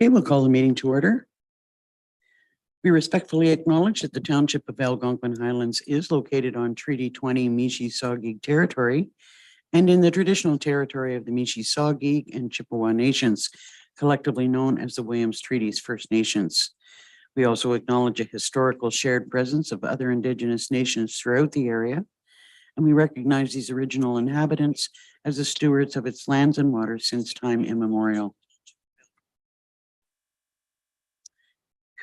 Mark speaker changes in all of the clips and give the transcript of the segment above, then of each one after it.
Speaker 1: Okay, we'll call the meeting to order. We respectfully acknowledge that the Township of Algonquin Highlands is located on Treaty 20 Mishi-Saugig territory and in the traditional territory of the Mishi-Saugig and Chippewa Nations, collectively known as the Williams Treaties First Nations. We also acknowledge a historical shared presence of other Indigenous nations throughout the area, and we recognize these original inhabitants as the stewards of its lands and waters since time immemorial.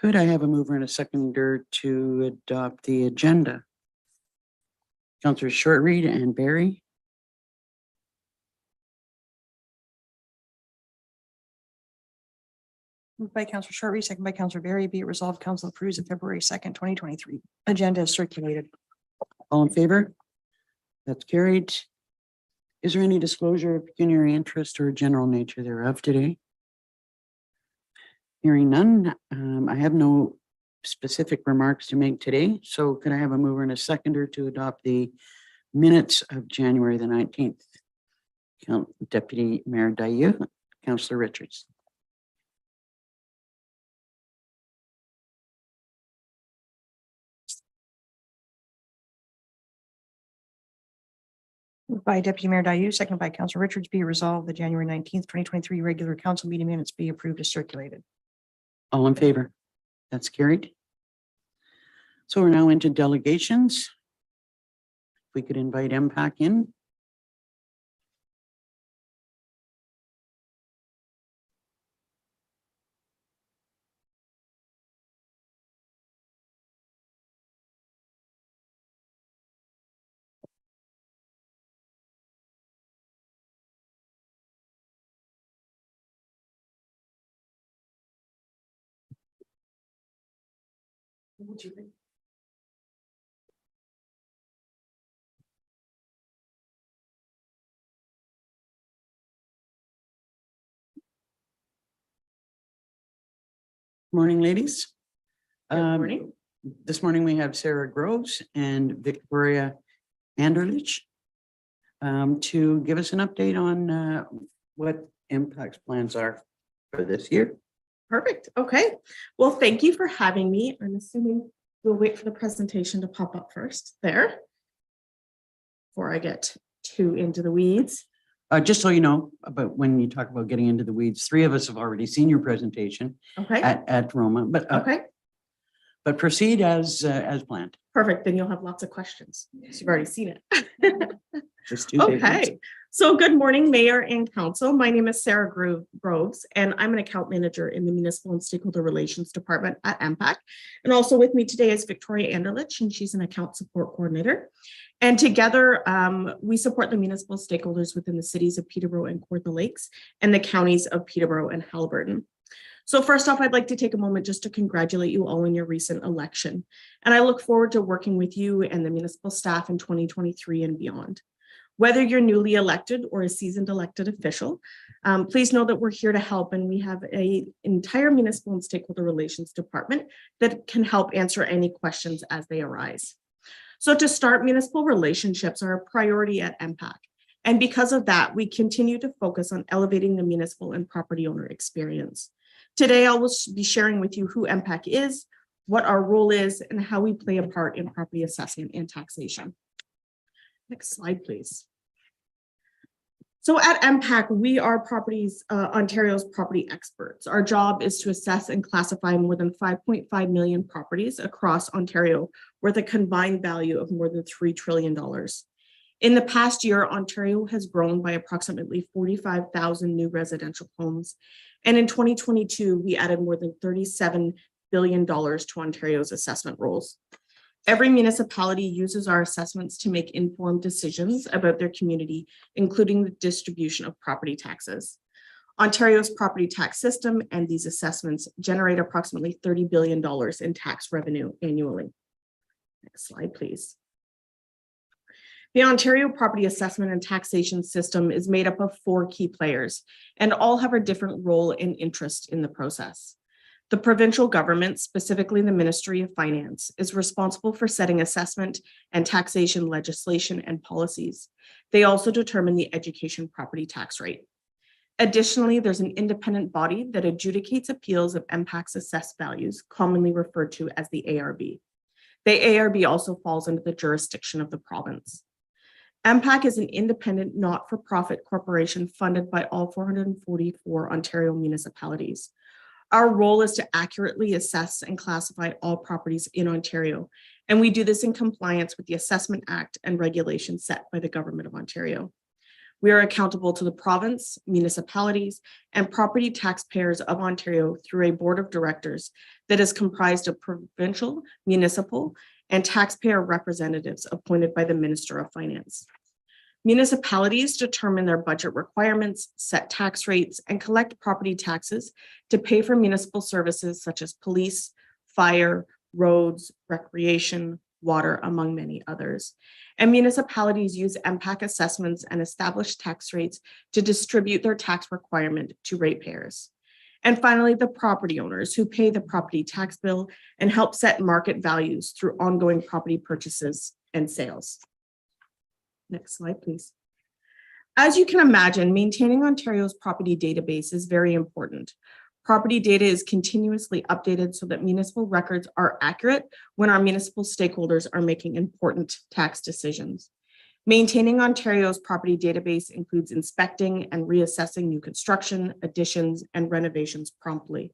Speaker 1: Could I have a mover and a seconder to adopt the agenda? Councillors Shortreed and Barry.
Speaker 2: Moved by Councillor Shortreed, second by Councillor Barry. Be it resolved, Council approves the February 2nd, 2023 agenda is circulated.
Speaker 1: All in favor? That's carried. Is there any disclosure of pecuniary interest or general nature thereof today? Hearing none, I have no specific remarks to make today. So could I have a mover and a seconder to adopt the minutes of January the 19th? Deputy Mayor Dayu, Councillor Richards.
Speaker 2: Moved by Deputy Mayor Dayu, second by Councillor Richards. Be it resolved, the January 19th, 2023 regular council meeting minutes be approved as circulated.
Speaker 1: All in favor? That's carried. So we're now into delegations. If we could invite MPAC in. Morning, ladies.
Speaker 2: Good morning.
Speaker 1: This morning we have Sarah Groves and Victoria Anderlich to give us an update on what MPAC's plans are for this year.
Speaker 3: Perfect. Okay. Well, thank you for having me. I'm assuming we'll wait for the presentation to pop up first there before I get too into the weeds.
Speaker 1: Just so you know, about when you talk about getting into the weeds, 3 of us have already seen your presentation
Speaker 3: Okay.
Speaker 1: at Roma, but
Speaker 3: Okay.
Speaker 1: but proceed as planned.
Speaker 3: Perfect. Then you'll have lots of questions. You've already seen it.
Speaker 1: Just 2 pages.
Speaker 3: Okay. So good morning, Mayor and Council. My name is Sarah Groves, and I'm an account manager in the Municipal and Stakeholder Relations Department at MPAC. And also with me today is Victoria Anderlich, and she's an account support coordinator. And together, we support the municipal stakeholders within the cities of Peterborough and Kawartha Lakes and the counties of Peterborough and Haliburton. So first off, I'd like to take a moment just to congratulate you all on your recent election. And I look forward to working with you and the municipal staff in 2023 and beyond. Whether you're newly elected or a seasoned elected official, please know that we're here to help, and we have an entire municipal and stakeholder relations department that can help answer any questions as they arise. So to start, municipal relationships are a priority at MPAC. And because of that, we continue to focus on elevating the municipal and property owner experience. Today, I will be sharing with you who MPAC is, what our role is, and how we play a part in property assessment and taxation. Next slide, please. So at MPAC, we are Ontario's property experts. Our job is to assess and classify more than 5.5 million properties across Ontario worth a combined value of more than $3 trillion. In the past year, Ontario has grown by approximately 45,000 new residential homes. And in 2022, we added more than $37 billion to Ontario's assessment rolls. Every municipality uses our assessments to make informed decisions about their community, including the distribution of property taxes. Ontario's property tax system and these assessments generate approximately $30 billion in tax revenue annually. Next slide, please. The Ontario Property Assessment and Taxation System is made up of 4 key players, and all have a different role and interest in the process. The provincial government, specifically the Ministry of Finance, is responsible for setting assessment and taxation legislation and policies. They also determine the education property tax rate. Additionally, there's an independent body that adjudicates appeals of MPAC's assessed values, commonly referred to as the ARB. The ARB also falls under the jurisdiction of the province. MPAC is an independent, not-for-profit corporation funded by all 444 Ontario municipalities. Our role is to accurately assess and classify all properties in Ontario, and we do this in compliance with the Assessment Act and regulations set by the Government of Ontario. We are accountable to the province, municipalities, and property taxpayers of Ontario through a board of directors that is comprised of provincial, municipal, and taxpayer representatives appointed by the Minister of Finance. Municipalities determine their budget requirements, set tax rates, and collect property taxes to pay for municipal services such as police, fire, roads, recreation, water, among many others. And municipalities use MPAC assessments and established tax rates to distribute their tax requirement to ratepayers. And finally, the property owners who pay the property tax bill and help set market values through ongoing property purchases and sales. Next slide, please. As you can imagine, maintaining Ontario's property database is very important. Property data is continuously updated so that municipal records are accurate when our municipal stakeholders are making important tax decisions. Maintaining Ontario's property database includes inspecting and reassessing new construction, additions, and renovations promptly,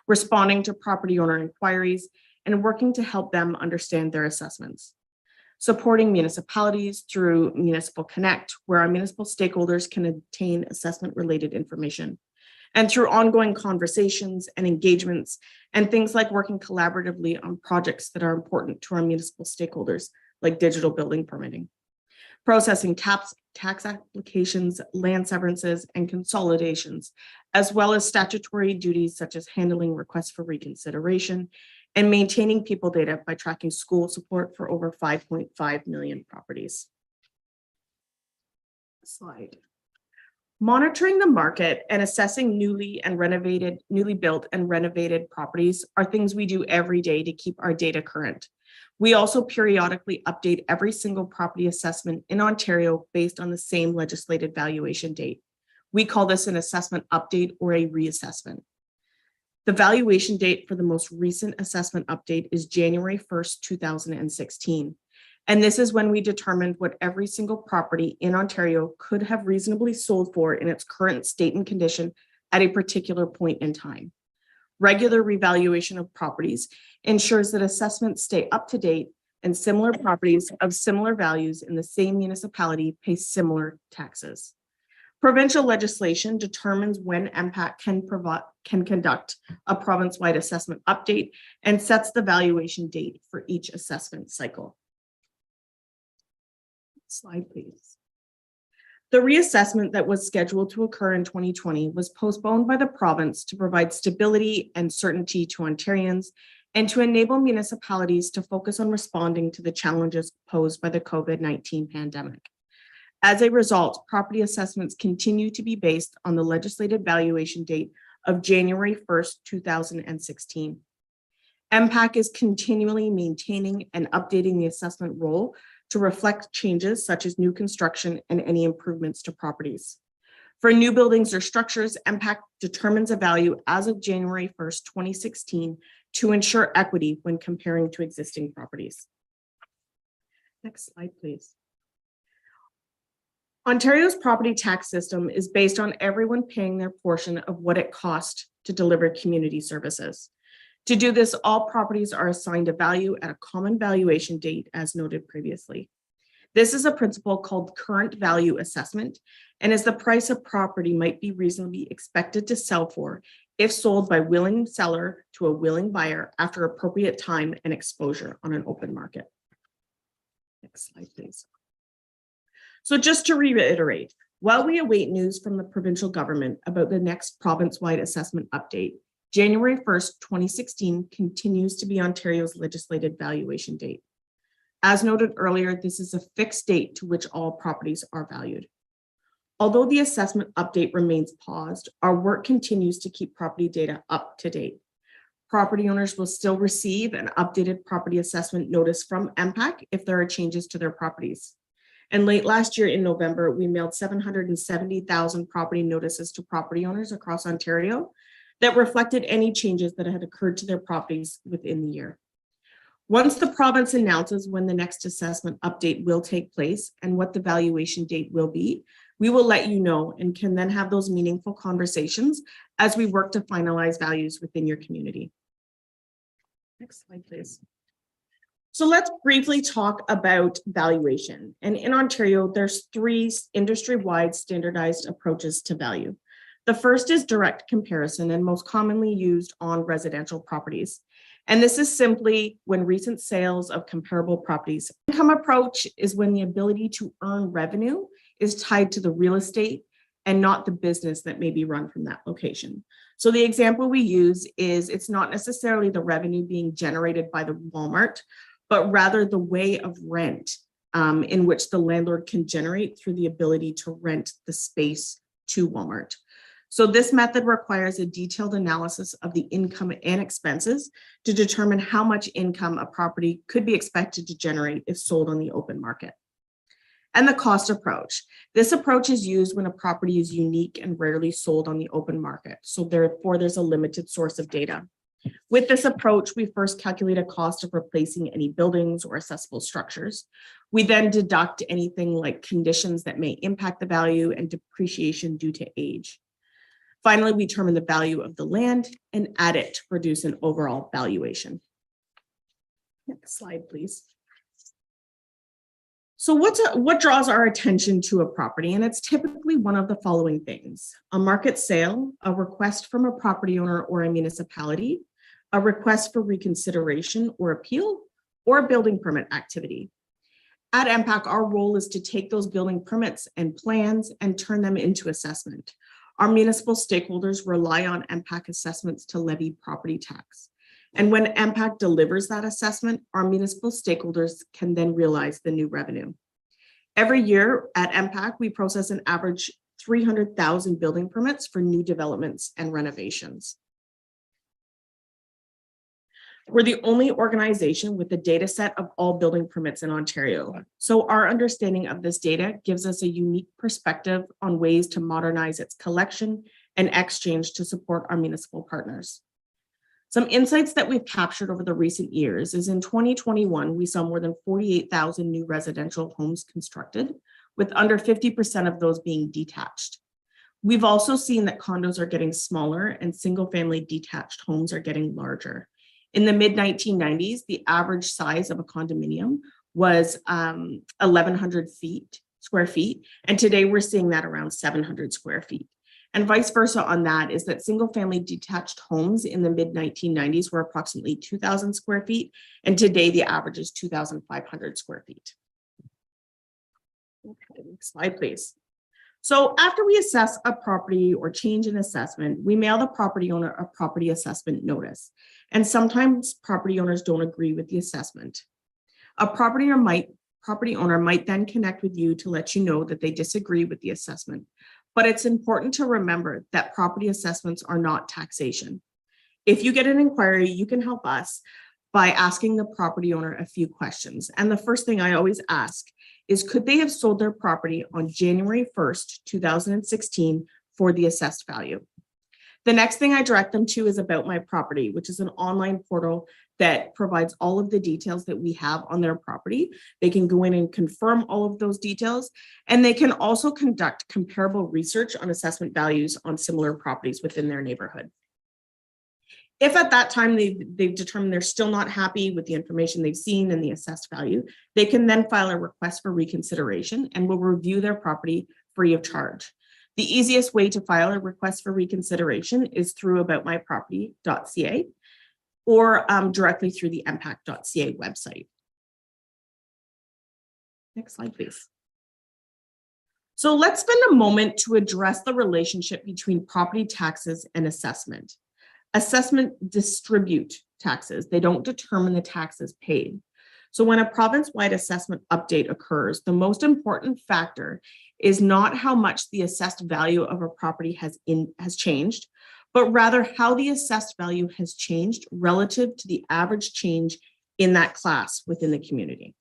Speaker 3: responding to property owner inquiries, and working to help them understand their assessments. Supporting municipalities through Municipal Connect, where our municipal stakeholders can obtain assessment-related information, and through ongoing conversations and engagements, and things like working collaboratively on projects that are important to our municipal stakeholders, like digital building permitting. Processing tax applications, land severances, and consolidations, as well as statutory duties such as handling requests for reconsideration and maintaining people data by tracking school support for over 5.5 million properties. Slide. Monitoring the market and assessing newly built and renovated properties are things we do every day to keep our data current. We also periodically update every single property assessment in Ontario based on the same legislated valuation date. We call this an assessment update or a reassessment. The valuation date for the most recent assessment update is January 1st, 2016. And this is when we determined what every single property in Ontario could have reasonably sold for in its current state and condition at a particular point in time. Regular revaluation of properties ensures that assessments stay up to date and similar properties of similar values in the same municipality pay similar taxes. Provincial legislation determines when MPAC can conduct a province-wide assessment update and sets the valuation date for each assessment cycle. Slide, please. The reassessment that was scheduled to occur in 2020 was postponed by the province to provide stability and certainty to Ontarians and to enable municipalities to focus on responding to the challenges posed by the COVID-19 pandemic. As a result, property assessments continue to be based on the legislated valuation date of January 1st, 2016. MPAC is continually maintaining and updating the assessment roll to reflect changes such as new construction and any improvements to properties. For new buildings or structures, MPAC determines a value as of January 1st, 2016 to ensure equity when comparing to existing properties. Next slide, please. Ontario's property tax system is based on everyone paying their portion of what it costs to deliver community services. To do this, all properties are assigned a value at a common valuation date, as noted previously. This is a principle called current value assessment and is the price a property might be reasonably expected to sell for if sold by willing seller to a willing buyer after appropriate time and exposure on an open market. Next slide, please. So just to reiterate, while we await news from the provincial government about the next province-wide assessment update, January 1st, 2016 continues to be Ontario's legislated valuation date. As noted earlier, this is a fixed date to which all properties are valued. Although the assessment update remains paused, our work continues to keep property data up to date. Property owners will still receive an updated property assessment notice from MPAC if there are changes to their properties. And late last year in November, we mailed 770,000 property notices to property owners across Ontario that reflected any changes that had occurred to their properties within the year. Once the province announces when the next assessment update will take place and what the valuation date will be, we will let you know and can then have those meaningful conversations as we work to finalize values within your community. Next slide, please. So let's briefly talk about valuation. And in Ontario, there's 3 industry-wide standardized approaches to value. The first is direct comparison and most commonly used on residential properties. And this is simply when recent sales of comparable properties. Income approach is when the ability to earn revenue is tied to the real estate and not the business that may be run from that location. So the example we use is it's not necessarily the revenue being generated by the Walmart, but rather the way of rent in which the landlord can generate through the ability to rent the space to Walmart. So this method requires a detailed analysis of the income and expenses to determine how much income a property could be expected to generate if sold on the open market. And the cost approach. This approach is used when a property is unique and rarely sold on the open market. So therefore, there's a limited source of data. With this approach, we first calculate a cost of replacing any buildings or accessible structures. We then deduct anything like conditions that may impact the value and depreciation due to age. Finally, we determine the value of the land and add it to produce an overall valuation. Next slide, please. So what draws our attention to a property? And it's typically one of the following things: a market sale, a request from a property owner or a municipality, a request for reconsideration or appeal, or a building permit activity. At MPAC, our role is to take those building permits and plans and turn them into assessment. Our municipal stakeholders rely on MPAC assessments to levy property tax. And when MPAC delivers that assessment, our municipal stakeholders can then realize the new revenue. Every year at MPAC, we process an average 300,000 building permits for new developments and renovations. We're the only organization with a data set of all building permits in Ontario. So our understanding of this data gives us a unique perspective on ways to modernize its collection and exchange to support our municipal partners. Some insights that we've captured over the recent years is in 2021, we saw more than 48,000 new residential homes constructed, with under 50% of those being detached. We've also seen that condos are getting smaller and single-family detached homes are getting larger. In the mid-1990s, the average size of a condominium was 1,100 square feet, and today we're seeing that around 700 square feet. And vice versa on that is that single-family detached homes in the mid-1990s were approximately 2,000 square feet, and today the average is 2,500 square feet. Okay, next slide, please. So after we assess a property or change in assessment, we mail the property owner a property assessment notice. And sometimes property owners don't agree with the assessment. A property owner might then connect with you to let you know that they disagree with the assessment. But it's important to remember that property assessments are not taxation. If you get an inquiry, you can help us by asking the property owner a few questions. And the first thing I always ask is, could they have sold their property on January 1st, 2016 for the assessed value? The next thing I direct them to is About My Property, which is an online portal that provides all of the details that we have on their property. They can go in and confirm all of those details, and they can also conduct comparable research on assessment values on similar properties within their neighborhood. If at that time they've determined they're still not happy with the information they've seen and the assessed value, they can then file a request for reconsideration and will review their property free of charge. The easiest way to file a request for reconsideration is through aboutmyproperty.ca or directly through the mpac.ca website. Next slide, please. So let's spend a moment to address the relationship between property taxes and assessment. Assessment distribute taxes. They don't determine the taxes paid. So when a province-wide assessment update occurs, the most important factor is not how much the assessed value of a property has changed, but rather how the assessed value has changed relative to the average change in that class within the community.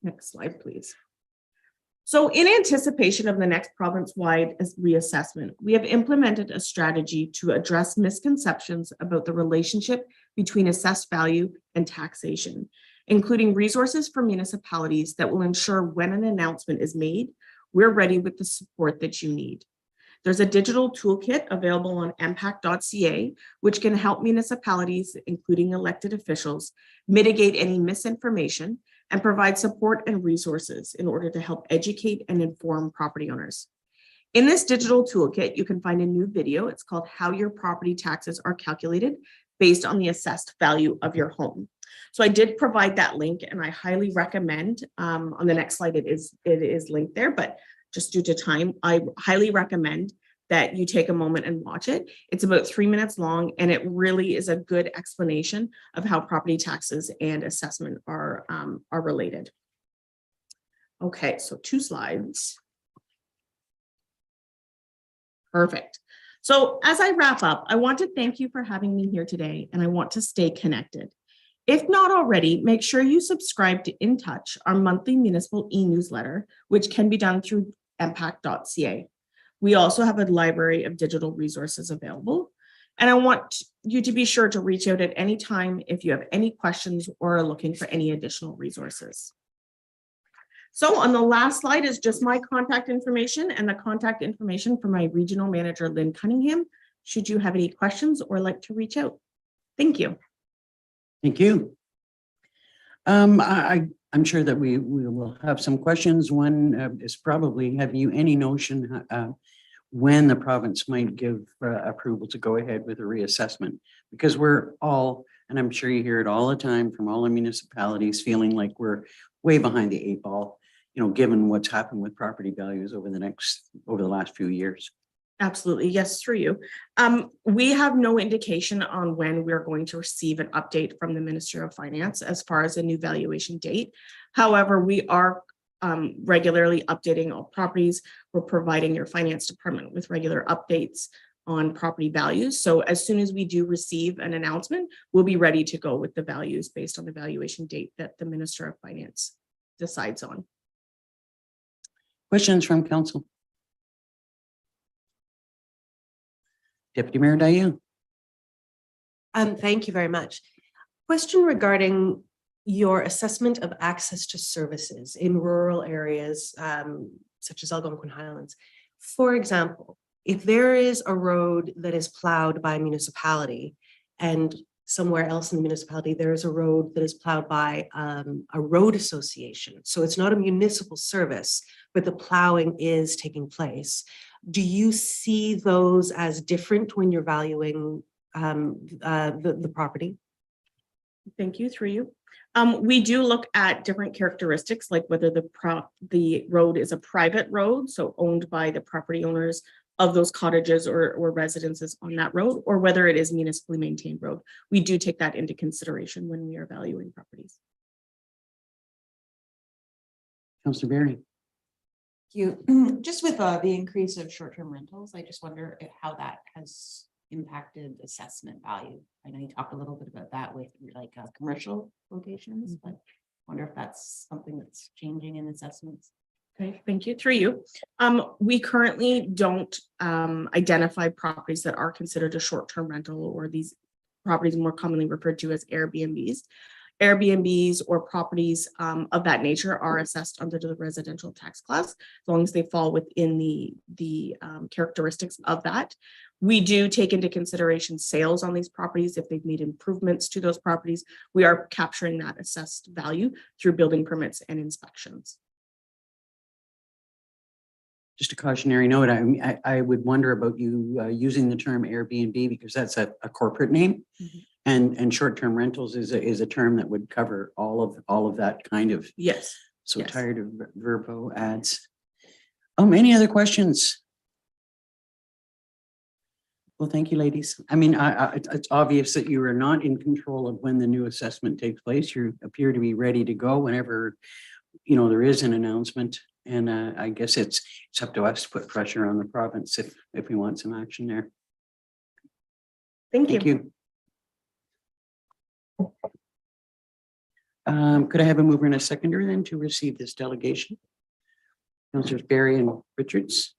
Speaker 3: Next slide, please. So in anticipation of the next province-wide reassessment, we have implemented a strategy to address misconceptions about the relationship between assessed value and taxation, including resources for municipalities that will ensure when an announcement is made, we're ready with the support that you need. There's a digital toolkit available on mpact.ca, which can help municipalities, including elected officials, mitigate any misinformation and provide support and resources in order to help educate and inform property owners. In this digital toolkit, you can find a new video. It's called How Your Property Taxes Are Calculated Based on the Assessed Value of Your Home. So I did provide that link, and I highly recommend, on the next slide, it is linked there, but just due to time, I highly recommend that you take a moment and watch it. It's about 3 minutes long, and it really is a good explanation of how property taxes and assessment are related. Okay, so 2 slides. Perfect. So as I wrap up, I want to thank you for having me here today, and I want to stay connected. If not already, make sure you subscribe to In Touch, our monthly municipal e-newsletter, which can be done through mpact.ca. We also have a library of digital resources available. And I want you to be sure to reach out at any time if you have any questions or are looking for any additional resources. So on the last slide is just my contact information and the contact information for my regional manager, Lynn Cunningham, should you have any questions or like to reach out. Thank you.
Speaker 1: Thank you. I'm sure that we will have some questions. One is probably, have you any notion when the province might give approval to go ahead with a reassessment? Because we're all, and I'm sure you hear it all the time from all the municipalities, feeling like we're way behind the 8 ball, you know, given what's happened with property values over the last few years.
Speaker 3: Absolutely. Yes, through you. We have no indication on when we're going to receive an update from the Minister of Finance as far as a new valuation date. However, we are regularly updating all properties. We're providing your finance department with regular updates on property values. So as soon as we do receive an announcement, we'll be ready to go with the values based on the valuation date that the Minister of Finance decides on.
Speaker 1: Questions from council? Deputy Mayor Dayu.
Speaker 4: Thank you very much. Question regarding your assessment of access to services in rural areas, such as Algonquin Highlands. For example, if there is a road that is plowed by a municipality and somewhere else in the municipality, there is a road that is plowed by a road association. So it's not a municipal service, but the plowing is taking place. Do you see those as different when you're valuing the property?
Speaker 3: Thank you, through you. We do look at different characteristics, like whether the road is a private road, so owned by the property owners of those cottages or residences on that road, or whether it is municipally maintained road. We do take that into consideration when we are valuing properties.
Speaker 1: Councillor Berry.
Speaker 5: You just with the increase of short-term rentals, I just wonder how that has impacted assessment value. I know you talked a little bit about that with like commercial locations, but wonder if that's something that's changing in assessments.
Speaker 3: Okay, thank you. Through you. We currently don't identify properties that are considered a short-term rental, or these properties more commonly referred to as Airbnbs. Airbnbs or properties of that nature are assessed under the residential tax class, as long as they fall within the characteristics of that. We do take into consideration sales on these properties. If they've made improvements to those properties, we are capturing that assessed value through building permits and inspections.
Speaker 1: Just a cautionary note, I would wonder about you using the term Airbnb, because that's a corporate name.
Speaker 3: Mm-hmm.
Speaker 1: And short-term rentals is a term that would cover all of that kind of.
Speaker 3: Yes.
Speaker 1: So
Speaker 3: yes.
Speaker 1: Tired of verbo ads. Any other questions? Well, thank you, ladies. I mean, it's obvious that you are not in control of when the new assessment takes place. You appear to be ready to go whenever, you know, there is an announcement. And I guess it's up to us to put pressure on the province if we want some action there.
Speaker 3: Thank you.
Speaker 1: Thank you. Could I have a mover and a seconder then to receive this delegation? Councillors Barry and Richards.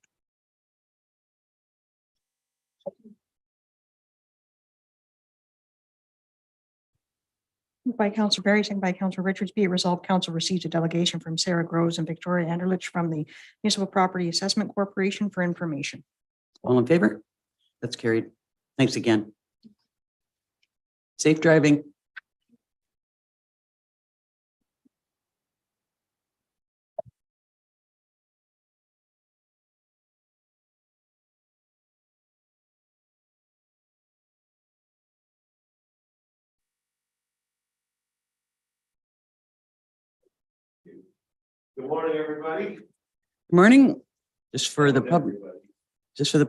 Speaker 2: Moved by Councillor Barry, second by Councillor Richards, be it resolved, council receives a delegation from Sarah Groves and Victoria Anderlich from the Municipal Property Assessment Corporation for information.
Speaker 1: All in favor? That's carried. Thanks again. Safe driving.
Speaker 6: Good morning, everybody.
Speaker 1: Morning. Just for the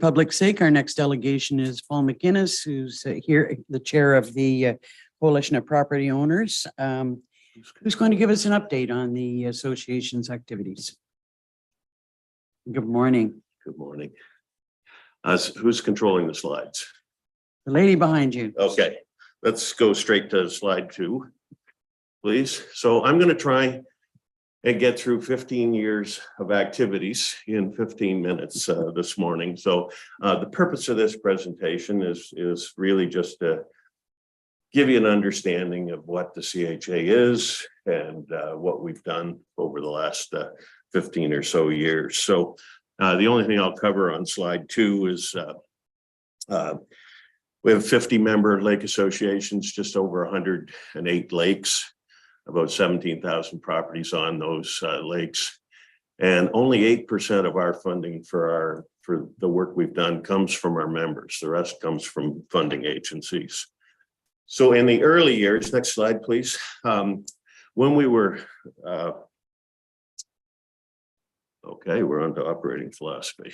Speaker 1: public's sake, our next delegation is Paul McInnes, who's here, the chair of the Coalition of Property Owners, who's going to give us an update on the association's activities. Good morning.
Speaker 6: Good morning. Who's controlling the slides?
Speaker 1: The lady behind you.
Speaker 6: Okay, let's go straight to slide 2, please. So I'm going to try and get through 15 years of activities in 15 minutes this morning. So the purpose of this presentation is really just to give you an understanding of what the CHA is and what we've done over the last 15 or so years. So the only thing I'll cover on slide 2 is we have 50-member lake associations, just over 108 lakes, about 17,000 properties on those lakes. And only 8% of our funding for the work we've done comes from our members. The rest comes from funding agencies. So in the early years, next slide, please. When we were, okay, we're on to operating philosophy.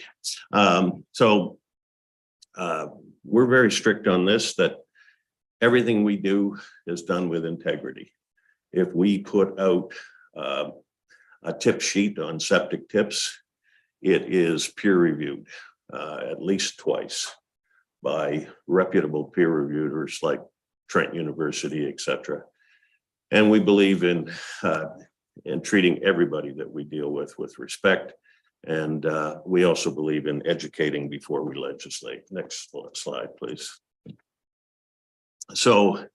Speaker 6: We're very strict on this, that everything we do is done with integrity. If we put out a tip sheet on septic tips, it is peer reviewed at least twice by reputable peer reviewers like Trent University, etc. And we believe in treating everybody that we deal with respect. And we also believe in educating before we legislate. Next slide, please. So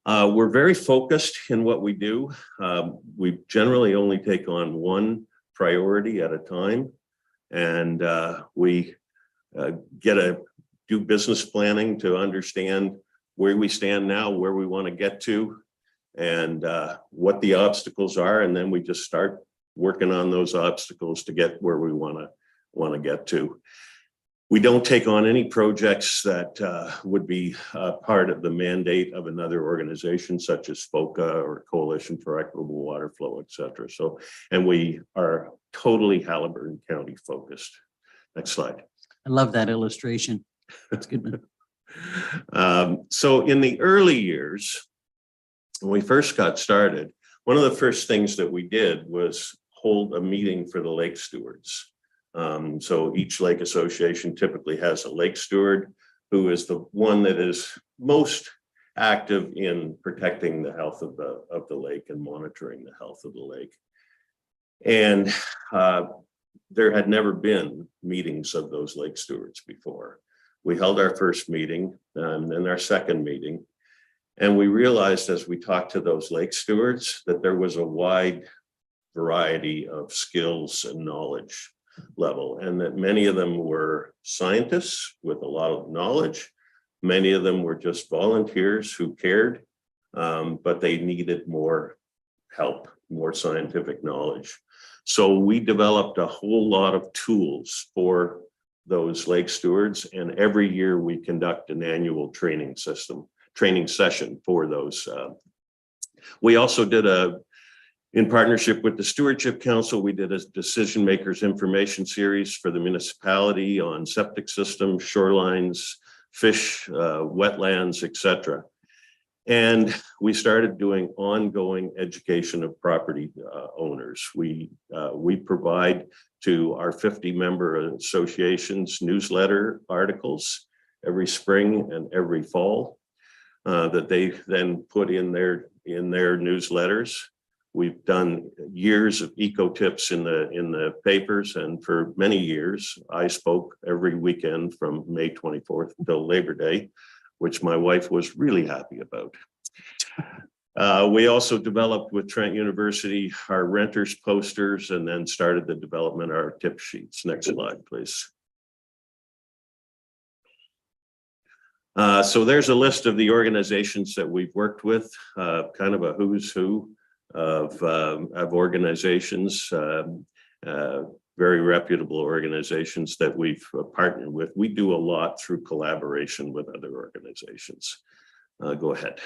Speaker 6: we're very focused in what we do. We generally only take on one priority at a time. And we do business planning to understand where we stand now, where we want to get to, and what the obstacles are. And then we just start working on those obstacles to get where we want to get to. We don't take on any projects that would be part of the mandate of another organization, such as FOCA or Coalition for Equitable Water Flow, et cetera. So, and we are totally Haliburton County focused. Next slide.
Speaker 1: I love that illustration. That's good.
Speaker 6: So in the early years, when we first got started, one of the first things that we did was hold a meeting for the lake stewards. So each lake association typically has a lake steward who is the one that is most active in protecting the health of the lake and monitoring the health of the lake. And there had never been meetings of those lake stewards before. We held our first meeting and then our second meeting. And we realized as we talked to those lake stewards that there was a wide variety of skills and knowledge level, and that many of them were scientists with a lot of knowledge. Many of them were just volunteers who cared, but they needed more help, more scientific knowledge. So we developed a whole lot of tools for those lake stewards, and every year we conduct an annual training session for those. We also did in partnership with the Stewardship Council, we did a decision makers information series for the municipality on septic systems, shorelines, fish, wetlands, etc. And we started doing ongoing education of property owners. We provide to our 50-member associations newsletter articles every spring and every fall that they then put in in their newsletters. We've done years of eco tips in the papers, and for many years, I spoke every weekend from May 24th until Labor Day, which my wife was really happy about. We also developed with Trent University our renters posters, and then started the development of our tip sheets. Next slide, please. So there's a list of the organizations that we've worked with, kind of a who's who of organizations, very reputable organizations that we've partnered with. We do a lot through collaboration with other organizations. Go ahead.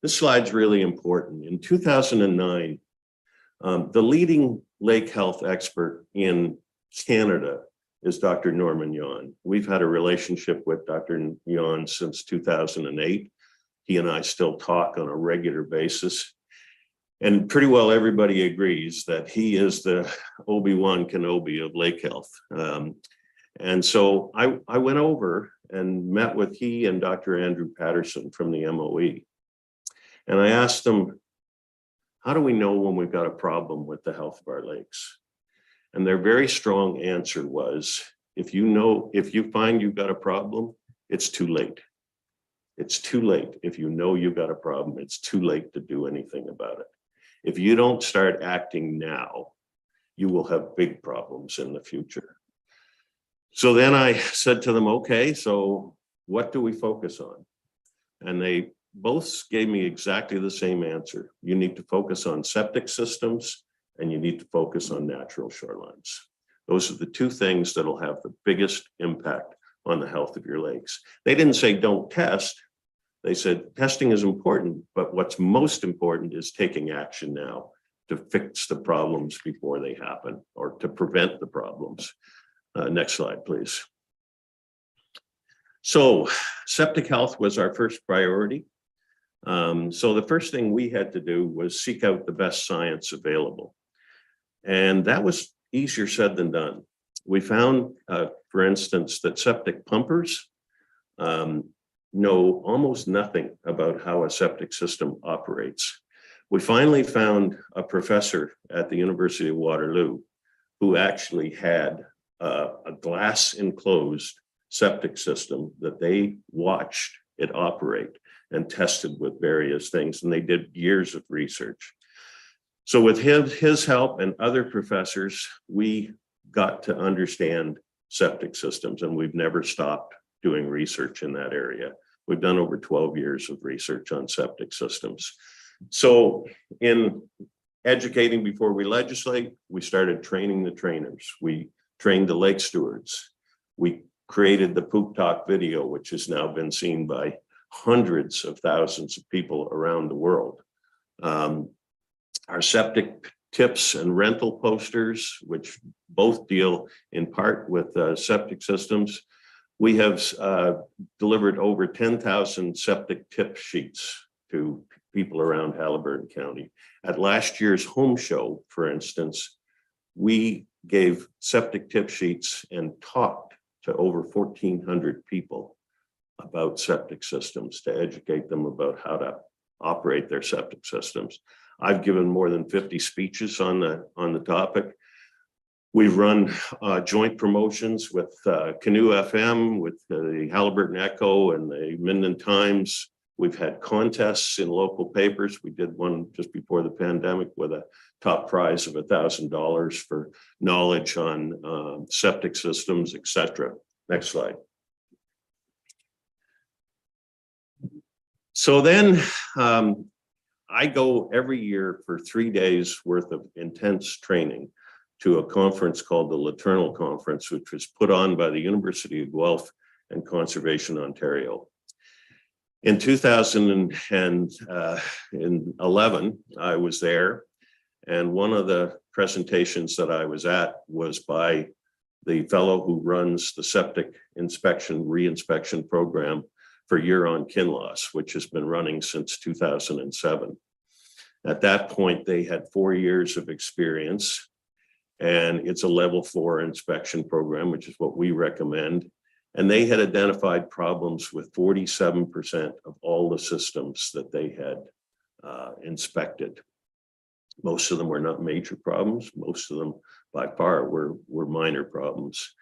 Speaker 6: This slide's really important. In 2009, the leading lake health expert in Canada is Dr. Norman Yon. We've had a relationship with Dr. Yon since 2008. He and I still talk on a regular basis. And pretty well everybody agrees that he is the Obi-Wan Kenobi of lake health. And so I went over and met with he and Dr. Andrew Patterson from the MOE. And I asked them, how do we know when we've got a problem with the health of our lakes? And their very strong answer was, if you find you've got a problem, it's too late. It's too late. If you know you've got a problem, it's too late to do anything about it. If you don't start acting now, you will have big problems in the future. So then I said to them, okay, so what do we focus on? And they both gave me exactly the same answer. You need to focus on septic systems and you need to focus on natural shorelines. Those are the two things that'll have the biggest impact on the health of your lakes. They didn't say don't test. They said testing is important, but what's most important is taking action now to fix the problems before they happen or to prevent the problems. Next slide, please. So septic health was our first priority. So the first thing we had to do was seek out the best science available. And that was easier said than done. We found, for instance, that septic pumpers know almost nothing about how a septic system operates. We finally found a professor at the University of Waterloo who actually had a glass enclosed septic system that they watched it operate and tested with various things. And they did years of research. So with his help and other professors, we got to understand septic systems, and we've never stopped doing research in that area. We've done over 12 years of research on septic systems. So in educating before we legislate, we started training the trainers. We trained the lake stewards. We created the Poop Talk video, which has now been seen by hundreds of thousands of people around the world. Our septic tips and rental posters, which both deal in part with septic systems. We have delivered over 10,000 septic tip sheets to people around Haliburton County. At last year's home show, for instance, we gave septic tip sheets and talked to over 1,400 people about septic systems to educate them about how to operate their septic systems. I've given more than 50 speeches on the topic. We've run joint promotions with Canoe FM, with the Haliburton Echo and the Minden Times. We've had contests in local papers. We did one just before the pandemic with a top prize of $1,000 for knowledge on septic systems, etc. Next slide. So then I go every year for 3 days worth of intense training to a conference called the Laternal Conference, which was put on by the University of Guelph and Conservation Ontario. In 2011, I was there, and one of the presentations that I was at was by the fellow who runs the septic inspection reinspection program for Huron-Kinloss, which has been running since 2007. At that point, they had 4 years of experience, and it's a level 4 inspection program, which is what we recommend. And they had identified problems with 47% of all the systems that they had inspected. Most of them were not major problems. Most of them by far were minor problems.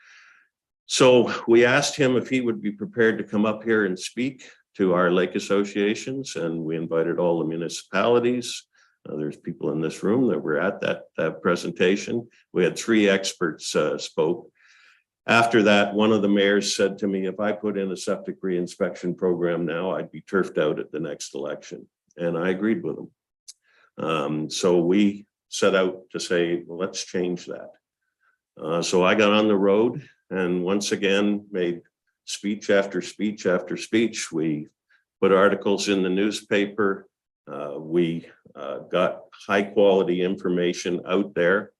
Speaker 6: So we asked him if he would be prepared to come up here and speak to our lake associations, and we invited all the municipalities. There's people in this room that were at that presentation. We had 3 experts spoke. After that, one of the mayors said to me, if I put in a septic reinspection program now, I'd be turfed out at the next election. And I agreed with him. So we set out to say, well, let's change that. So I got on the road and once again made speech after speech after speech. We put articles in the newspaper. We got high quality information out there.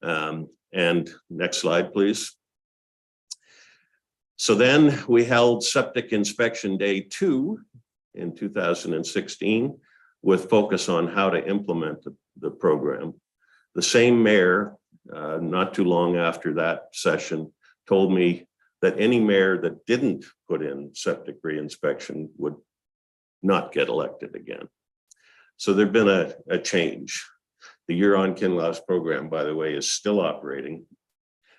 Speaker 6: And next slide, please. So then we held Septic Inspection Day 2 in 2016 with focus on how to implement the program. The same mayor, not too long after that session, told me that any mayor that didn't put in septic reinspection would not get elected again. So there'd been a change. The Year-on Kinloss program, by the way, is still operating.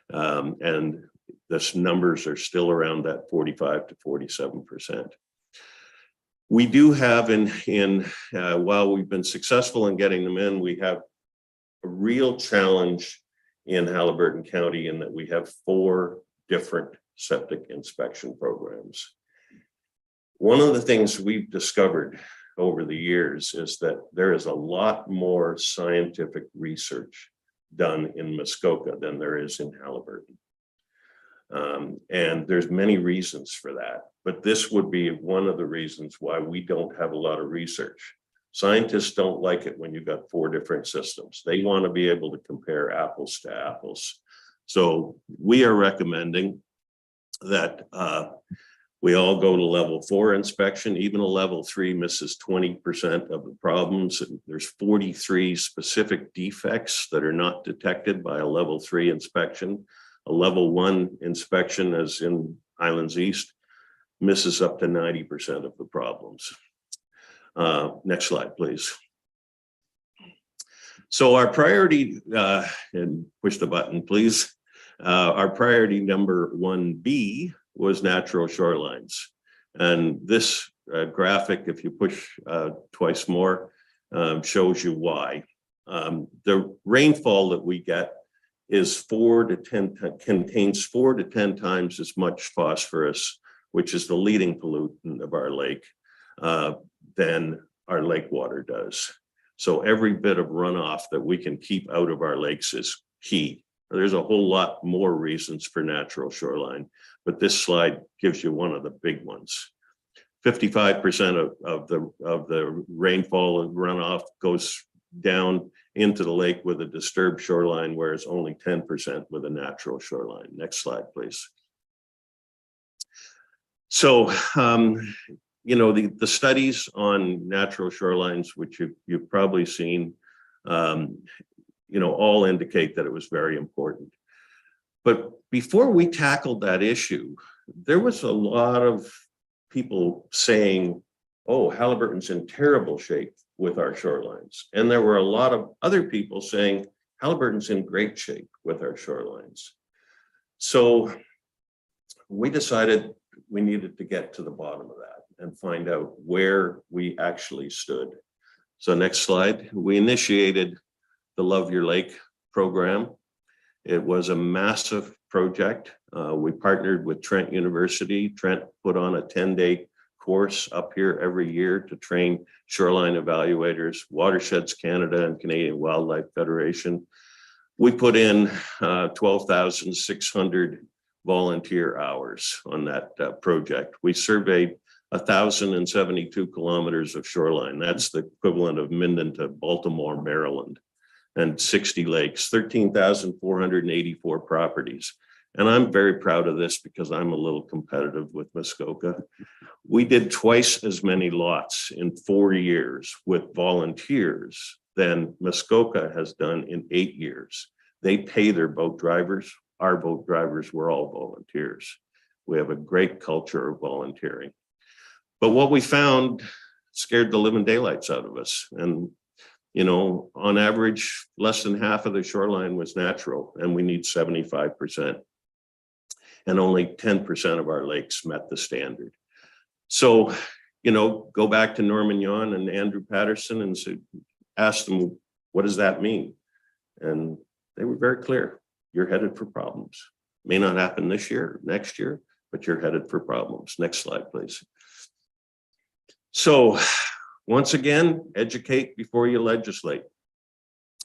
Speaker 6: And the numbers are still around that 45 to 47%. We do have while we've been successful in getting them in, we have a real challenge in Haliburton County in that we have 4 different septic inspection programs. One of the things we've discovered over the years is that there is a lot more scientific research done in Muskoka than there is in Haliburton. And there's many reasons for that, but this would be one of the reasons why we don't have a lot of research. Scientists don't like it when you've got 4 different systems. They want to be able to compare apples to apples. So we are recommending that we all go to level 4 inspection. Even a level 3 misses 20% of the problems. There's 43 specific defects that are not detected by a level 3 inspection. A level 1 inspection, as in Highlands East, misses up to 90% of the problems. Next slide, please. So our priority, and push the button, please. Our priority number 1B was natural shorelines. And this graphic, if you push twice more, shows you why. The rainfall that we get is contains 4 to 10 times as much phosphorus, which is the leading pollutant of our lake, than our lake water does. So every bit of runoff that we can keep out of our lakes is key. There's a whole lot more reasons for natural shoreline, but this slide gives you one of the big ones. 55% of the rainfall and runoff goes down into the lake with a disturbed shoreline, whereas only 10% with a natural shoreline. Next slide, please. So, you know, the studies on natural shorelines, which you've probably seen, you know, all indicate that it was very important. But before we tackled that issue, there was a lot of people saying, oh, Haliburton's in terrible shape with our shorelines. And there were a lot of other people saying Haliburton's in great shape with our shorelines. So we decided we needed to get to the bottom of that and find out where we actually stood. So next slide. We initiated the Love Your Lake program. It was a massive project. We partnered with Trent University. Trent put on a 10-day course up here every year to train shoreline evaluators, Watersheds Canada and Canadian Wildlife Federation. We put in 12,600 volunteer hours on that project. We surveyed 1,072 kilometers of shoreline. That's the equivalent of Minden to Baltimore, Maryland, and 60 lakes, 13,484 properties. And I'm very proud of this because I'm a little competitive with Muskoka. We did twice as many lots in 4 years with volunteers than Muskoka has done in 8 years. They pay their boat drivers. Our boat drivers were all volunteers. We have a great culture of volunteering. But what we found scared the living daylights out of us. And, you know, on average, less than half of the shoreline was natural, and we need 75%. And only 10% of our lakes met the standard. So, you know, go back to Norman Yon and Andrew Patterson and ask them, what does that mean? And they were very clear. You're headed for problems. May not happen this year, next year, but you're headed for problems. Next slide, please. So once again, educate before you legislate.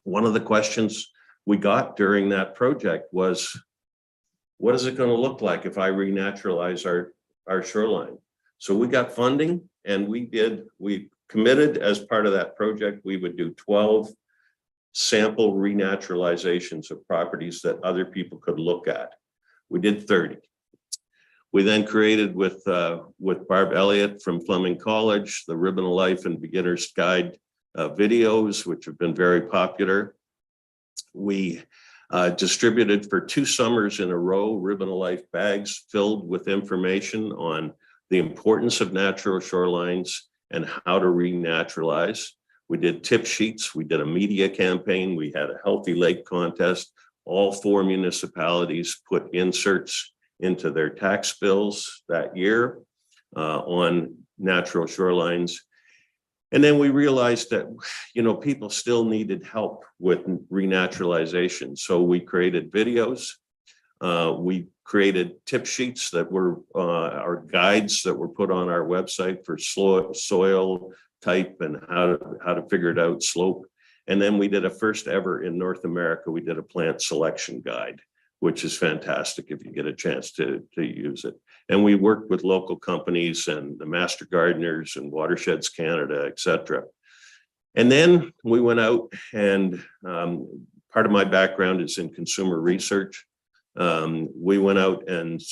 Speaker 6: One of the questions we got during that project was, what is it going to look like if I renaturalize our shoreline? So we got funding, and we committed as part of that project, we would do 12 sample renaturalizations of properties that other people could look at. We did 30. We then created with Barb Elliott from Fleming College, the Ribbon of Life and Beginner's Guide videos, which have been very popular. We distributed for 2 summers in a row Ribbon of Life bags filled with information on the importance of natural shorelines and how to renaturalize. We did tip sheets. We did a media campaign. We had a healthy lake contest. All 4 municipalities put inserts into their tax bills that year on natural shorelines. And then we realized that, you know, people still needed help with renaturalization. So we created videos. We created tip sheets that were our guides that were put on our website for soil type and how to figure it out, slope. And then we did a first ever in North America, we did a plant selection guide, which is fantastic if you get a chance to use it. And we worked with local companies and the Master Gardeners and Watersheds Canada, et cetera. And then we went out and part of my background is in consumer research. We went out and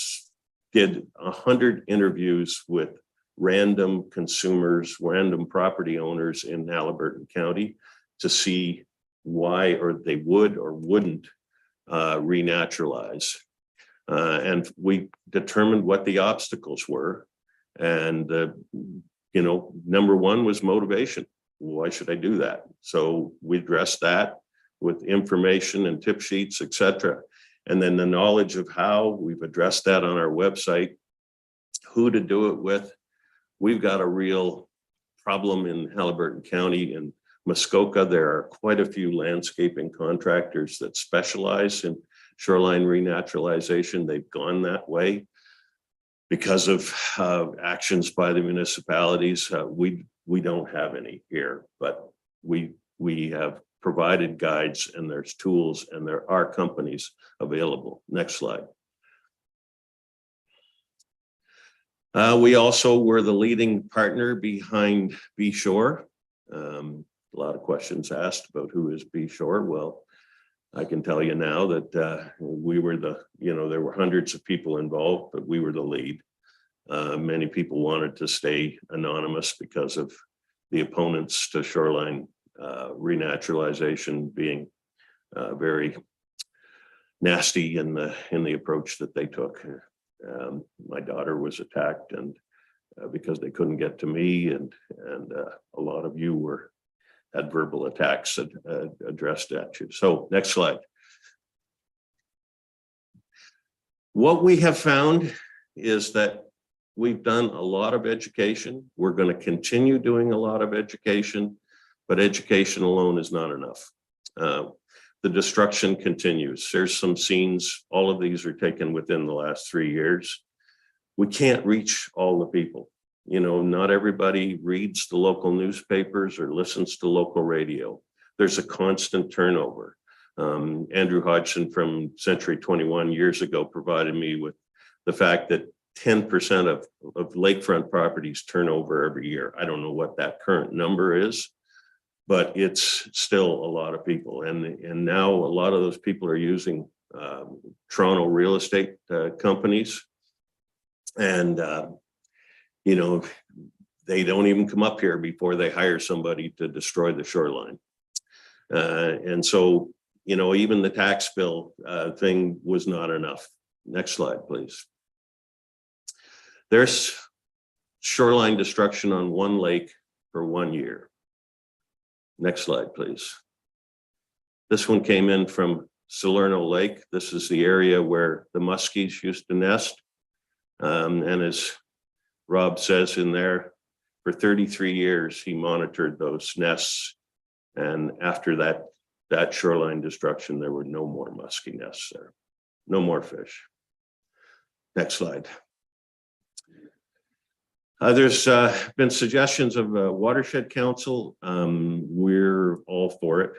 Speaker 6: did 100 interviews with random consumers, random property owners in Haliburton County to see why or they would or wouldn't renaturalize. And we determined what the obstacles were. And, you know, number one was motivation. Why should I do that? So we addressed that with information and tip sheets, et cetera. And then the knowledge of how, we've addressed that on our website, who to do it with. We've got a real problem in Haliburton County and Muskoka. There are quite a few landscaping contractors that specialize in shoreline renaturalization. They've gone that way because of actions by the municipalities. We don't have any here, but we have provided guides and there's tools and there are companies available. Next slide. We also were the leading partner behind Be Shore. A lot of questions asked about who is Be Shore. Well, I can tell you now that we were there were hundreds of people involved, but we were the lead. Many people wanted to stay anonymous because of the opponents to shoreline renaturalization being very nasty in the approach that they took. My daughter was attacked, and because they couldn't get to me, and a lot of you had verbal attacks addressed at you. So next slide. What we have found is that we've done a lot of education. We're going to continue doing a lot of education, but education alone is not enough. The destruction continues. There's some scenes, all of these are taken within the last 3 years. We can't reach all the people. You know, not everybody reads the local newspapers or listens to local radio. There's a constant turnover. Andrew Hodgson from Century 21 years ago provided me with the fact that 10% of lakefront properties turn over every year. I don't know what that current number is, but it's still a lot of people. And now a lot of those people are using Toronto real estate companies. And, you know, they don't even come up here before they hire somebody to destroy the shoreline. And so, you know, even the tax bill thing was not enough. Next slide, please. There's shoreline destruction on one lake for 1 year. Next slide, please. This one came in from Salerno Lake. This is the area where the muskies used to nest. And as Rob says in there, for 33 years, he monitored those nests. And after that shoreline destruction, there were no more muskie nests there, no more fish. Next slide. There's been suggestions of a watershed council. We're all for it.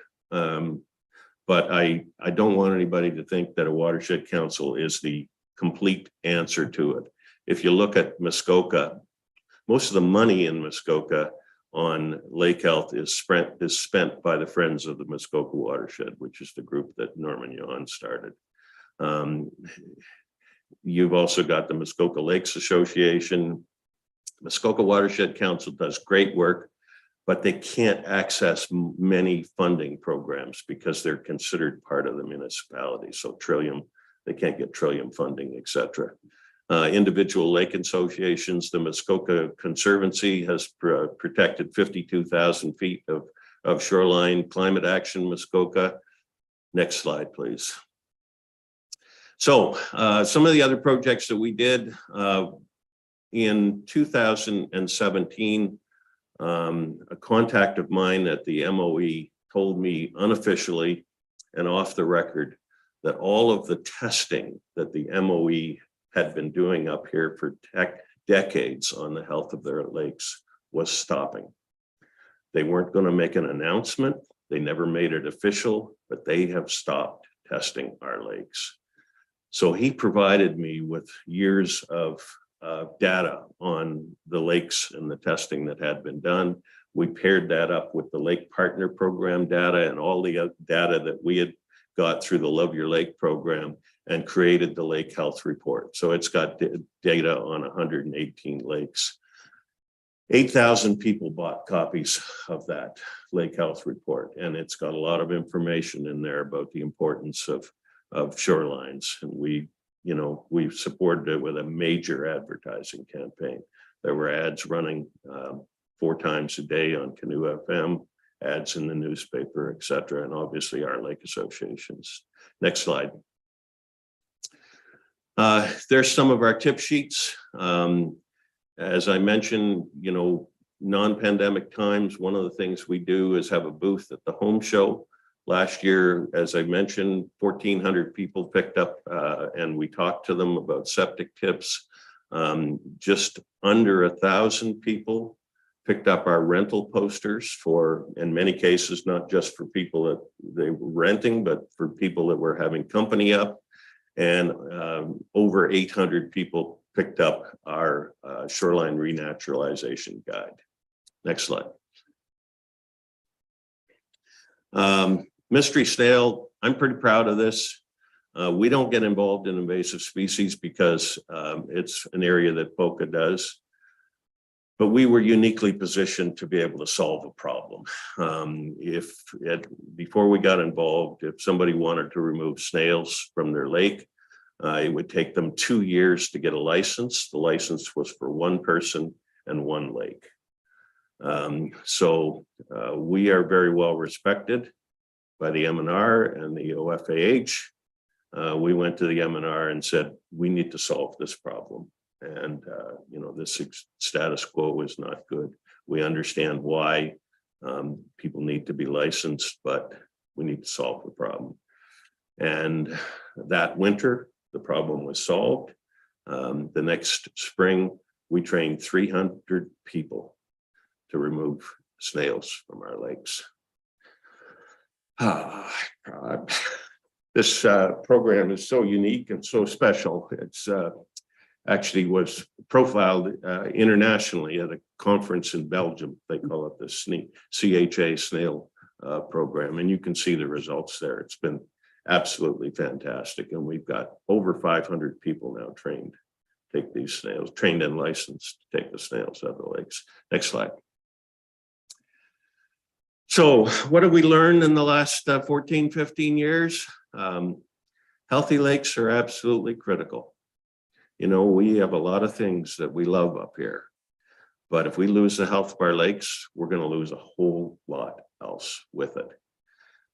Speaker 6: But I don't want anybody to think that a watershed council is the complete answer to it. If you look at Muskoka, most of the money in Muskoka on lake health is spent by the Friends of the Muskoka Watershed, which is the group that Norman Yon started. You've also got the Muskoka Lakes Association. Muskoka Watershed Council does great work, but they can't access many funding programs because they're considered part of the municipality. So Trillium, they can't get Trillium funding, et cetera. Individual lake associations, the Muskoka Conservancy has protected 52,000 feet of shoreline. Climate Action Muskoka. Next slide, please. So some of the other projects that we did in 2017, a contact of mine at the MOE told me unofficially and off the record that all of the testing that the MOE had been doing up here for decades on the health of their lakes was stopping. They weren't going to make an announcement. They never made it official, but they have stopped testing our lakes. So he provided me with years of data on the lakes and the testing that had been done. We paired that up with the Lake Partner Program data and all the data that we had got through the Love Your Lake program and created the Lake Health Report. So it's got data on 118 lakes. 8,000 people bought copies of that Lake Health Report, and it's got a lot of information in there about the importance of shorelines. And we supported it with a major advertising campaign. There were ads running 4 times a day on Canoe FM, ads in the newspaper, et cetera, and obviously our lake associations. Next slide. There's some of our tip sheets. As I mentioned, non-pandemic times, one of the things we do is have a booth at the home show. Last year, as I mentioned, 1,400 people picked up and we talked to them about septic tips. Just under 1,000 people picked up our rental posters for, in many cases, not just for people that they were renting, but for people that were having company up. And over 800 people picked up our shoreline renaturalization guide. Next slide. Mystery snail, I'm pretty proud of this. We don't get involved in invasive species because it's an area that POCA does. But we were uniquely positioned to be able to solve a problem. Before we got involved, if somebody wanted to remove snails from their lake, it would take them 2 years to get a license. The license was for one person and one lake. So we are very well respected by the MNR and the OFAH. We went to the MNR and said, we need to solve this problem. And, this status quo is not good. We understand why people need to be licensed, but we need to solve the problem. And that winter, the problem was solved. The next spring, we trained 300 people to remove snails from our lakes. This program is so unique and so special. It's actually was profiled internationally at a conference in Belgium. They call it the CHA snail program. And you can see the results there. It's been absolutely fantastic. And we've got over 500 people now trained to take these snails, trained and licensed to take the snails out of the lakes. Next slide. So what have we learned in the last 14, 15 years? Healthy lakes are absolutely critical. You know, we have a lot of things that we love up here. But if we lose the health of our lakes, we're going to lose a whole lot else with it.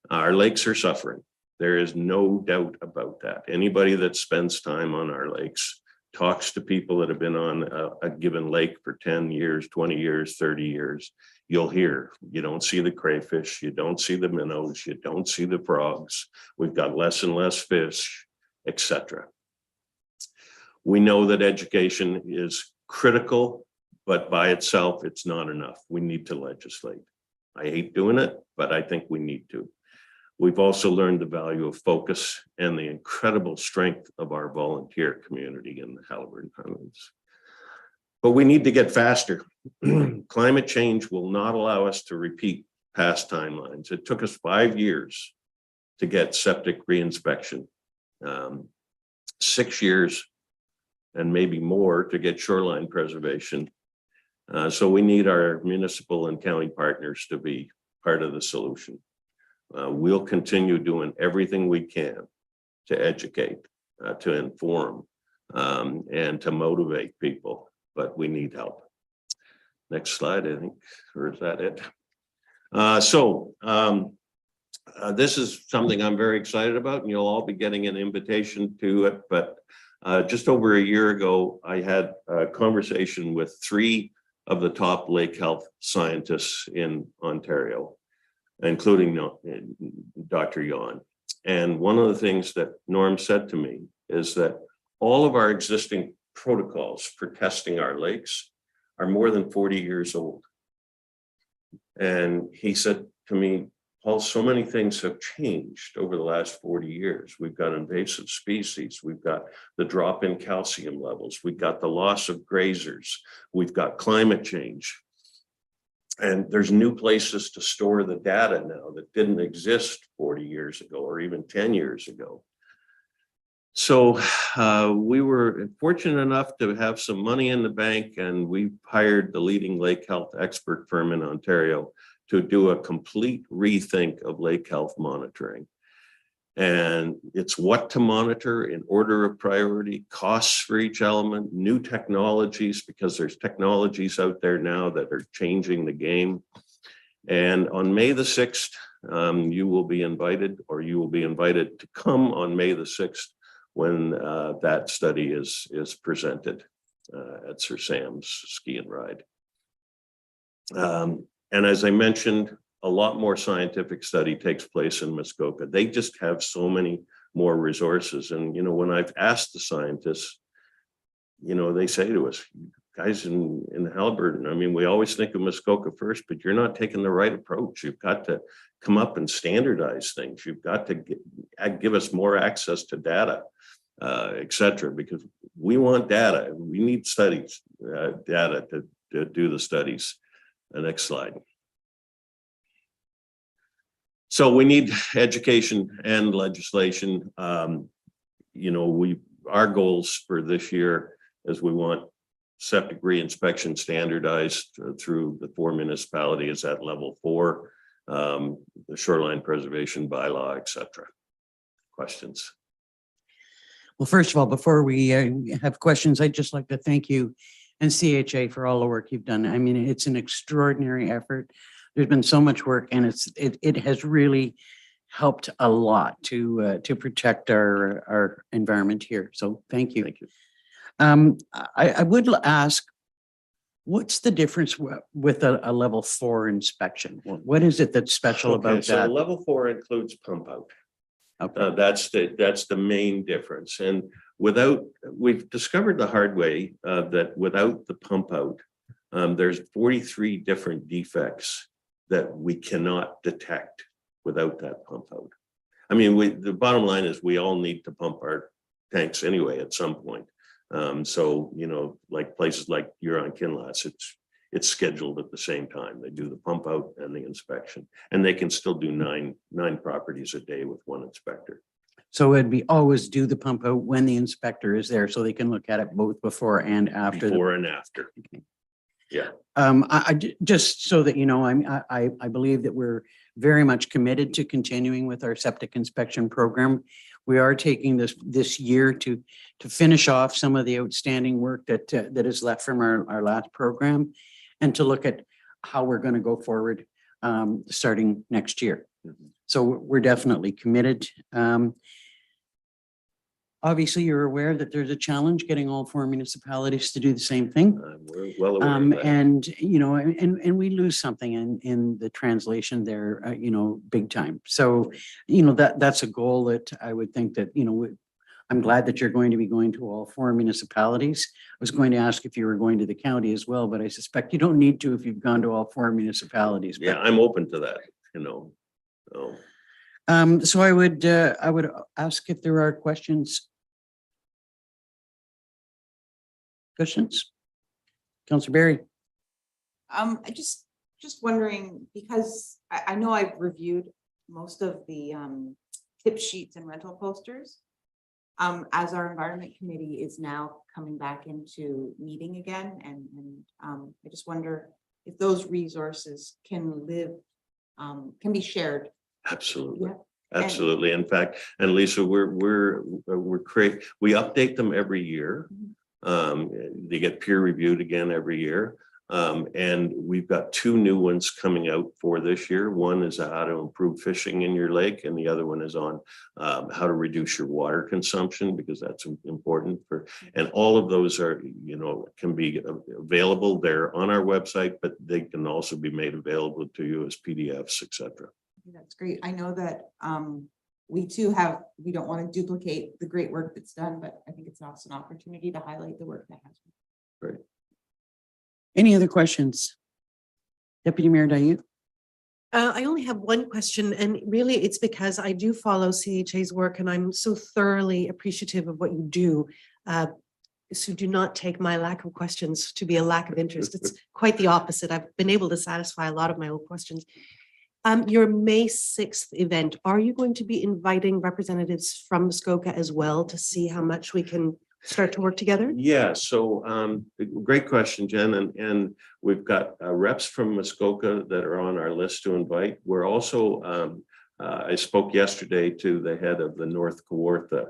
Speaker 6: Our lakes are suffering. There is no doubt about that. Anybody that spends time on our lakes, talks to people that have been on a given lake for 10 years, 20 years, 30 years, you'll hear, you don't see the crayfish, you don't see the minnows, you don't see the frogs. We've got less and less fish, etc. We know that education is critical, but by itself, it's not enough. We need to legislate. I hate doing it, but I think we need to. We've also learned the value of focus and the incredible strength of our volunteer community in the Haliburton Highlands. But we need to get faster. Climate change will not allow us to repeat past timelines. It took us 5 years to get septic reinspection, 6 years and maybe more to get shoreline preservation. So we need our municipal and county partners to be part of the solution. We'll continue doing everything we can to educate, to inform, and to motivate people, but we need help. Next slide, I think, or is that it? This is something I'm very excited about, and you'll all be getting an invitation to it. But just over a year ago, I had a conversation with 3 of the top lake health scientists in Ontario, including Dr. Yon. And one of the things that Norm said to me is that all of our existing protocols for testing our lakes are more than 40 years old. And he said to me, Paul, so many things have changed over the last 40 years. We've got invasive species. We've got the drop in calcium levels. We've got the loss of grazers. We've got climate change. And there's new places to store the data now that didn't exist 40 years ago or even 10 years ago. So we were fortunate enough to have some money in the bank, and we hired the leading lake health expert firm in Ontario to do a complete rethink of lake health monitoring. And it's what to monitor in order of priority, costs for each element, new technologies, because there's technologies out there now that are changing the game. And on May the 6th, you will be invited to come on May the 6th when that study is presented at Sir Sam's Ski and Ride. And as I mentioned, a lot more scientific study takes place in Muskoka. They just have so many more resources. And, you know, when I've asked the scientists, you know, they say to us, guys in Haliburton, I mean, we always think of Muskoka first, but you're not taking the right approach. You've got to come up and standardize things. You've got to give us more access to data, et cetera, because we want data. We need studies, data to do the studies. The next slide. So we need education and legislation. You know, our goals for this year is we want septic re-inspection standardized through the 4 municipalities at level 4, the shoreline preservation bylaw, et cetera. Questions?
Speaker 1: Well, first of all, before we have questions, I'd just like to thank you and CHA for all the work you've done. I mean, it's an extraordinary effort. There's been so much work, and it has really helped a lot to protect our environment here. So thank you.
Speaker 6: Thank you.
Speaker 1: I would ask, what's the difference with a level 4 inspection? What is it that's special about
Speaker 6: so
Speaker 1: that?
Speaker 6: level 4 includes pump out.
Speaker 1: Okay.
Speaker 6: That's the main difference. And we've discovered the hard way that without the pump out, there's 43 different defects that we cannot detect without that pump out. I mean, the bottom line is we all need to pump our tanks anyway at some point. So, you know, like places like Huron-Kinloss, it's scheduled at the same time. They do the pump out and the inspection, and they can still do nine properties a day with one inspector.
Speaker 1: So it'd be always do the pump out when the inspector is there, so they can look at it both before and after.
Speaker 6: Before and after.
Speaker 1: Okay.
Speaker 6: Yeah.
Speaker 1: I just so that you know, I believe that we're very much committed to continuing with our septic inspection program. We are taking this year to finish off some of the outstanding work that is left from our last program and to look at how we're going to go forward starting next year. So we're definitely committed. Obviously, you're aware that there's a challenge getting all 4 municipalities to do the same thing.
Speaker 6: We're well aware of that.
Speaker 1: And, you know, and we lose something in the translation there, you know, big time. So, you know, that's a goal that I would think that, you know, I'm glad that you're going to be going to all 4 municipalities. I was going to ask if you were going to the county as well, but I suspect you don't need to if you've gone to all 4 municipalities.
Speaker 6: Yeah, I'm open to that, you know.
Speaker 1: So I would ask if there are questions. Questions? Councillor Barry.
Speaker 5: I just wondering, because I know I've reviewed most of the tip sheets and rental posters. As our environment committee is now coming back into meeting again, and I just wonder if those resources can can be shared.
Speaker 6: Absolutely.
Speaker 5: Yeah.
Speaker 6: Absolutely. In fact, and Lisa, we update them every year. They get peer reviewed again every year. And we've got 2 new ones coming out for this year. One is how to improve fishing in your lake, and the other one is on how to reduce your water consumption, because that's important for, and all of those are, you know, can be available. They're on our website, but they can also be made available to you as PDFs, etc.
Speaker 5: That's great. I know that we don't want to duplicate the great work that's done, but I think it's also an opportunity to highlight the work that has been.
Speaker 6: Great.
Speaker 1: Any other questions? Deputy Mayor Dayou.
Speaker 4: I only have one question, and really it's because I do follow CHA's work and I'm so thoroughly appreciative of what you do. So do not take my lack of questions to be a lack of interest. It's quite the opposite. I've been able to satisfy a lot of my own questions. Your May 6th event, are you going to be inviting representatives from Muskoka as well to see how much we can start to work together?
Speaker 6: Yeah, so great question, Jen. And we've got reps from Muskoka that are on our list to invite. We're also, I spoke yesterday to the head of the North Kawartha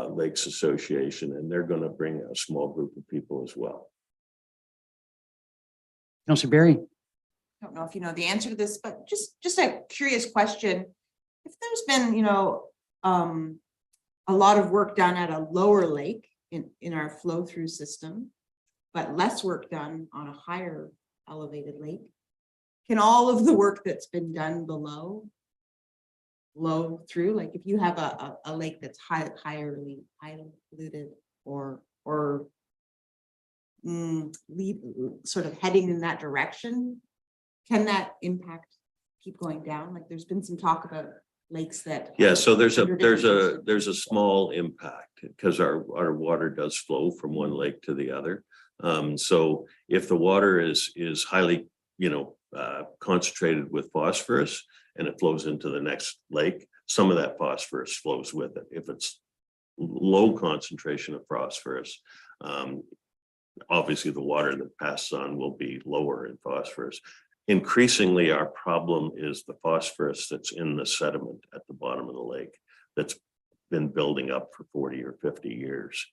Speaker 6: Lakes Association, and they're going to bring a small group of people as well.
Speaker 1: Councillor Barry.
Speaker 5: I don't know if you know the answer to this, but just a curious question. If there's been, you know, a lot of work done at a lower lake in our flow through system, but less work done on a higher elevated lake, can all of the work that's been done below flow through? Like if you have a lake that's higher polluted or sort of heading in that direction, can that impact keep going down? Like there's been some talk about lakes that.
Speaker 6: Yeah, so there's a small impact because our water does flow from one lake to the other. So if the water is highly, you know, concentrated with phosphorus and it flows into the next lake, some of that phosphorus flows with it. If it's low concentration of phosphorus, obviously the water that passes on will be lower in phosphorus. Increasingly, our problem is the phosphorus that's in the sediment at the bottom of the lake that's been building up for 40 or 50 years.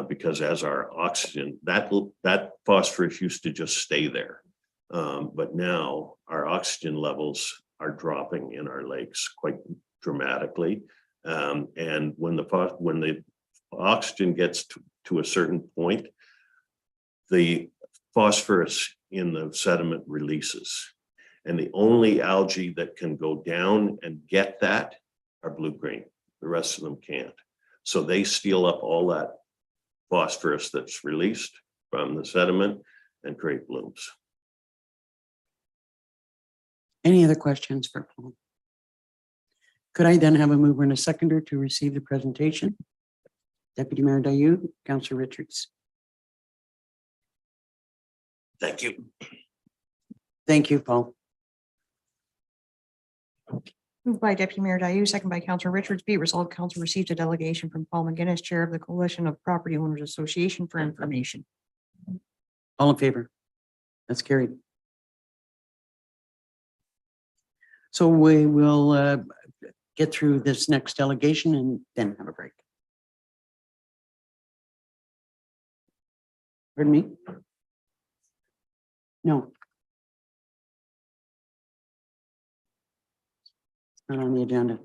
Speaker 6: Because as our oxygen, that phosphorus used to just stay there. But now our oxygen levels are dropping in our lakes quite dramatically. And when the oxygen gets to a certain point, the phosphorus in the sediment releases. And the only algae that can go down and get that are blue-green. The rest of them can't. So they steal up all that phosphorus that's released from the sediment and create blooms.
Speaker 1: Any other questions for Paul? Could I then have a mover and a seconder to receive the presentation? Deputy Mayor Dayou, Councillor Richards.
Speaker 6: Thank you.
Speaker 1: Thank you, Paul.
Speaker 2: Moved by Deputy Mayor Dayou, second by Councillor Richards. Be it resolved, Council received a delegation from Paul McGinnis, Chair of the Coalition of Property Owners Association, for information.
Speaker 1: All in favor? That's carried. So we will get through this next delegation and then have a break. Pardon me? No. It's not on the agenda.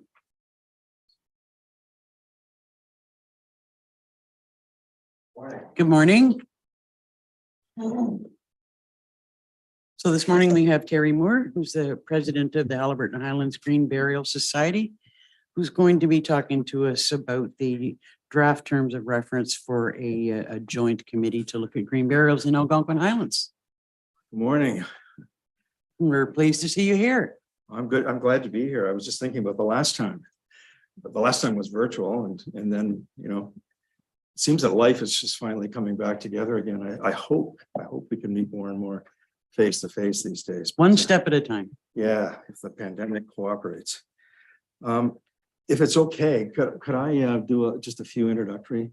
Speaker 1: Good morning. So this morning we have Terry Moore, who's the president of the Alberta Highlands Green Burial Society, who's going to be talking to us about the draft terms of reference for a joint committee to look at green burials in Algonquin Highlands.
Speaker 7: Good morning.
Speaker 1: We're pleased to see you here.
Speaker 7: I'm good. I'm glad to be here. I was just thinking about the last time. But the last time was virtual and then, you know, it seems that life is just finally coming back together again. I hope we can meet more and more face to face these days.
Speaker 1: One step at a time.
Speaker 7: Yeah, if the pandemic cooperates. If it's okay, could I do just a few introductory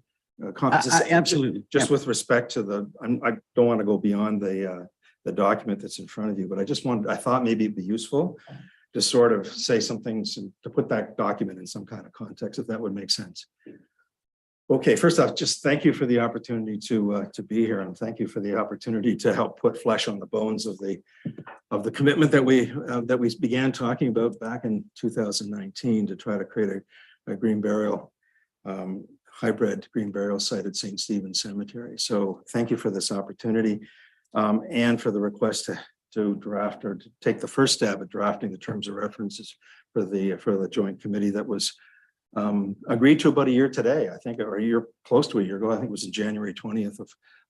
Speaker 7: comments?
Speaker 1: Absolutely.
Speaker 7: Just with respect to I don't want to go beyond the document that's in front of you, but I thought maybe it'd be useful to sort of say some things and to put that document in some kind of context, if that would make sense. Okay, first off, just thank you for the opportunity to be here, and thank you for the opportunity to help put flesh on the bones of the commitment that we began talking about back in 2019 to try to create a green burial hybrid green burial site at St. Stephen's Cemetery. So thank you for this opportunity and for the request to draft or to take the first stab at drafting the terms of references for the joint committee that was agreed to about a year today, I think, or a year, close to a year ago. I think it was in January 20th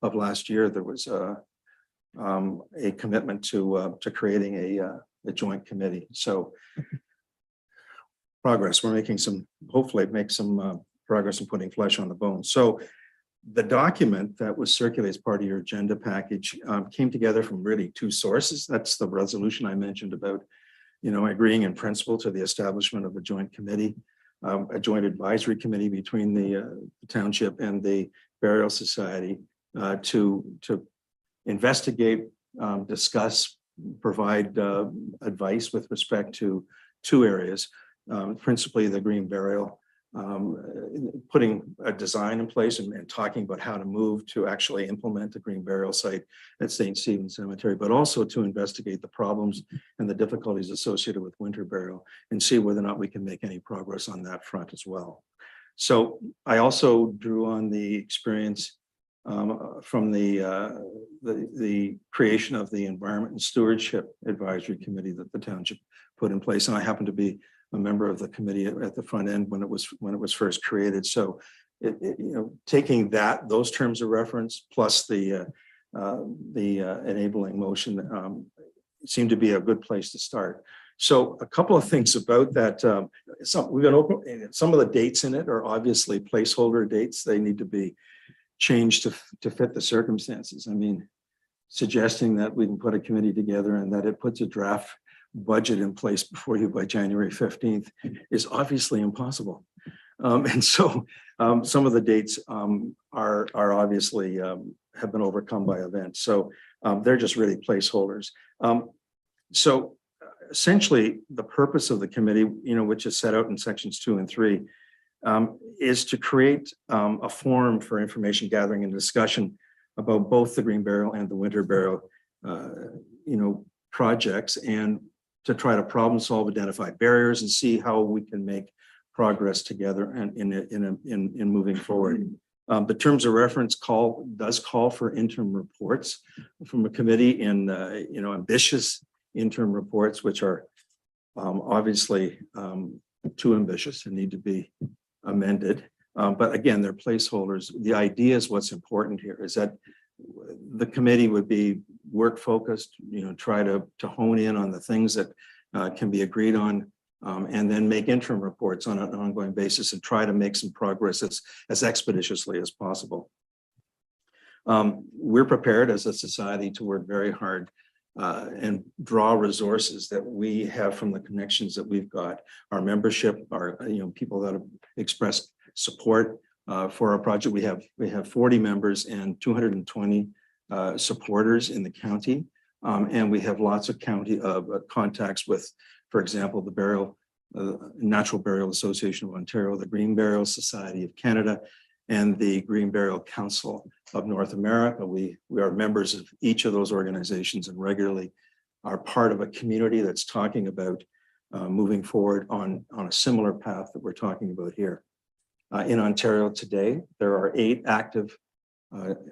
Speaker 7: of last year. There was a commitment to creating a joint committee. So progress. We're making hopefully make some progress in putting flesh on the bone. So the document that was circulated as part of your agenda package came together from really two sources. That's the resolution I mentioned about, you know, agreeing in principle to the establishment of a joint committee. A joint advisory committee between the township and the burial society to investigate, discuss, provide advice with respect to two areas, principally the green burial, putting a design in place and talking about how to move to actually implement a green burial site at St. Stephen's Cemetery, but also to investigate the problems and the difficulties associated with winter burial and see whether or not we can make any progress on that front as well. So I also drew on the experience from the creation of the Environment and Stewardship Advisory Committee that the township put in place, and I happen to be a member of the committee at the front end when it was first created. So, you know, taking those terms of reference plus the enabling motion seemed to be a good place to start. So a couple of things about that. Some of the dates in it are obviously placeholder dates. They need to be changed to fit the circumstances. I mean, suggesting that we can put a committee together and that it puts a draft budget in place before you by January 15th is obviously impossible. And so some of the dates are obviously have been overcome by events. So they're just really placeholders. So essentially the purpose of the committee, you know, which is set out in sections 2 and 3, is to create a forum for information gathering and discussion about both the green burial and the winter burial, you know, projects, and to try to problem solve, identify barriers, and see how we can make progress together and in moving forward. The terms of reference does call for interim reports from a committee in you know, ambitious interim reports, which are obviously too ambitious and need to be amended. But again, they're placeholders. The idea is what's important here is that the committee would be work focused, you know, try to hone in on the things that can be agreed on, and then make interim reports on an ongoing basis and try to make some progress as expeditiously as possible. We're prepared as a society to work very hard and draw resources that we have from the connections that we've got, our membership, our, you know, people that have expressed support for our project. We have 40 members and 220 supporters in the county, and we have lots of county contacts with, for example, the burial Natural Burial Association of Ontario, the Green Burial Society of Canada, and the Green Burial Council of North America. We are members of each of those organizations and regularly are part of a community that's talking about moving forward on a similar path that we're talking about here. In Ontario today, there are 8 active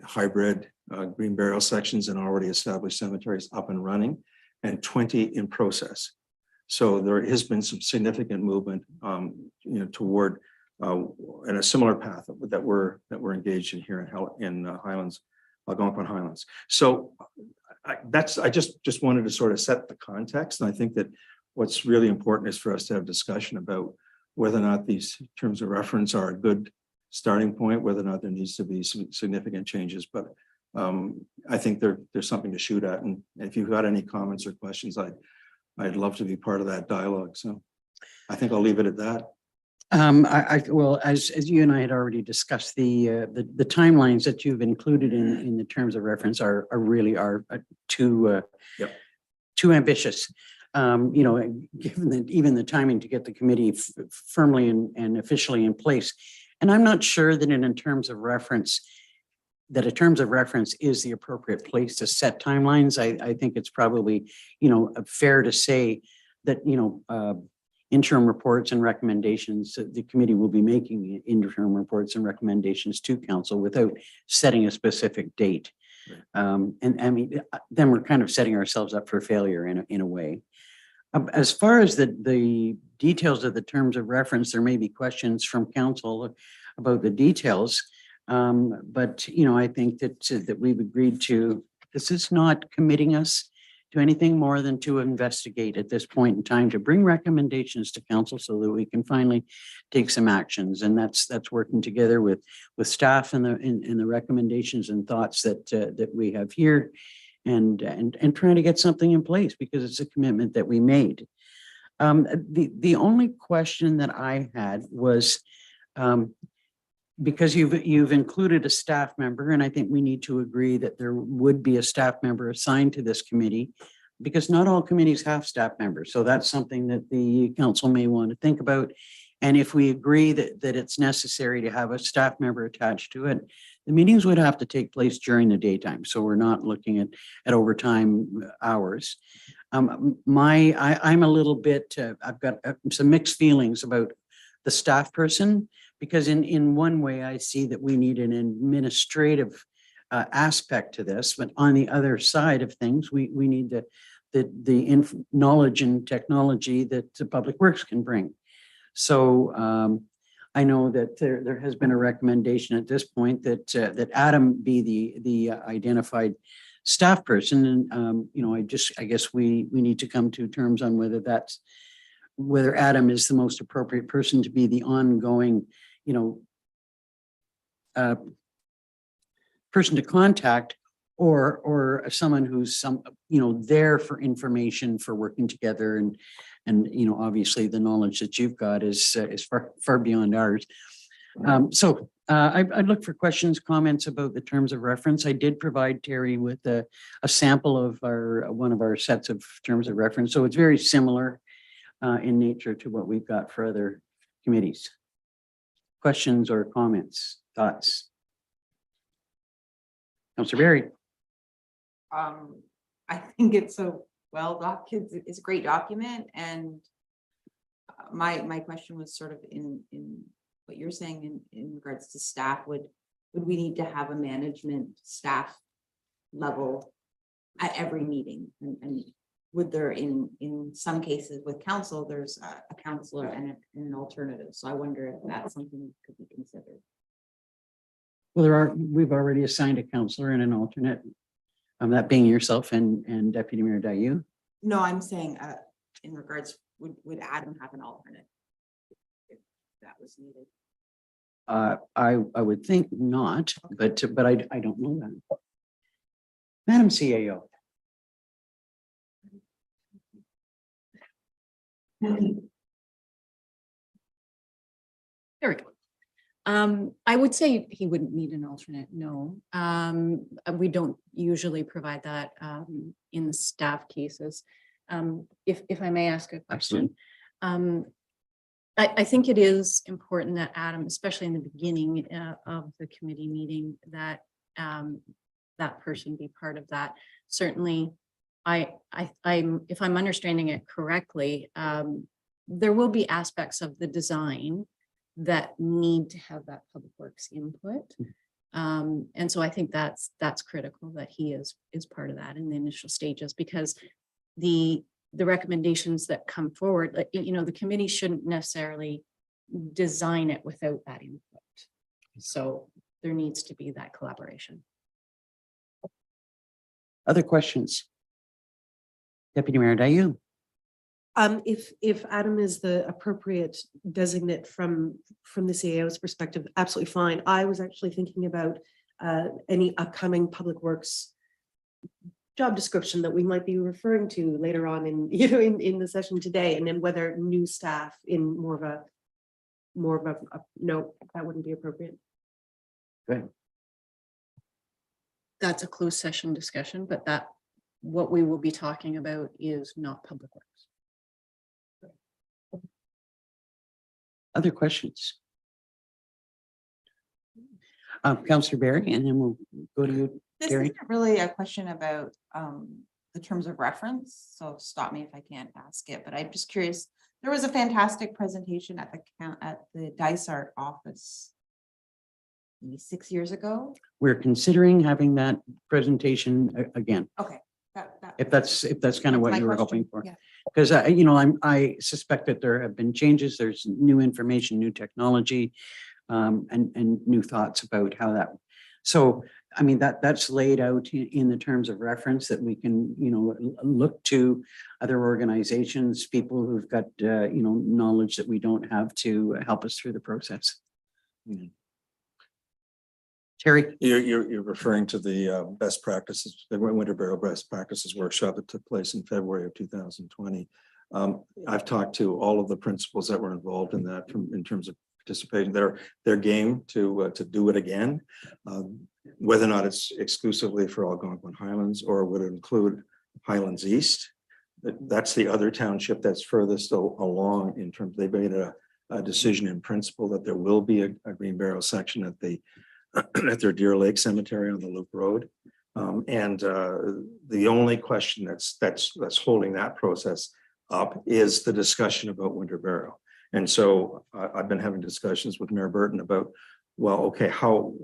Speaker 7: hybrid green burial sections in already established cemeteries up and running, and 20 in process. So there has been some significant movement, toward in a similar path that we're engaged in here in Highlands, Algonquin Highlands. So I just wanted to sort of set the context, and I think that what's really important is for us to have discussion about whether or not these terms of reference are a good starting point, whether or not there needs to be some significant changes. But I think there's something to shoot at, and if you've got any comments or questions, I'd love to be part of that dialogue. So I think I'll leave it at that.
Speaker 1: Well, as you and I had already discussed, the timelines that you've included in the terms of reference are really too ambitious. Given that even the timing to get the committee firmly and officially in place. And I'm not sure that in terms of reference, that a terms of reference is the appropriate place to set timelines. I think it's probably, fair to say that, interim reports and recommendations, the committee will be making interim reports and recommendations to council without setting a specific date. And I mean, then we're kind of setting ourselves up for failure in a way. As far as the details of the terms of reference, there may be questions from council about the details. But I think that we've agreed to, this is not committing us to anything more than to investigate at this point in time, to bring recommendations to council so that we can finally take some actions. And that's working together with staff and the recommendations and thoughts that we have here, and trying to get something in place because it's a commitment that we made. The only question that I had was, because you've included a staff member, and I think we need to agree that there would be a staff member assigned to this committee, because not all committees have staff members. So that's something that the council may want to think about. And if we agree that it's necessary to have a staff member attached to it, the meetings would have to take place during the daytime. So we're not looking at overtime hours. I'm a little bit, I've got some mixed feelings about the staff person, because in one way I see that we need an administrative aspect to this, but on the other side of things, we need the knowledge and technology that the Public Works can bring. So I know that there has been a recommendation at this point that Adam be the identified staff person, and I guess we need to come to terms on whether Adam is the most appropriate person to be the ongoing, person to contact, or someone who's there for information, for working together, and obviously the knowledge that you've got is far beyond ours. So I'd look for questions, comments about the terms of reference. I did provide Terry with a sample of one of our sets of terms of reference, so it's very similar in nature to what we've got for other committees. Questions or comments, thoughts? Councilor Berry.
Speaker 5: I think it's it's a great document, and my question was sort of in what you're saying in regards to staff. Would we need to have a management staff level at every meeting, and would there in some cases with council, there's a counselor and an alternative? So I wonder if that's something that could be considered.
Speaker 1: Well, we've already assigned a counselor and an alternate, that being yourself and Deputy Mayor Dayu.
Speaker 5: No, I'm saying in regards, would Adam have an alternate if that was needed?
Speaker 1: I would think not, but I don't know that. Madam CAO.
Speaker 8: There we go. I would say he wouldn't need an alternate, no. We don't usually provide that in the staff cases. If I may ask a question. I think it is important that Adam, especially in the beginning of the committee meeting, that that person be part of that. Certainly, if I'm understanding it correctly, there will be aspects of the design that need to have that public works input. And so I think that's critical that he is part of that in the initial stages, because the recommendations that come forward, like, the committee shouldn't necessarily design it without that input. So there needs to be that collaboration.
Speaker 1: Other questions? Deputy Mayor Dayu?
Speaker 4: If Adam is the appropriate designate from the CAO's perspective, absolutely fine. I was actually thinking about any upcoming public works job description that we might be referring to later on in the session today, and then whether new staff in more of a no, that wouldn't be appropriate.
Speaker 8: That's a closed session discussion, but what we will be talking about is not public works.
Speaker 1: Other questions? Councillor Barry, and then we'll go to you.
Speaker 5: This
Speaker 1: Gary?
Speaker 5: isn't really a question about the terms of reference, so stop me if I can't ask it, but I'm just curious. There was a fantastic presentation at the Dysart office maybe 6 years ago.
Speaker 1: We're considering having that presentation again,
Speaker 5: Okay.
Speaker 1: if that's kind of what
Speaker 5: my
Speaker 1: you were
Speaker 5: question.
Speaker 1: hoping for.
Speaker 5: Yeah.
Speaker 1: Because I suspect that there have been changes, there's new information, new technology, and new thoughts about how that. So, I mean, that's laid out in the terms of reference that we can, look to other organizations, people who've got, knowledge that we don't have to help us through the process.
Speaker 7: Mhm.
Speaker 1: Terry?
Speaker 7: You're referring to the best practices, the Winter Barrel Best Practices Workshop that took place in February of 2020. I've talked to all of the principals that were involved in that in terms of participating. They're game to do it again. Whether or not it's exclusively for Algonquin Highlands or would it include Highlands East. That's the other township that's furthest along in terms, they made a decision in principle that there will be a Green Barrel section at their Deer Lake Cemetery on the Loop Road. The only question that's holding that process up is the discussion about Winter Barrel. And so I've been having discussions with Mayor Burton about, well, okay, how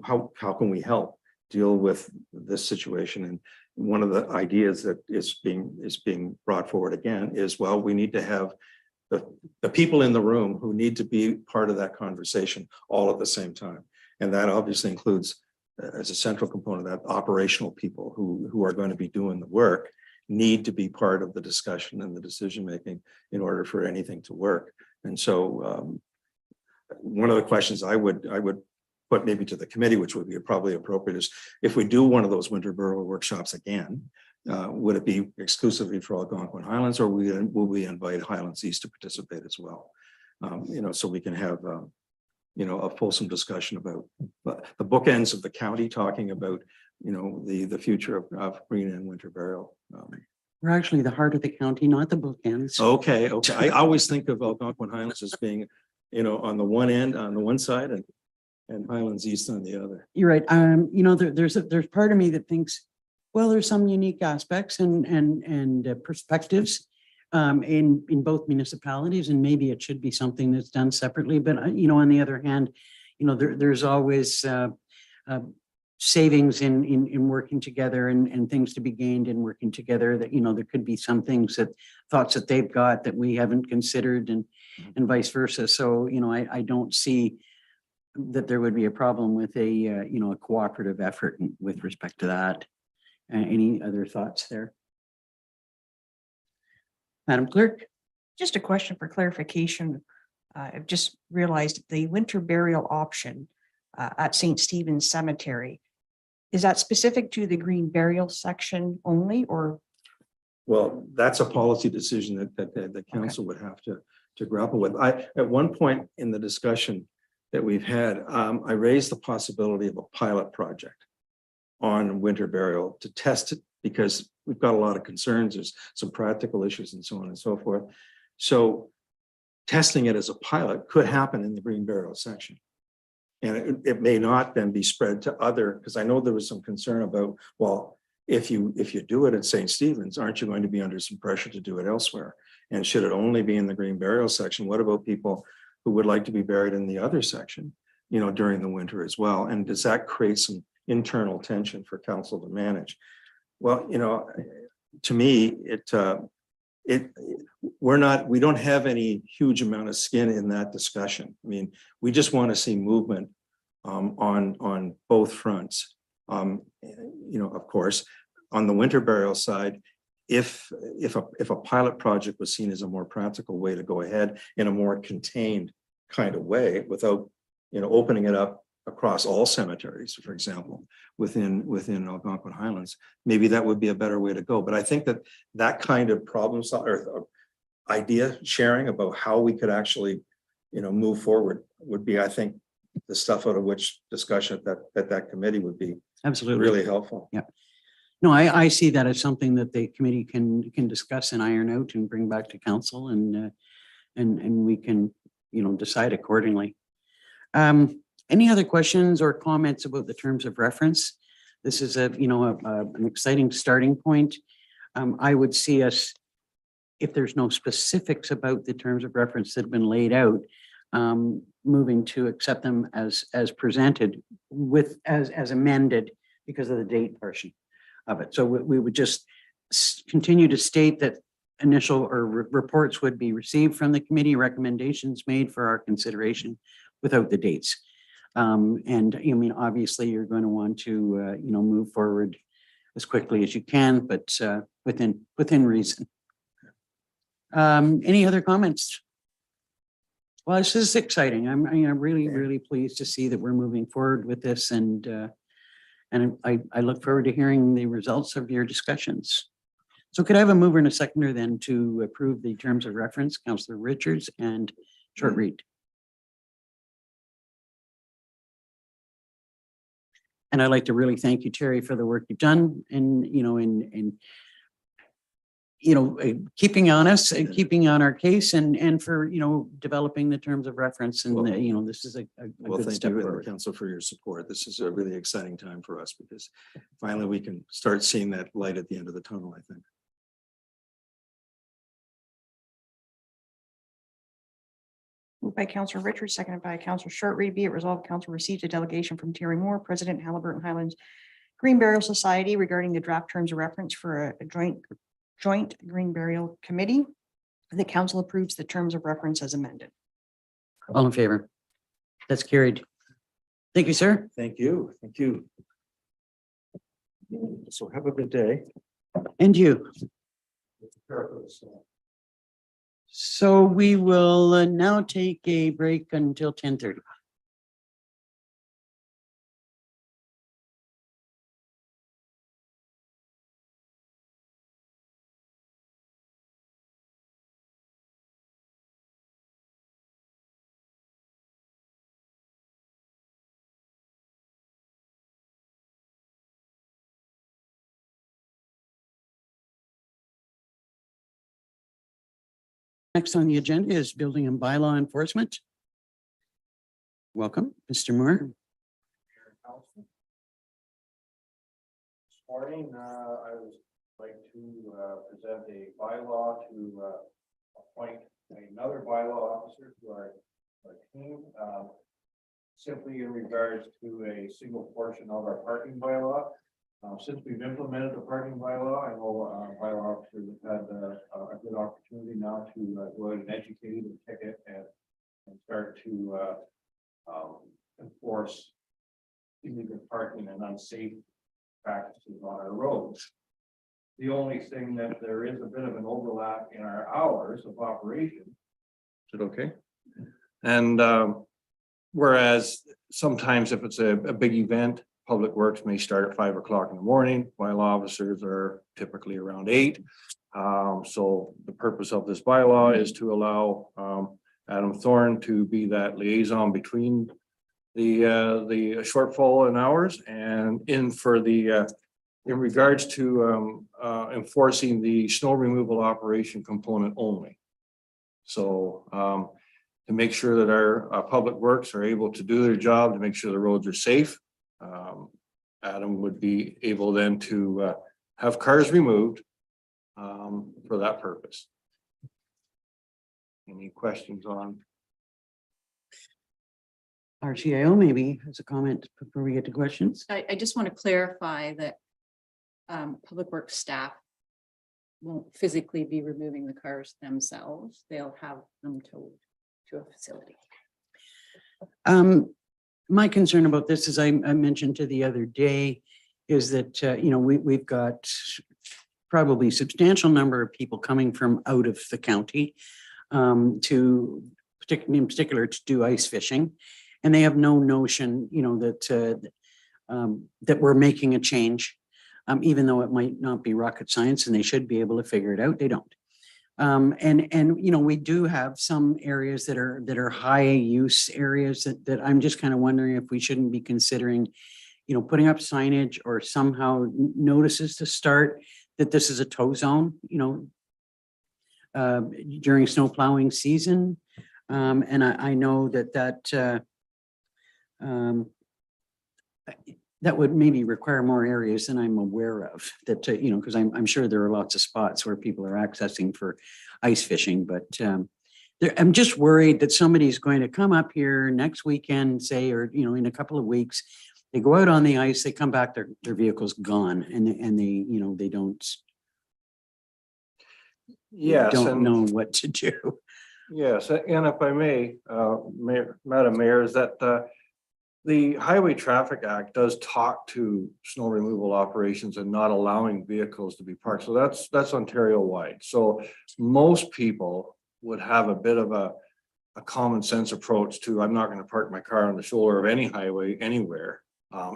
Speaker 7: can we help deal with this situation? And one of the ideas that is being brought forward again is, well, we need to have the people in the room who need to be part of that conversation all at the same time. And that obviously includes, as a central component of that, operational people who are going to be doing the work need to be part of the discussion and the decision-making in order for anything to work. And so one of the questions I would put maybe to the committee, which would be probably appropriate, is if we do one of those Winter Barrel workshops again, would it be exclusively for Algonquin Highlands, or will we invite Highlands East to participate as well? So we can have a fulsome discussion about the bookends of the county, talking about the future of green and Winter Barrel.
Speaker 1: We're actually the heart of the county, not the bookends.
Speaker 7: Okay. I always think of Algonquin Highlands as being, on the one end, on the one side, and Highlands East on the other.
Speaker 1: You're right. There's part of me that thinks, well, there's some unique aspects and perspectives in both municipalities, and maybe it should be something that's done separately. But on the other hand, there's always savings in working together and things to be gained in working together. That there could be some thoughts that they've got that we haven't considered, and vice versa. So I don't see that there would be a problem with a cooperative effort with respect to that. Any other thoughts there? Madam Clerk?
Speaker 2: Just a question for clarification. I've just realized the winter burial option at St. Stephen's Cemetery, is that specific to the green burial section only, or?
Speaker 7: Well, that's a policy decision that the council would have to grapple with. At one point in the discussion that we've had, I raised the possibility of a pilot project on winter burial to test it, because we've got a lot of concerns. There's some practical issues and so on and so forth. So testing it as a pilot could happen in the Green Burial section. And it may not then be spread to other, because I know there was some concern about, well, if you do it at St. Stephen's, aren't you going to be under some pressure to do it elsewhere? And should it only be in the Green Burial section? What about people who would like to be buried in the other section, during the winter as well? And does that create some internal tension for council to manage? Well, to me, we don't have any huge amount of skin in that discussion. I mean, we just want to see movement on both fronts. Of course, on the winter burial side, if a pilot project was seen as a more practical way to go ahead in a more contained kind of way, without opening it up across all cemeteries, for example, within Algonquin Highlands, maybe that would be a better way to go. But I think that kind of problem or idea sharing about how we could actually move forward would be, I think, the stuff out of which discussion that committee would be
Speaker 1: Absolutely.
Speaker 7: really helpful.
Speaker 1: Yeah. No, I see that as something that the committee can discuss and iron out and bring back to council, and we can, decide accordingly. Any other questions or comments about the terms of reference? This is an exciting starting point. I would see us, if there's no specifics about the terms of reference that have been laid out, moving to accept them as presented as amended because of the date portion of it. So we would just continue to state that initial or reports would be received from the committee, recommendations made for our consideration without the dates. And I mean, obviously you're going to want to, move forward as quickly as you can, but within reason. Any other comments? Well, this is exciting. I'm really pleased to see that we're moving forward with this, and I look forward to hearing the results of your discussions. So could I have a mover and a seconder then to approve the terms of reference, Councillor Richards and Short Reed? And I'd like to really thank you, Terry, for the work you've done and, keeping on us and keeping on our case and for, developing the terms of reference. And, this is a
Speaker 7: Well,
Speaker 1: good
Speaker 7: thank
Speaker 1: step
Speaker 7: you, and
Speaker 1: forward.
Speaker 7: council, for your support. This is a really exciting time for us because finally we can start seeing that light at the end of the tunnel, I think.
Speaker 2: Moved by Councillor Richards, seconded by Councillor Short Reed. Be it resolved, council received a delegation from Terry Moore, President, Halliburton Highlands Green Burial Society, regarding the draft terms of reference for a joint Green Burial Committee. The council approves the terms of reference as amended.
Speaker 1: All in favor? That's carried. Thank you, sir.
Speaker 7: Thank you. Thank you. So have a good day.
Speaker 1: And you. So we will now take a break until 10:30. Next on the agenda is building and bylaw enforcement. Welcome, Mr. Moore.
Speaker 9: This morning, I would like to present a bylaw to appoint another bylaw officer to our team. Simply in regards to a single portion of our parking bylaw. Since we've implemented the parking bylaw, I know bylaw officers have had a good opportunity now to go ahead and educate and ticket and start to enforce illegal parking and unsafe practices on our roads. The only thing that there is a bit of an overlap in our hours of operation. Is it okay? And whereas sometimes if it's a big event, Public Works may start at 5 o'clock in the morning, bylaw officers are typically around 8. So the purpose of this bylaw is to allow Adam Thorne to be that liaison between the shortfall in hours and in regards to enforcing the snow removal operation component only. So to make sure that our public works are able to do their job, to make sure the roads are safe. Adam would be able then to have cars removed for that purpose. Any questions on?
Speaker 1: Our CIO maybe has a comment before we get to questions.
Speaker 8: I just want to clarify that Public Works staff won't physically be removing the cars themselves. They'll have them towed to a facility.
Speaker 1: My concern about this, as I mentioned to the other day, is that, we've got probably substantial number of people coming from out of the county to, in particular, to do ice fishing. And they have no notion, that we're making a change, even though it might not be rocket science and they should be able to figure it out. They don't. We do have some areas that are high use areas that I'm just kind of wondering if we shouldn't be considering, putting up signage or somehow notices to start that this is a tow zone, during snow plowing season. And I know that would maybe require more areas than I'm aware of, that, because I'm sure there are lots of spots where people are accessing for ice fishing, but I'm just worried that somebody's going to come up here next weekend, say, or, in a couple of weeks, they go out on the ice, they come back, their vehicle's gone, and they don't
Speaker 9: Yes. and-
Speaker 1: know what to do.
Speaker 9: Yes, and if I may, Madam Mayor, is that the Highway Traffic Act does talk to snow removal operations and not allowing vehicles to be parked. So that's Ontario wide. So most people would have a bit of a common sense approach to, I'm not going to park my car on the shoulder of any highway anywhere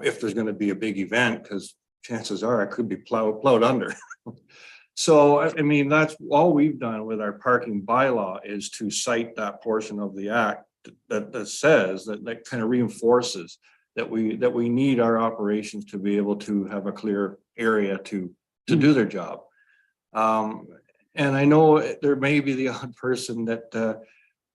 Speaker 9: if there's going to be a big event, because chances are I could be plowed under. So, I mean, that's all we've done with our parking bylaw is to cite that portion of the act that says that kind of reinforces that we need our operations to be able to have a clear area to do their job. And I know there may be the odd person that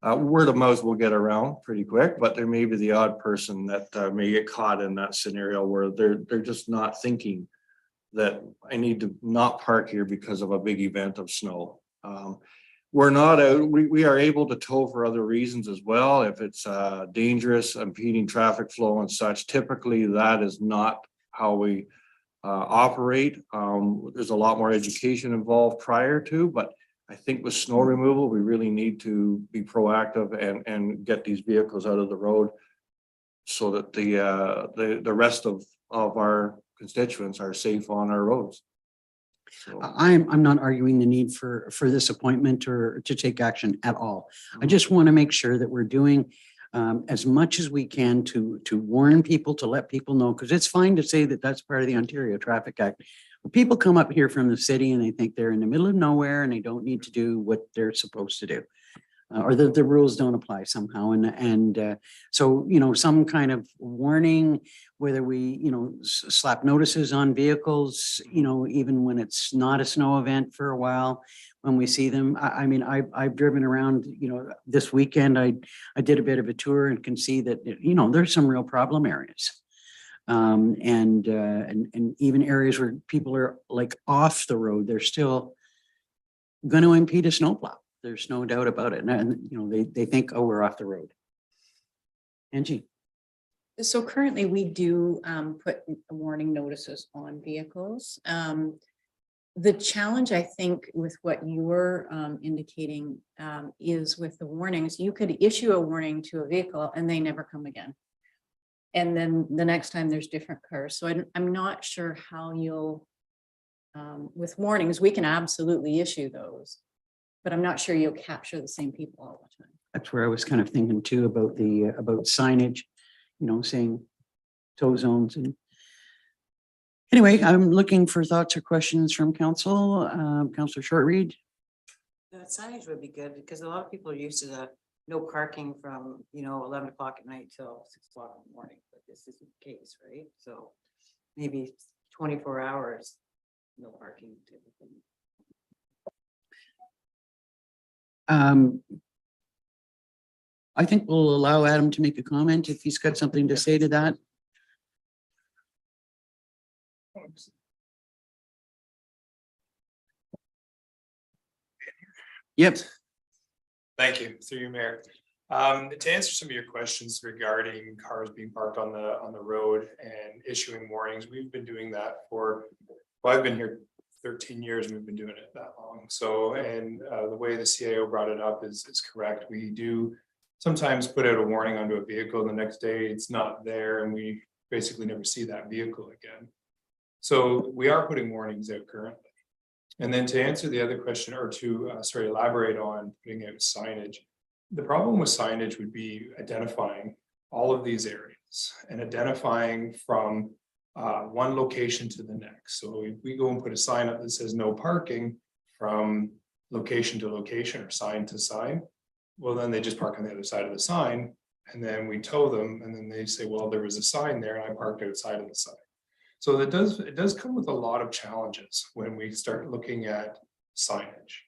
Speaker 9: word of mouth will get around pretty quick, but there may be the odd person that may get caught in that scenario where they're just not thinking that I need to not park here because of a big event of snow. We're not we are able to tow for other reasons as well. If it's dangerous, impeding traffic flow and such, typically that is not how we operate. There's a lot more education involved prior to, but I think with snow removal, we really need to be proactive and get these vehicles out of the road so that the rest of our constituents are safe on our roads. So,
Speaker 1: I'm not arguing the need for this appointment or to take action at all. I just want to make sure that we're doing as much as we can to warn people, to let people know, because it's fine to say that that's part of the Ontario Traffic Act. But people come up here from the city and they think they're in the middle of nowhere and they don't need to do what they're supposed to do. Or the rules don't apply somehow. And so, some kind of warning, whether we, slap notices on vehicles, even when it's not a snow event for a while, when we see them. I mean, I've driven around, this weekend, I did a bit of a tour and can see that, there's some real problem areas. And even areas where people are like off the road, they're still going to impede a snowplow. There's no doubt about it. And, they think, oh, we're off the road. Angie.
Speaker 8: So currently we do put warning notices on vehicles. The challenge, I think, with what you're indicating is with the warnings, you could issue a warning to a vehicle and they never come again. And then the next time there's different cars. So I'm not sure how you'll, with warnings, we can absolutely issue those, but I'm not sure you'll capture the same people all the time.
Speaker 1: That's where I was kind of thinking too about about signage, saying tow zones. And anyway, I'm looking for thoughts or questions from council. Councillor Shortreed.
Speaker 5: The signage would be good because a lot of people are used to the no parking from, 11 o'clock at night till 6 o'clock in the morning, but this isn't the case, right? So maybe 24 hours, no parking type of thing.
Speaker 1: I think we'll allow Adam to make a comment if he's got something to say to that. Yep.
Speaker 10: Thank you, through you, Mayor. To answer some of your questions regarding cars being parked on the road and issuing warnings, we've been doing that well, I've been here 13 years and we've been doing it that long. So, and the way the CIO brought it up is correct. We do sometimes put out a warning onto a vehicle, the next day it's not there and we basically never see that vehicle again. So we are putting warnings out currently. And then to answer the other question, or to elaborate on putting out signage, the problem with signage would be identifying all of these areas and identifying from one location to the next. So if we go and put a sign up that says no parking from location to location or sign to sign, well, then they just park on the other side of the sign and then we tow them and then they say, well, there was a sign there and I parked outside of the sign. So it does come with a lot of challenges when we start looking at signage,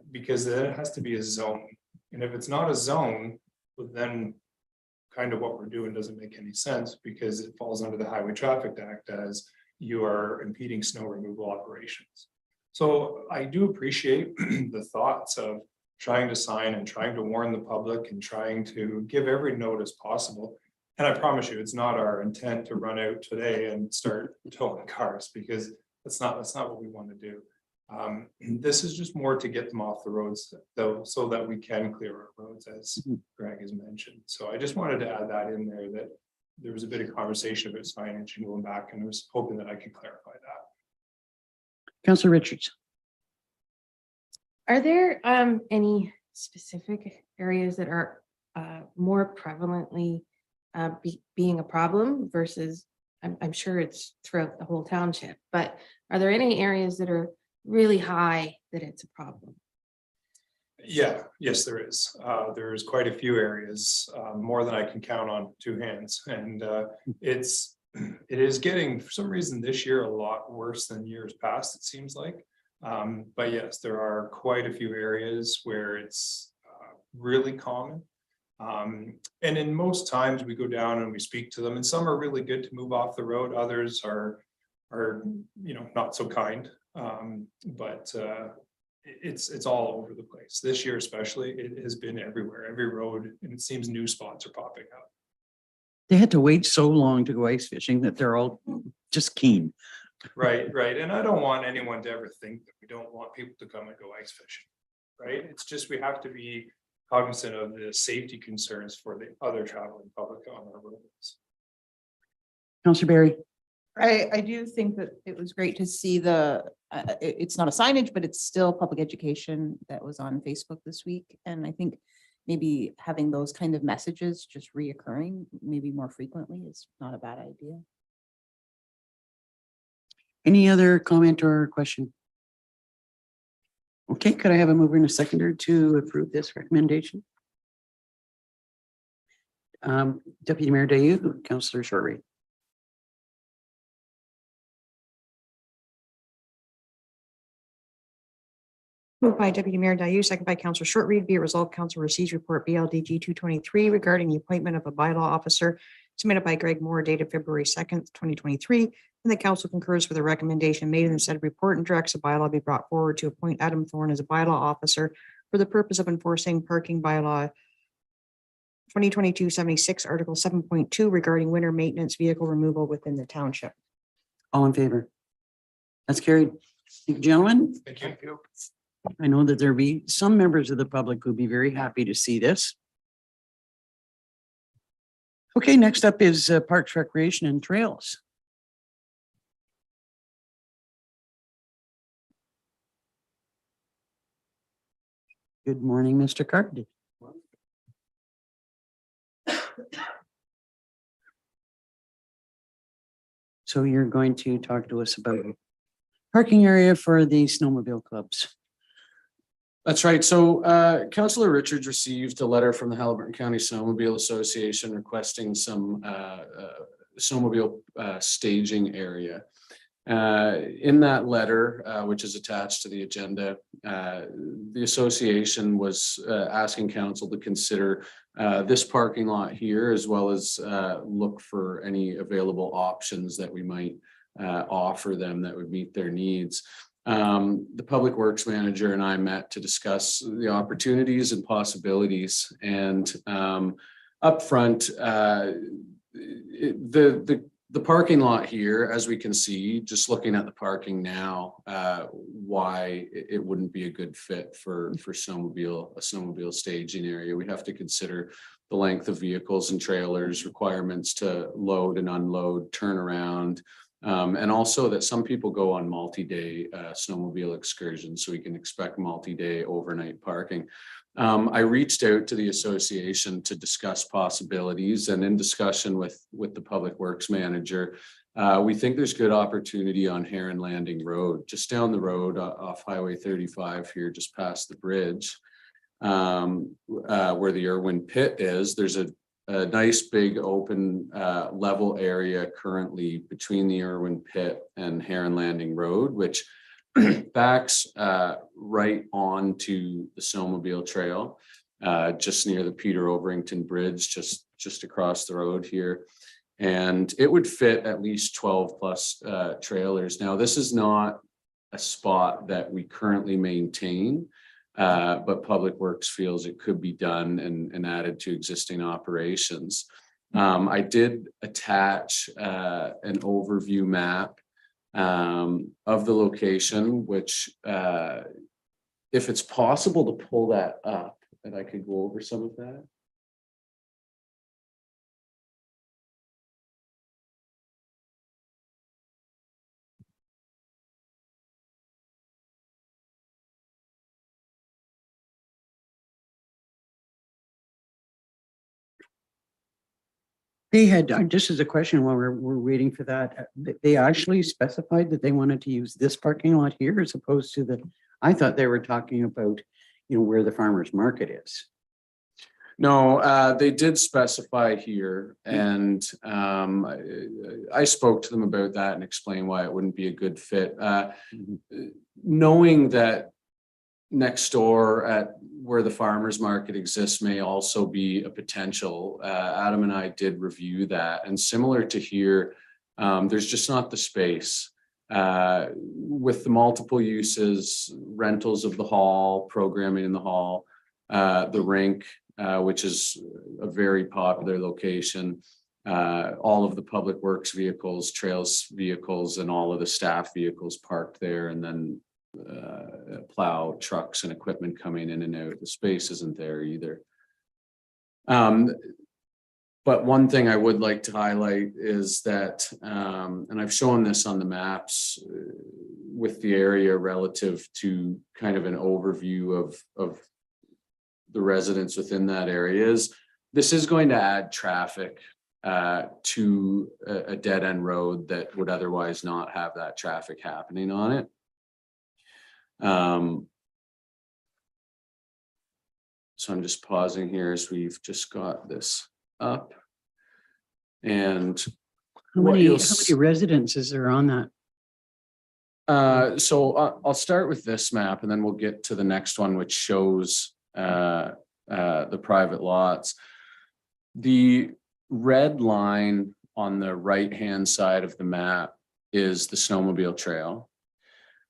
Speaker 10: because then it has to be a zone. And if it's not a zone, well, then kind of what we're doing doesn't make any sense because it falls under the Highway Traffic Act as you are impeding snow removal operations. So I do appreciate the thoughts of trying to sign and trying to warn the public and trying to give every notice possible. And I promise you, it's not our intent to run out today and start towing cars because that's not what we want to do. This is just more to get them off the roads though, so that we can clear our roads, as Greg has mentioned. So I just wanted to add that in there, that there was a bit of conversation about signage and going back, and I was hoping that I could clarify that.
Speaker 1: Councillor Richards.
Speaker 4: Are there any specific areas that are more prevalently being a problem versus, I'm sure it's throughout the whole township, but are there any areas that are really high that it's a problem?
Speaker 10: Yeah, yes, there is. There's quite a few areas, more than I can count on two hands. And it is getting, for some reason this year, a lot worse than years past, it seems like. But yes, there are quite a few areas where it's really common. And in most times we go down and we speak to them, and some are really good to move off the road. Others are not so kind. But it's all over the place. This year especially, it has been everywhere, every road, and it seems new spots are popping up.
Speaker 1: They had to wait so long to go ice fishing that they're all just keen.
Speaker 10: Right. And I don't want anyone to ever think that we don't want people to come and go ice fishing. Right. It's just we have to be cognizant of the safety concerns for the other traveling public on our roads.
Speaker 1: Councillor Barry.
Speaker 5: I do think that it was great to see it's not a signage, but it's still public education that was on Facebook this week. And I think maybe having those kind of messages just reoccurring, maybe more frequently, is not a bad idea.
Speaker 1: Any other comment or question? Okay, could I have a mover and a seconder to approve this recommendation? Deputy Mayor Dayu, Councillor Shortreed.
Speaker 2: Moved by Deputy Mayor Dayu, second by Councillor Shortreed. Be it resolved, Council receives report BLDG 223 regarding the appointment of a bylaw officer submitted by Greg Moore dated February 2nd, 2023. And the council concurs with the recommendation made in the said report and directs a bylaw be brought forward to appoint Adam Thorne as a bylaw officer for the purpose of enforcing parking bylaw 2022-76, Article 7.2 regarding winter maintenance vehicle removal within the township.
Speaker 1: All in favor? That's carried. Thank you, gentlemen.
Speaker 10: Thank you.
Speaker 1: I know that there'll be some members of the public who'll be very happy to see this. Okay, next up is Parks, Recreation and Trails. Good morning, Mr. Carpenter. So you're going to talk to us about parking area for the snowmobile clubs.
Speaker 11: That's right. So Councillor Richards received a letter from the Haliburton County Snowmobile Association requesting some snowmobile staging area. In that letter, which is attached to the agenda, the association was asking council to consider this parking lot here, as well as look for any available options that we might offer them that would meet their needs. The Public Works Manager and I met to discuss the opportunities and possibilities, and up front, the parking lot here, as we can see, just looking at the parking now, why it wouldn't be a good fit for a snowmobile staging area. We have to consider the length of vehicles and trailers, requirements to load and unload, turnaround, and also that some people go on multi-day snowmobile excursions, so we can expect multi-day overnight parking. I reached out to the association to discuss possibilities, and in discussion with the Public Works Manager, we think there's good opportunity on Heron Landing Road, just down the road off Highway 35 here, just past the bridge, where the Irwin Pit is. There's a nice big open level area currently between the Irwin Pit and Heron Landing Road, which backs right onto the snowmobile trail, just near the Peter Overington Bridge, just across the road here. And it would fit at least 12 plus trailers. Now, this is not a spot that we currently maintain, but Public Works feels it could be done and added to existing operations. I did attach an overview map of the location, which if it's possible to pull that up, and I could go over some of that.
Speaker 1: They had, just as a question while we're waiting for that, they actually specified that they wanted to use this parking lot here as opposed to I thought they were talking about, where the farmer's market is.
Speaker 11: No, they did specify here, and I spoke to them about that and explained why it wouldn't be a good fit. Knowing that next door at where the farmer's market exists may also be a potential, Adam and I did review that, and similar to here, there's just not the space. With the multiple uses, rentals of the hall, programming in the hall, the rink, which is a very popular location, all of the Public Works vehicles, trails vehicles, and all of the staff vehicles parked there, and then plow trucks and equipment coming in and out. The space isn't there either. But one thing I would like to highlight is that, and I've shown this on the maps with the area relative to kind of an overview of the residents within that area, is this is going to add traffic to a dead end road that would otherwise not have that traffic happening on it. So I'm just pausing here as we've just got this up. And
Speaker 1: How many residences are on that?
Speaker 11: so I'll start with this map, and then we'll get to the next one, which shows the private lots. The red line on the right-hand side of the map is the snowmobile trail.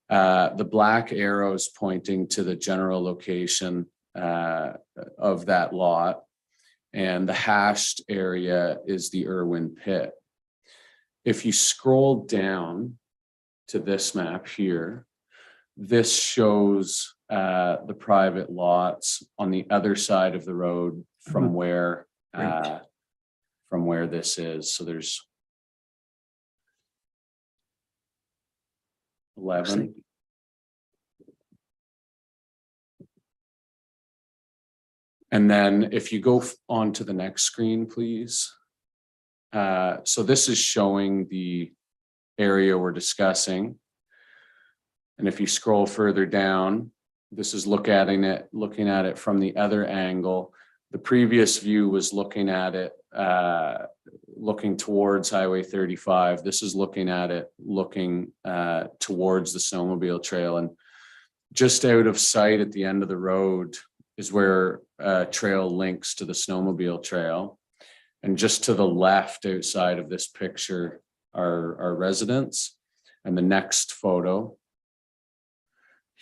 Speaker 11: The black arrows pointing to the general location of that lot, and the hashed area is the Irwin Pit. If you scroll down to this map here, this shows the private lots on the other side of the road from where this is. So there's 11. And then if you go on to the next screen, please. So this is showing the area we're discussing. And if you scroll further down, this is looking at it from the other angle. The previous view was looking at it, looking towards Highway 35. This is looking at it, looking towards the snowmobile trail. And just out of sight at the end of the road is where trail links to the snowmobile trail. And just to the left outside of this picture are our residents. And the next photo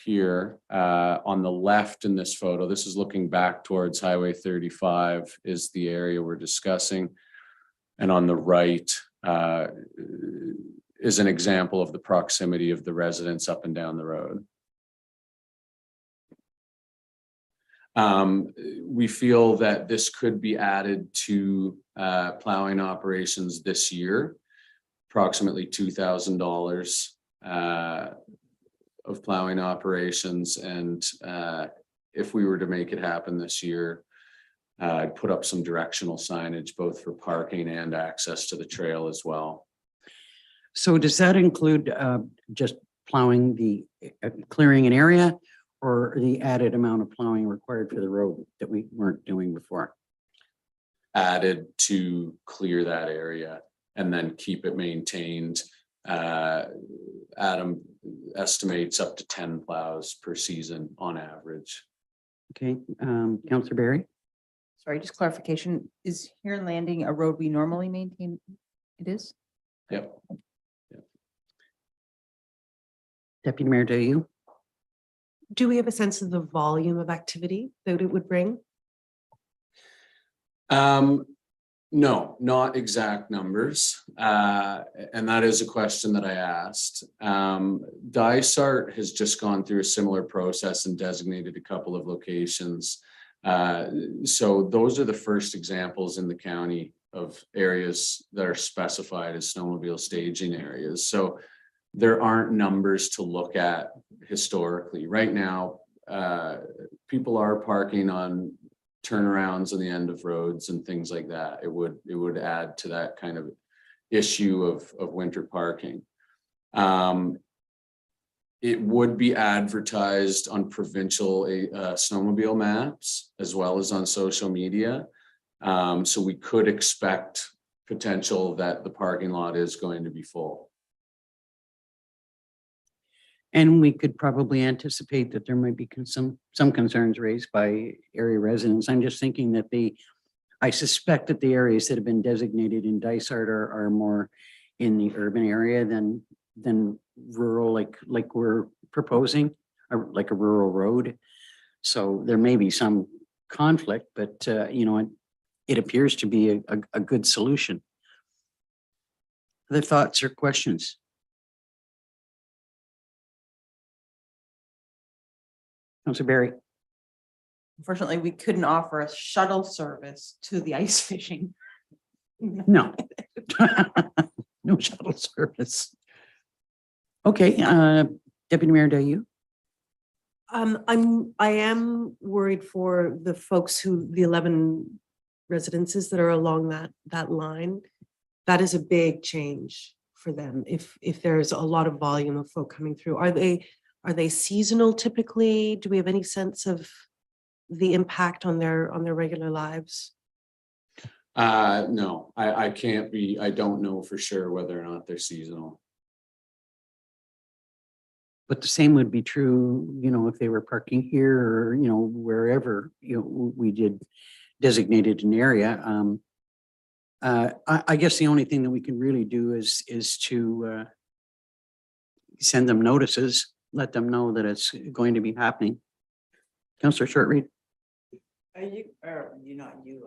Speaker 11: here on the left in this photo, this is looking back towards Highway 35 is the area we're discussing. And on the right is an example of the proximity of the residents up and down the road. We feel that this could be added to plowing operations this year, approximately $2,000 of plowing operations. And if we were to make it happen this year, I'd put up some directional signage, both for parking and access to the trail as well.
Speaker 1: So does that include just plowing clearing an area, or the added amount of plowing required for the road that we weren't doing before?
Speaker 11: Added to clear that area and then keep it maintained. Adam estimates up to 10 plows per season on average.
Speaker 1: Okay, Councillor Barry?
Speaker 5: Sorry, just clarification. Is Huron Landing a road we normally maintain? It is?
Speaker 11: Yep.
Speaker 1: Deputy Mayor, do you?
Speaker 4: Do we have a sense of the volume of activity that it would bring?
Speaker 11: No, not exact numbers. And that is a question that I asked. Dysart has just gone through a similar process and designated a couple of locations. So those are the first examples in the county of areas that are specified as snowmobile staging areas. So there aren't numbers to look at historically. Right now, people are parking on turnarounds on the end of roads and things like that. It would add to that kind of issue of winter parking. It would be advertised on provincial snowmobile maps as well as on social media. So we could expect potential that the parking lot is going to be full.
Speaker 1: And we could probably anticipate that there might be some concerns raised by area residents. I'm just thinking that I suspect that the areas that have been designated in Dysart are more in the urban area than rural, like we're proposing, or like a rural road. So there may be some conflict, but it appears to be a good solution. Other thoughts or questions? Councilor Barry?
Speaker 5: Unfortunately, we couldn't offer a shuttle service to the ice fishing.
Speaker 1: No. No shuttle service. Okay, Deputy Mayor, do you?
Speaker 4: I am worried for the folks the 11 residences that are along that line. That is a big change for them. If there's a lot of volume of folk coming through, are they seasonal typically? Do we have any sense of the impact on their regular lives?
Speaker 11: No, I can't be, I don't know for sure whether or not they're seasonal.
Speaker 1: But the same would be true, if they were parking here or, wherever, we did designated an area. I guess the only thing that we can really do is to send them notices, let them know that it's going to be happening. Councillor Shortreed?
Speaker 12: Are you,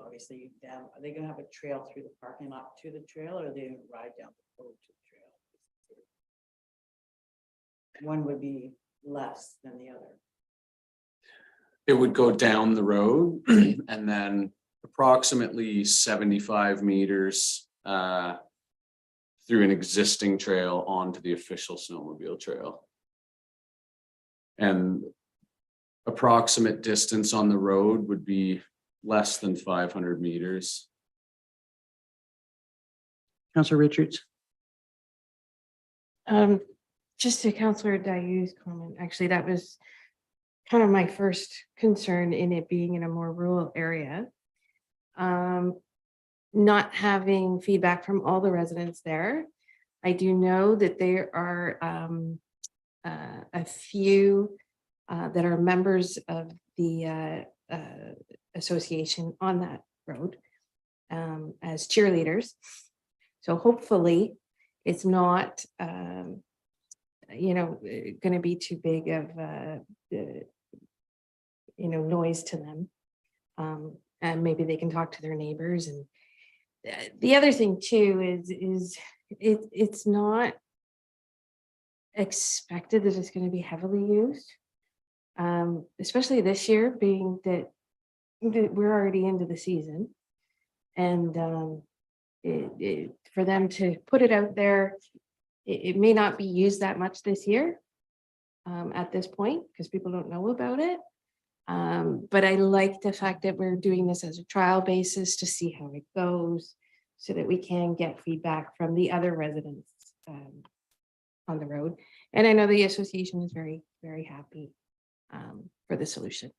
Speaker 12: obviously, down, are they gonna have a trail through the parking lot to the trail, or are they gonna ride down the road to the trail? One would be less than the other.
Speaker 11: It would go down the road and then approximately 75 meters through an existing trail onto the official snowmobile trail. And approximate distance on the road would be less than 500 meters.
Speaker 1: Councillor Richards?
Speaker 13: Just to Councillor Dayu's comment, actually, that was kind of my first concern in it being in a more rural area. Not having feedback from all the residents there. I do know that there are a few that are members of the association on that road as cheerleaders. So hopefully it's not, going to be too big of noise to them. And maybe they can talk to their neighbors. And the other thing too is it's not expected that it's going to be heavily used, especially this year, being that we're already into the season. And for them to put it out there, it may not be used that much this year at this point because people don't know about it. But I like the fact that we're doing this as a trial basis to see how it goes so that we can get feedback from the other residents on the road. And I know the association is very, very happy for the solution.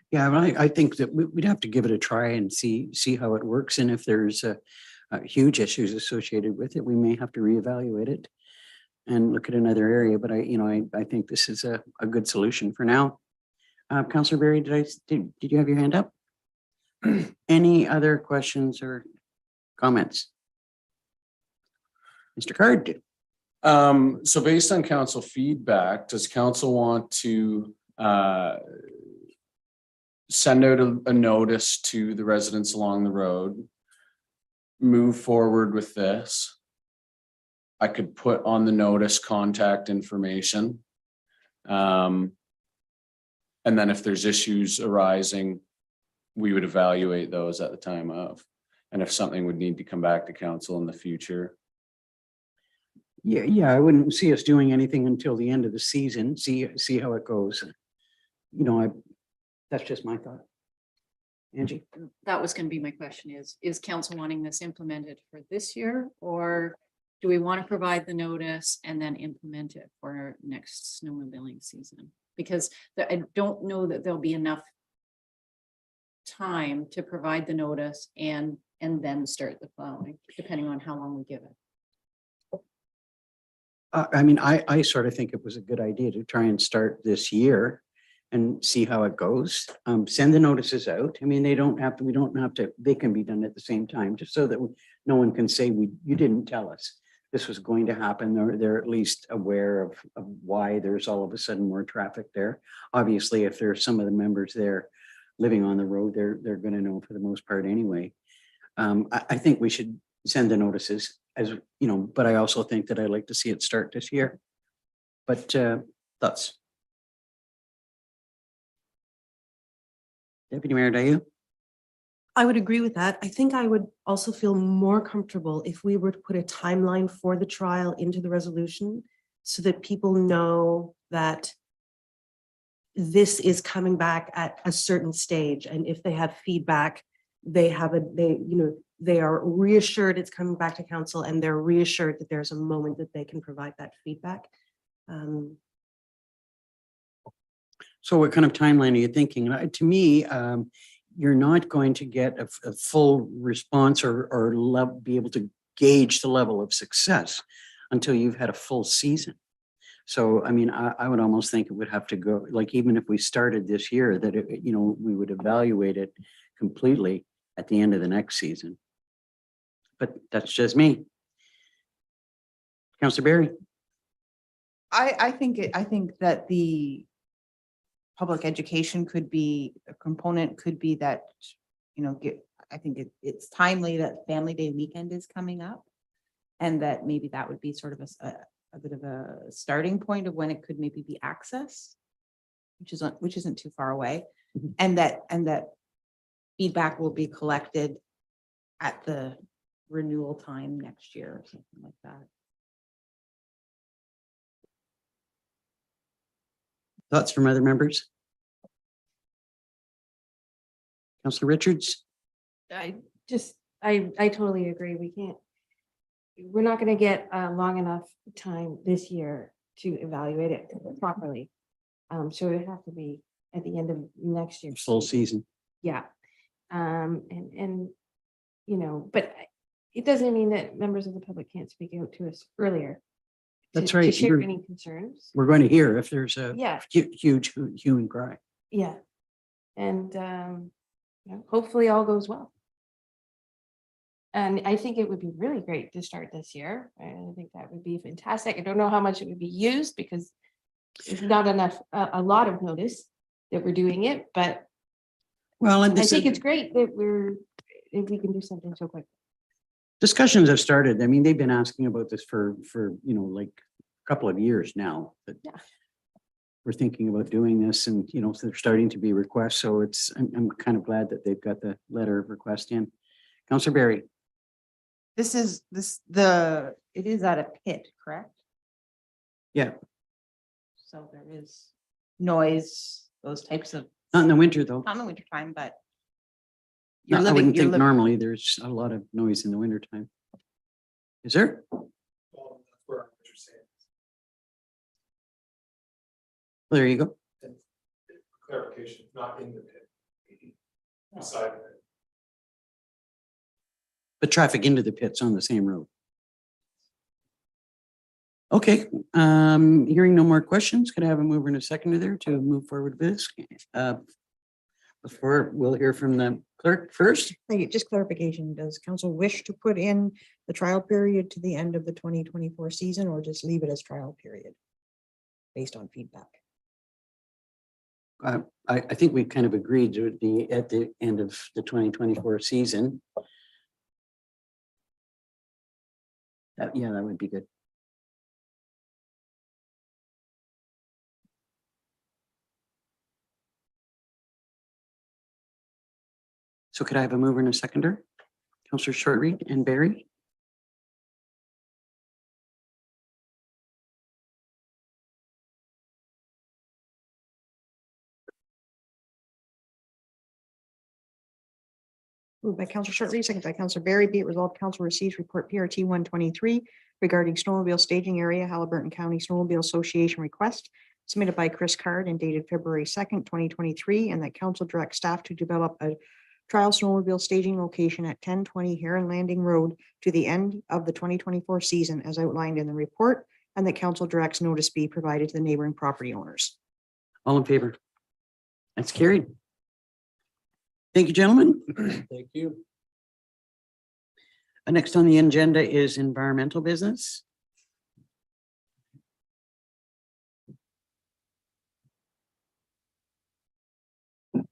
Speaker 1: Yeah, well, I think that we'd have to give it a try and see how it works. And if there's huge issues associated with it, we may have to reevaluate it and look at another area. But I think this is a good solution for now. Councillor Berry, did you have your hand up? Any other questions or comments? Mr. Card.
Speaker 11: So based on council feedback, does council want to send out a notice to the residents along the road, move forward with this? I could put on the notice contact information. And then if there's issues arising, we would evaluate those at the time of, and if something would need to come back to council in the future.
Speaker 1: Yeah, I wouldn't see us doing anything until the end of the season, see how it goes. That's just my thought. Angie?
Speaker 8: That was going to be my question is council wanting this implemented for this year? Or do we want to provide the notice and then implement it for our next snowmobiling season? Because I don't know that there'll be enough time to provide the notice and then start the plowing, depending on how long we give it.
Speaker 1: I sort of think it was a good idea to try and start this year and see how it goes. Send the notices out. I mean, we don't have to, they can be done at the same time, just so that no one can say you didn't tell us this was going to happen. They're at least aware of why there's all of a sudden more traffic there. Obviously, if there's some of the members there living on the road, they're going to know for the most part anyway. I think we should send the notices but I also think that I'd like to see it start this year. But thoughts? Deputy Mayor Dayu?
Speaker 4: I would agree with that. I think I would also feel more comfortable if we were to put a timeline for the trial into the resolution so that people know that this is coming back at a certain stage. And if they have feedback, they are reassured it's coming back to council, and they're reassured that there's a moment that they can provide that feedback.
Speaker 1: So what kind of timeline are you thinking? To me, you're not going to get a full response or be able to gauge the level of success until you've had a full season. So, I mean, I would almost think it would have to go, like, even if we started this year, that, we would evaluate it completely at the end of the next season. But that's just me. Councillor Berry?
Speaker 5: I think that the public education could be a component, could be that, I think it's timely that Family Day weekend is coming up. And that maybe that would be sort of a bit of a starting point of when it could maybe be accessed, which isn't too far away.
Speaker 1: Mhm.
Speaker 5: And that feedback will be collected at the renewal time next year or something like that.
Speaker 1: Thoughts from other members? Councillor Richards?
Speaker 13: I totally agree. We're not going to get long enough time this year to evaluate it properly. So it would have to be at the end of next year.
Speaker 1: Full season.
Speaker 13: Yeah. But it doesn't mean that members of the public can't speak out to us earlier.
Speaker 1: That's
Speaker 13: to
Speaker 1: right.
Speaker 13: share any concerns.
Speaker 1: We're going to hear if there's a
Speaker 13: Yeah.
Speaker 1: huge hue and cry.
Speaker 13: Yeah. And hopefully all goes well. And I think it would be really great to start this year. I think that would be fantastic. I don't know how much it would be used because there's not enough, a lot of notice that we're doing it, but
Speaker 1: Well, and
Speaker 13: I think it's great that if we can do something so quick.
Speaker 1: discussions have started. I mean, they've been asking about this for, like a couple of years now. That
Speaker 13: Yeah.
Speaker 1: we're thinking about doing this and, so they're starting to be requests. So I'm kind of glad that they've got the letter of request in. Councillor Barry.
Speaker 2: It is at a pit, correct?
Speaker 1: Yeah,
Speaker 5: So there is noise, those types of,
Speaker 1: not in the winter though.
Speaker 5: not in the winter time, but
Speaker 1: No, I wouldn't think
Speaker 5: living-
Speaker 1: normally there's a lot of noise in the winter time. Is there?
Speaker 10: Well, that's where what you're saying.
Speaker 1: There you go.
Speaker 10: And clarification, not in the pit. Beside of it.
Speaker 1: But traffic into the pit's on the same road. Okay, hearing no more questions, could I have a mover and a seconder there to move forward with this? Before we'll hear from the clerk first.
Speaker 2: Thank you. Just clarification, does council wish to put in the trial period to the end of the 2024 season or just leave it as trial period? Based on feedback.
Speaker 1: I think we kind of agreed to be at the end of the 2024 season. Yeah, that would be good. So could I have a mover and a seconder? Councillor Shortreed and Barry?
Speaker 2: Moved by Councillor Shortreed, second by Councillor Barry, be it resolved, council receives report PRT 123 regarding snowmobile staging area, Haliburton County Snowmobile Association request submitted by Chris Card and dated February 2nd, 2023, and that council directs staff to develop a trial snowmobile staging location at 1020 Heron Landing Road to the end of the 2024 season as outlined in the report, and that council directs notice be provided to the neighboring property owners.
Speaker 1: All in favor? That's carried. Thank you, gentlemen.
Speaker 11: Thank you.
Speaker 1: Next on the agenda is environmental business. Good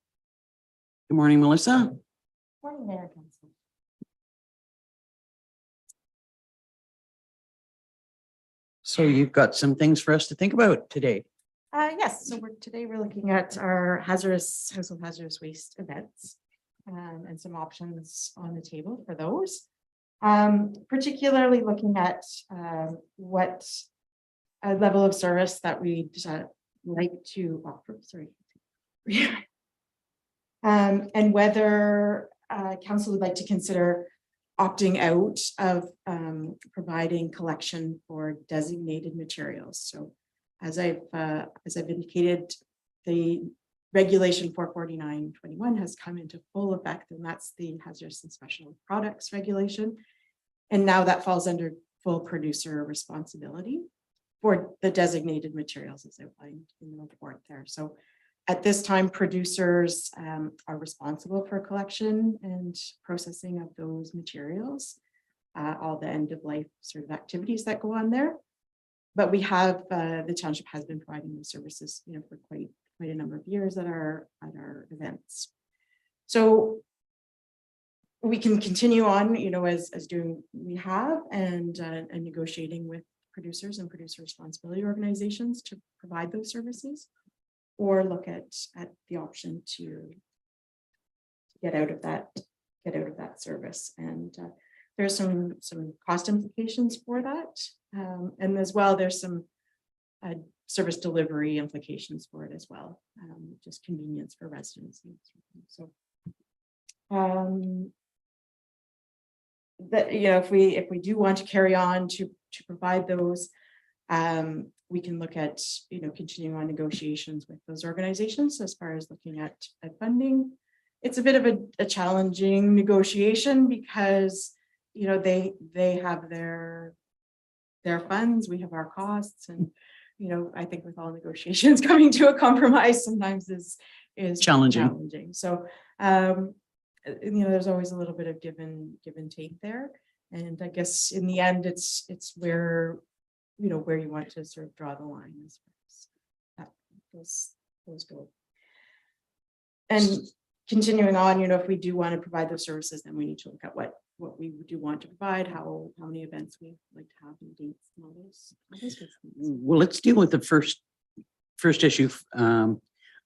Speaker 1: morning, Melissa.
Speaker 5: Morning, Mayor and Council.
Speaker 1: So you've got some things for us to think about today.
Speaker 3: Yes, so today we're looking at our household hazardous waste events. And some options on the table for those. Particularly looking at what a level of service that we'd like to offer, and whether council would like to consider opting out of providing collection for designated materials. So as I've indicated, the Regulation 449/21 has come into full effect, and that's the hazardous and special products regulation. And now that falls under full producer responsibility for the designated materials as outlined in the report there. So at this time, producers are responsible for collection and processing of those materials, all the end of life sort of activities that go on there. But we have, the township has been providing those services, for quite a number of years at our events. So we can continue on, as doing we have and negotiating with producers and producer responsibility organizations to provide those services, or look at the option to get out of that service. And there's some cost implications for that, and as well there's some service delivery implications for it as well, just convenience for residents. So that, if we do want to carry on to provide those, we can look at, continuing on negotiations with those organizations as far as looking at funding. It's a bit of a challenging negotiation because, they have their funds, we have our costs, and
Speaker 2: I think with all negotiations, coming to a compromise sometimes is
Speaker 1: Challenging.
Speaker 2: So, there's always a little bit of give and take there. And I guess in the end, it's where, where you want to sort of draw the line as far as those go. And continuing on, if we do want to provide those services, then we need to look at what we do want to provide, how many events we like to have and dates and all those good things.
Speaker 1: Well, let's deal with the first issue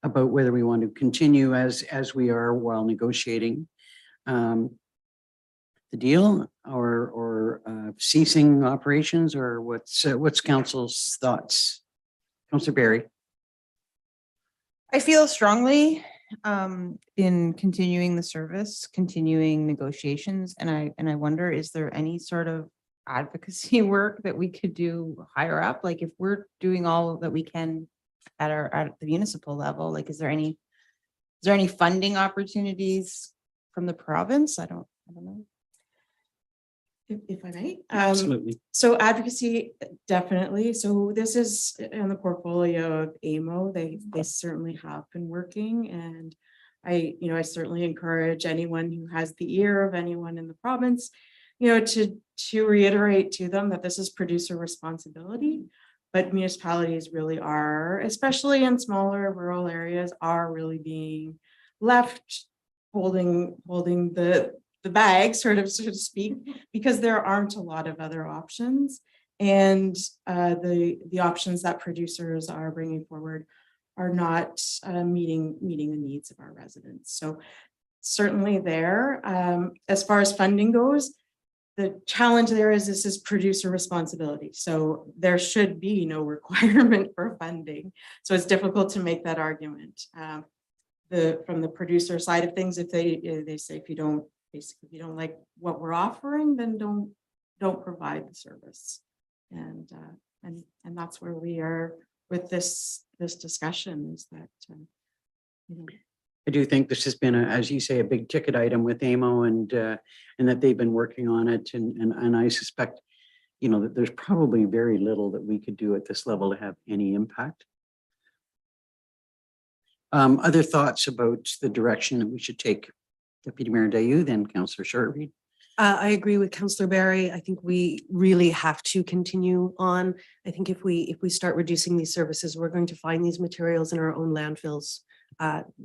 Speaker 1: about whether we want to continue as we are while negotiating the deal or ceasing operations, or what's council's thoughts? Councilor Barry.
Speaker 5: I feel strongly in continuing the service, continuing negotiations, and I wonder, is there any sort of advocacy work that we could do higher up? Like if we're doing all that we can at the municipal level, like is there any funding opportunities from the province? I don't know.
Speaker 2: If I may.
Speaker 1: Absolutely.
Speaker 2: So advocacy, definitely. So this is in the portfolio of AMO. They certainly have been working, and I certainly encourage anyone who has the ear of anyone in the province, to reiterate to them that this is producer responsibility. But municipalities really are, especially in smaller rural areas, are really being left holding the bag, so to speak, because there aren't a lot of other options. And the options that producers are bringing forward are not meeting the needs of our residents. So certainly there, as far as funding goes, the challenge there is this is producer responsibility. So there should be no requirement for funding. So it's difficult to make that argument. From the producer side of things, if they say if you don't like what we're offering, then don't provide the service. And that's where we are with this discussion, is that
Speaker 1: I do think this has been, as you say, a big ticket item with AMO, and that they've been working on it. And I suspect, that there's probably very little that we could do at this level to have any impact. Other thoughts about the direction that we should take? Deputy Mayor Dayu, then Councillor Shortreed.
Speaker 4: I agree with Councillor Barry. I think we really have to continue on. I think if we start reducing these services, we're going to find these materials in our own landfills,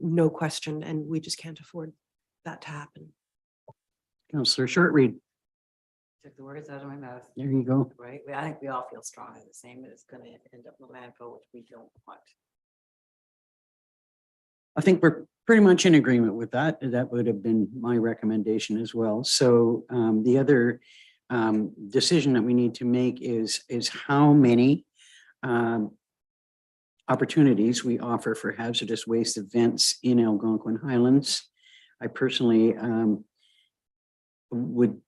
Speaker 4: no question, and we just can't afford that to happen.
Speaker 1: Councillor Shortreed.
Speaker 12: Took the words out of my mouth.
Speaker 1: There you go.
Speaker 12: Right? I think we all feel strongly the same, that it's going to end up in the landfill, which we don't want.
Speaker 1: I think we're pretty much in agreement with that. That would have been my recommendation as well. So the other decision that we need to make is how many opportunities we offer for hazardous waste events in Algonquin Highlands. I personally would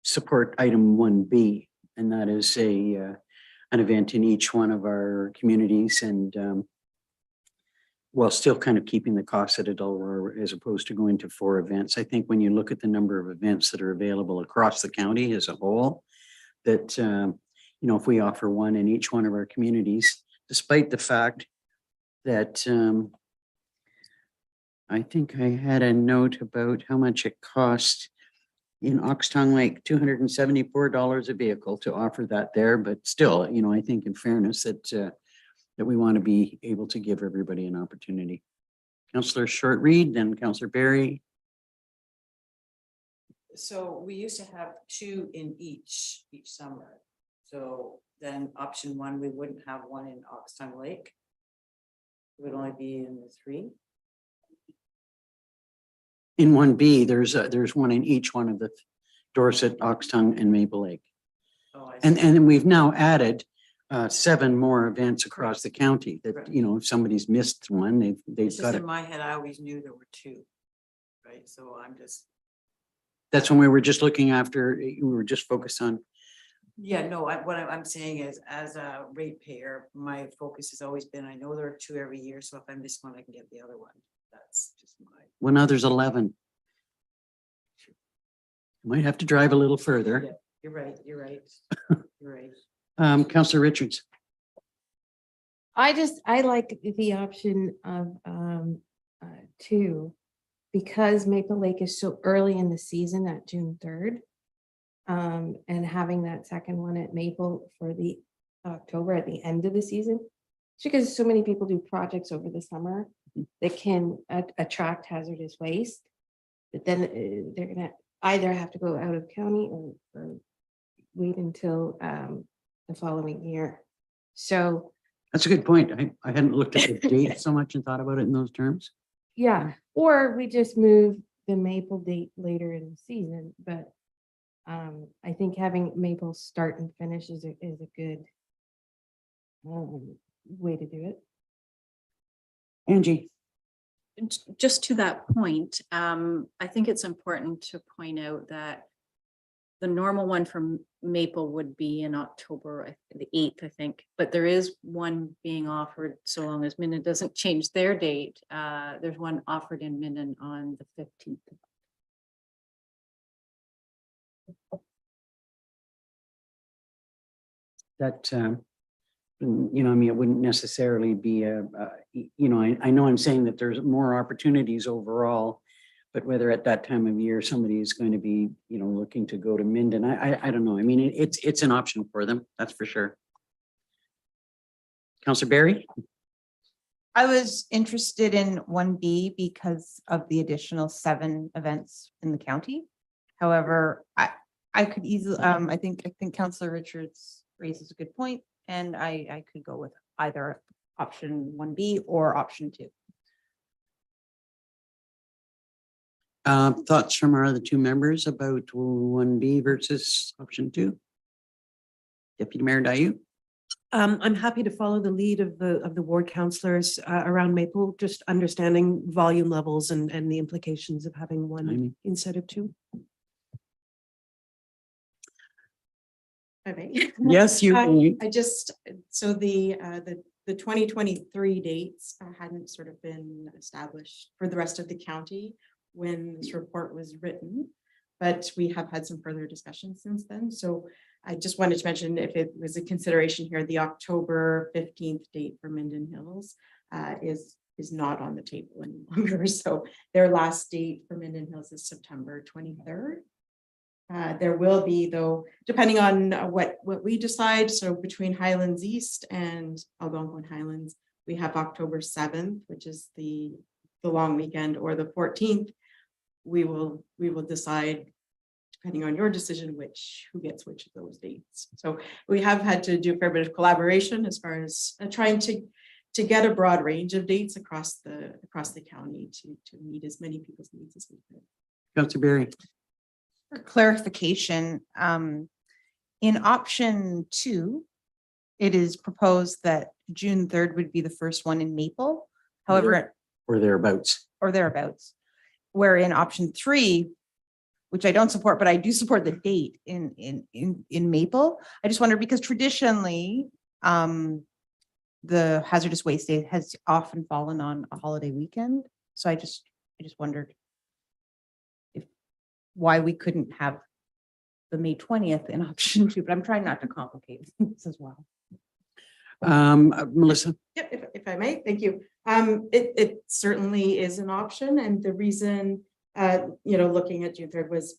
Speaker 1: support item 1B, and that is an event in each one of our communities, and while still kind of keeping the cost at $1 as opposed to going to 4 events. I think when you look at the number of events that are available across the county as a whole, that, if we offer one in each one of our communities, despite the fact that I think I had a note about how much it cost in Oxtongue Lake, $274 a vehicle to offer that there. But still, I think in fairness that we want to be able to give everybody an opportunity. Councillor Shortreed, then Councillor Barry.
Speaker 12: So we used to have 2 in each summer. So then option 1, we wouldn't have one in Oxtongue Lake. It would only be in the 3.
Speaker 1: In 1B, there's one in each one of the Dorset, Oxtongue, and Maple Lake.
Speaker 12: Oh, I see.
Speaker 1: And then we've now added 7 more events across the county that,
Speaker 12: Right.
Speaker 1: if somebody's missed one, they've
Speaker 12: It's just
Speaker 1: got
Speaker 12: in
Speaker 1: it.
Speaker 12: my head, I always knew there were 2. Right, so I'm just,
Speaker 1: That's when we were just looking after, we were just focused on.
Speaker 12: yeah, no, what I'm saying is, as a ratepayer, my focus has always been, I know there are 2 every year, so if I miss one, I can get the other one. That's just my.
Speaker 1: Well, now there's 11. Might have to drive a little further.
Speaker 12: Yeah, you're right, you're right. You're right.
Speaker 1: Councillor Richards.
Speaker 13: I like the option of 2 because Maple Lake is so early in the season at June 3rd. And having that second one at Maple for the October at the end of the season. It's because so many people do projects over the summer that can attract hazardous waste. But then they're gonna either have to go out of county or wait until the following year. So
Speaker 1: That's a good point. I hadn't looked at the date so much and thought about it in those terms.
Speaker 13: yeah, or we just move the Maple date later in the season, but I think having Maple start and finish is a good way to do it.
Speaker 1: Angie,
Speaker 8: Just to that point, I think it's important to point out that the normal one from Maple would be in October, the 8th, I think, but there is one being offered so long as Minden doesn't change their date. There's one offered in Minden on the 15th.
Speaker 1: that, you know, I mean, it wouldn't necessarily be you know, I know I'm saying that there's more opportunities overall, but whether at that time of year, somebody is going to be, you know, looking to go to Minden, I don't know. I mean, it's an option for them, that's for sure. Councillor Barry?
Speaker 5: I was interested in 1B because of the additional 7 events in the county. However, I could easily, I think Councillor Richards raises a good point, and I could go with either option 1B or option 2.
Speaker 1: Thoughts from our other 2 members about 1B versus option 2? Deputy Mayor Dayu?
Speaker 4: I'm happy to follow the lead of the ward councillors around Maple, just understanding volume levels and the implications of having one instead of 2.
Speaker 3: Okay.
Speaker 1: Yes, you.
Speaker 3: I just, so the 2023 dates hadn't sort of been established for the rest of the county when this report was written, but we have had some further discussions since then. So I just wanted to mention, if it was a consideration here, the October 15th date for Minden Hills is not on the table any longer. So their last date for Minden Hills is September 23rd. There will be, though, depending on what we decide. So between Highlands East and Algonquin Highlands, we have October 7th, which is the long weekend, or the 14th. We will decide, depending on your decision, who gets which of those dates. So we have had to do a fair bit of collaboration as far as trying to get a broad range of dates across the county to meet as many people's needs as we can.
Speaker 1: Councillor Barry?
Speaker 5: For clarification, in option 2, it is proposed that June 3rd would be the first one in Maple. However,
Speaker 1: Or thereabouts.
Speaker 5: or thereabouts. Where in option 3, which I don't support, but I do support the date in Maple. I just wonder, because traditionally, the hazardous waste day has often fallen on a holiday weekend. So I just wondered why we couldn't have the May 20th in option 2, but I'm trying not to complicate this as well.
Speaker 1: Melissa?
Speaker 3: Yep, if I may, thank you. It certainly is an option, and the reason, looking at June 3rd was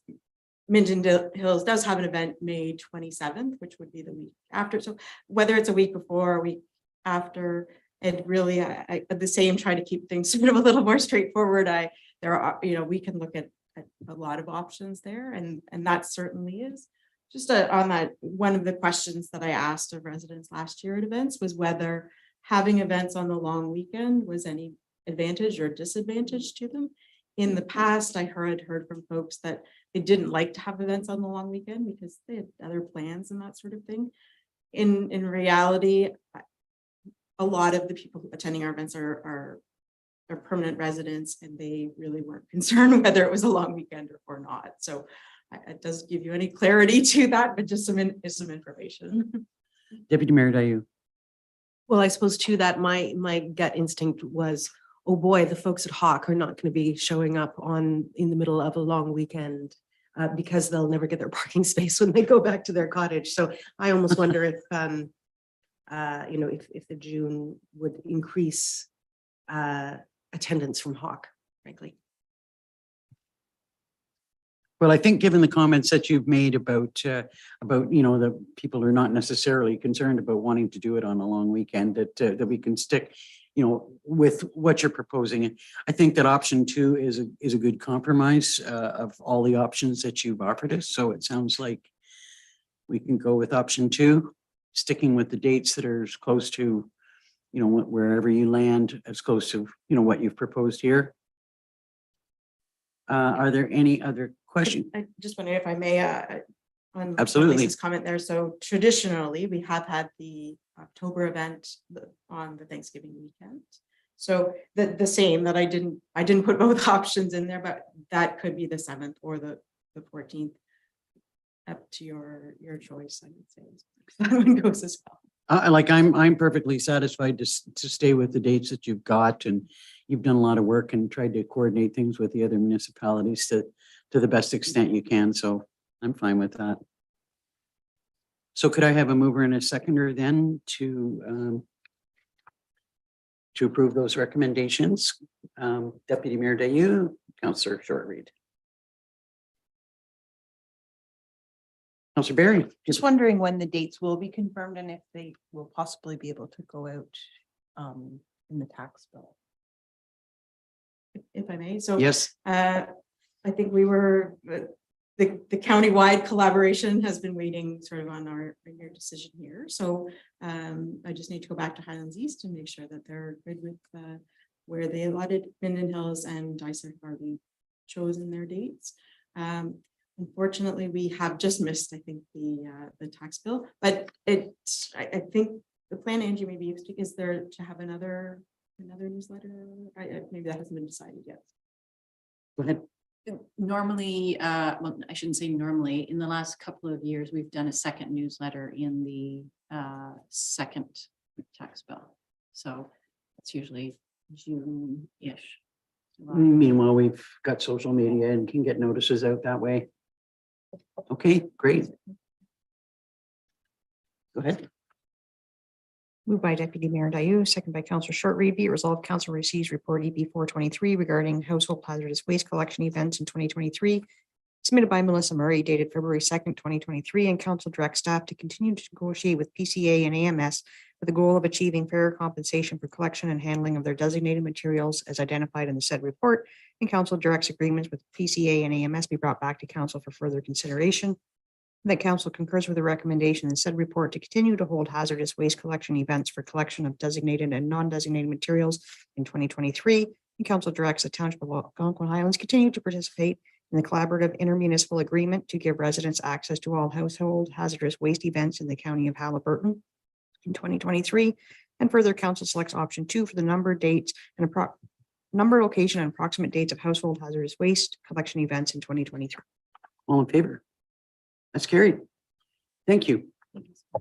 Speaker 3: Minden Hills does have an event May 27th, which would be the week after. So whether it's a week before or a week after, and really, I the same, try to keep things sort of a little more straightforward. There are, we can look at a lot of options there, and that certainly is. Just on that, one of the questions that I asked of residents last year at events was whether having events on the long weekend was any advantage or disadvantage to them. In the past, I heard from folks that they didn't like to have events on the long weekend because they had other plans and that sort of thing. In reality, a lot of the people attending our events are permanent residents, and they really weren't concerned whether it was a long weekend or not. So it doesn't give you any clarity to that, but just some information.
Speaker 1: Deputy Mayor Dayu?
Speaker 4: Well, I suppose too that my gut instinct was, oh boy, the folks at Hawk are not going to be showing up in the middle of a long weekend because they'll never get their parking space when they go back to their cottage. So I almost wonder if if the June would increase attendance from Hawk, frankly.
Speaker 1: Well, I think given the comments that you've made about, the people are not necessarily concerned about wanting to do it on a long weekend, that we can stick, with what you're proposing. I think that option 2 is a good compromise of all the options that you've offered us. So it sounds like we can go with option 2, sticking with the dates that are as close to, wherever you land, as close to, what you've proposed here. Are there any other questions?
Speaker 3: I just wonder if I may, on
Speaker 1: Absolutely.
Speaker 3: Lisa's comment there. So traditionally, we have had the October event on the Thanksgiving weekend. So the same that I didn't put both options in there, but that could be the 7th or the 14th. Up to your choice, I would say. That one goes as well.
Speaker 1: I'm perfectly satisfied to stay with the dates that you've got, and you've done a lot of work and tried to coordinate things with the other municipalities to the best extent you can. So I'm fine with that. So could I have a mover and a seconder then to approve those recommendations? Deputy Mayor Dayu, Councillor Shortreed. Councillor Barry.
Speaker 2: Just wondering when the dates will be confirmed and if they will possibly be able to go out in the tax bill.
Speaker 3: If I may, so
Speaker 1: Yes.
Speaker 3: I think we were the countywide collaboration has been waiting sort of on your decision here. So I just need to go back to Highlands East and make sure that they're good with where they allotted Minden Hills and Dyson have already chosen their dates. Unfortunately, we have just missed, I think, the tax bill, but I think the plan, Angie, maybe is there to have another newsletter. Maybe that hasn't been decided yet.
Speaker 1: Go ahead.
Speaker 8: Normally, well, I shouldn't say normally, in the last couple of years, we've done a second newsletter in the second tax bill. So it's usually June-ish.
Speaker 1: Meanwhile, we've got social media and can get notices out that way. Okay, great. Go ahead.
Speaker 2: Moved by Deputy Mayor Dayu, second by Councillor Shortreed. Be it resolved, Council receives report EB 423 regarding household hazardous waste collection events in 2023, submitted by Melissa Murray, dated February 2nd, 2023, and Council directs staff to continue to negotiate with PCA and AMS with the goal of achieving fair compensation for collection and handling of their designated materials as identified in the said report. And Council directs agreements with PCA and AMS be brought back to Council for further consideration. That Council concurs with the recommendation in said report to continue to hold hazardous waste collection events for collection of designated and non-designated materials in 2023. And Council directs the Township of Algonquin Highlands continue to participate in the collaborative intermunicipal agreement to give residents access to all household hazardous waste events in the county of Haliburton in 2023. And further, Council selects option 2 for the number, dates, and number, location, and approximate dates of household hazardous waste collection events in 2023.
Speaker 1: All in favor? That's carried. Thank you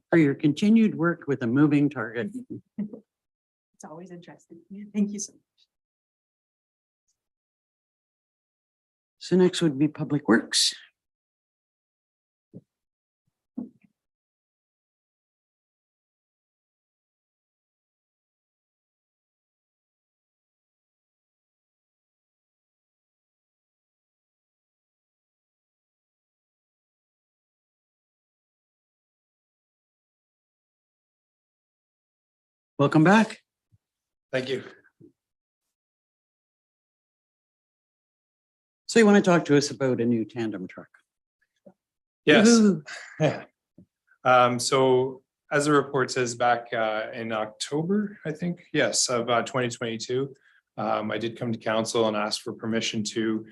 Speaker 1: for your continued work with a moving target.
Speaker 3: It's always interesting. Thank you so much.
Speaker 1: So next would be Public Works. Welcome back.
Speaker 10: Thank you.
Speaker 1: So you want to talk to us about a new tandem truck?
Speaker 10: Yes.
Speaker 1: Woohoo.
Speaker 10: So as the report says, back in October, I think, yes, of 2022, I did come to council and ask for permission to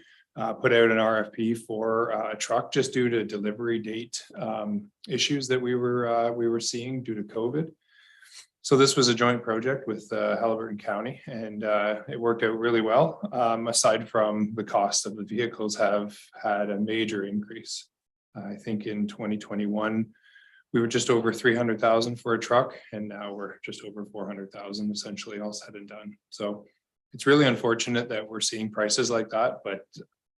Speaker 10: put out an RFP for a truck just due to delivery date issues that we were seeing due to COVID. So this was a joint project with Haliburton County, and it worked out really well. Aside from the cost of the vehicles have had a major increase. I think in 2021, we were just over 300,000 for a truck, and now we're just over 400,000, essentially all said and done. So it's really unfortunate that we're seeing prices like that, but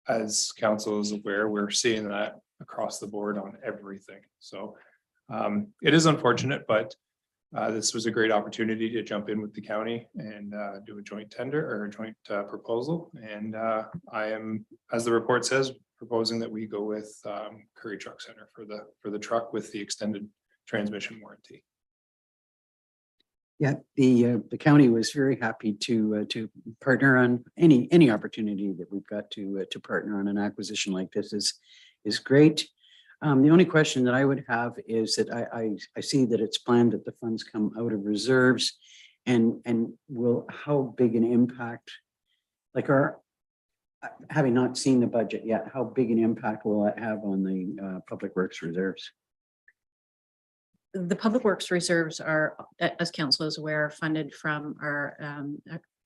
Speaker 10: as council is aware, we're seeing that across the board on everything. So it is unfortunate, but This was a great opportunity to jump in with the county and do a joint tender or a joint proposal. And I am, as the report says, proposing that we go with Curry Truck Center for the truck with the extended transmission warranty.
Speaker 1: Yeah, the county was very happy to partner on any opportunity that we've got to partner on an acquisition like this is great. The only question that I would have is that I see that it's planned that the funds come out of reserves, and how big an impact, like having not seen the budget yet, how big an impact will it have on the public works reserves?
Speaker 8: The public works reserves are, as council is aware, funded from our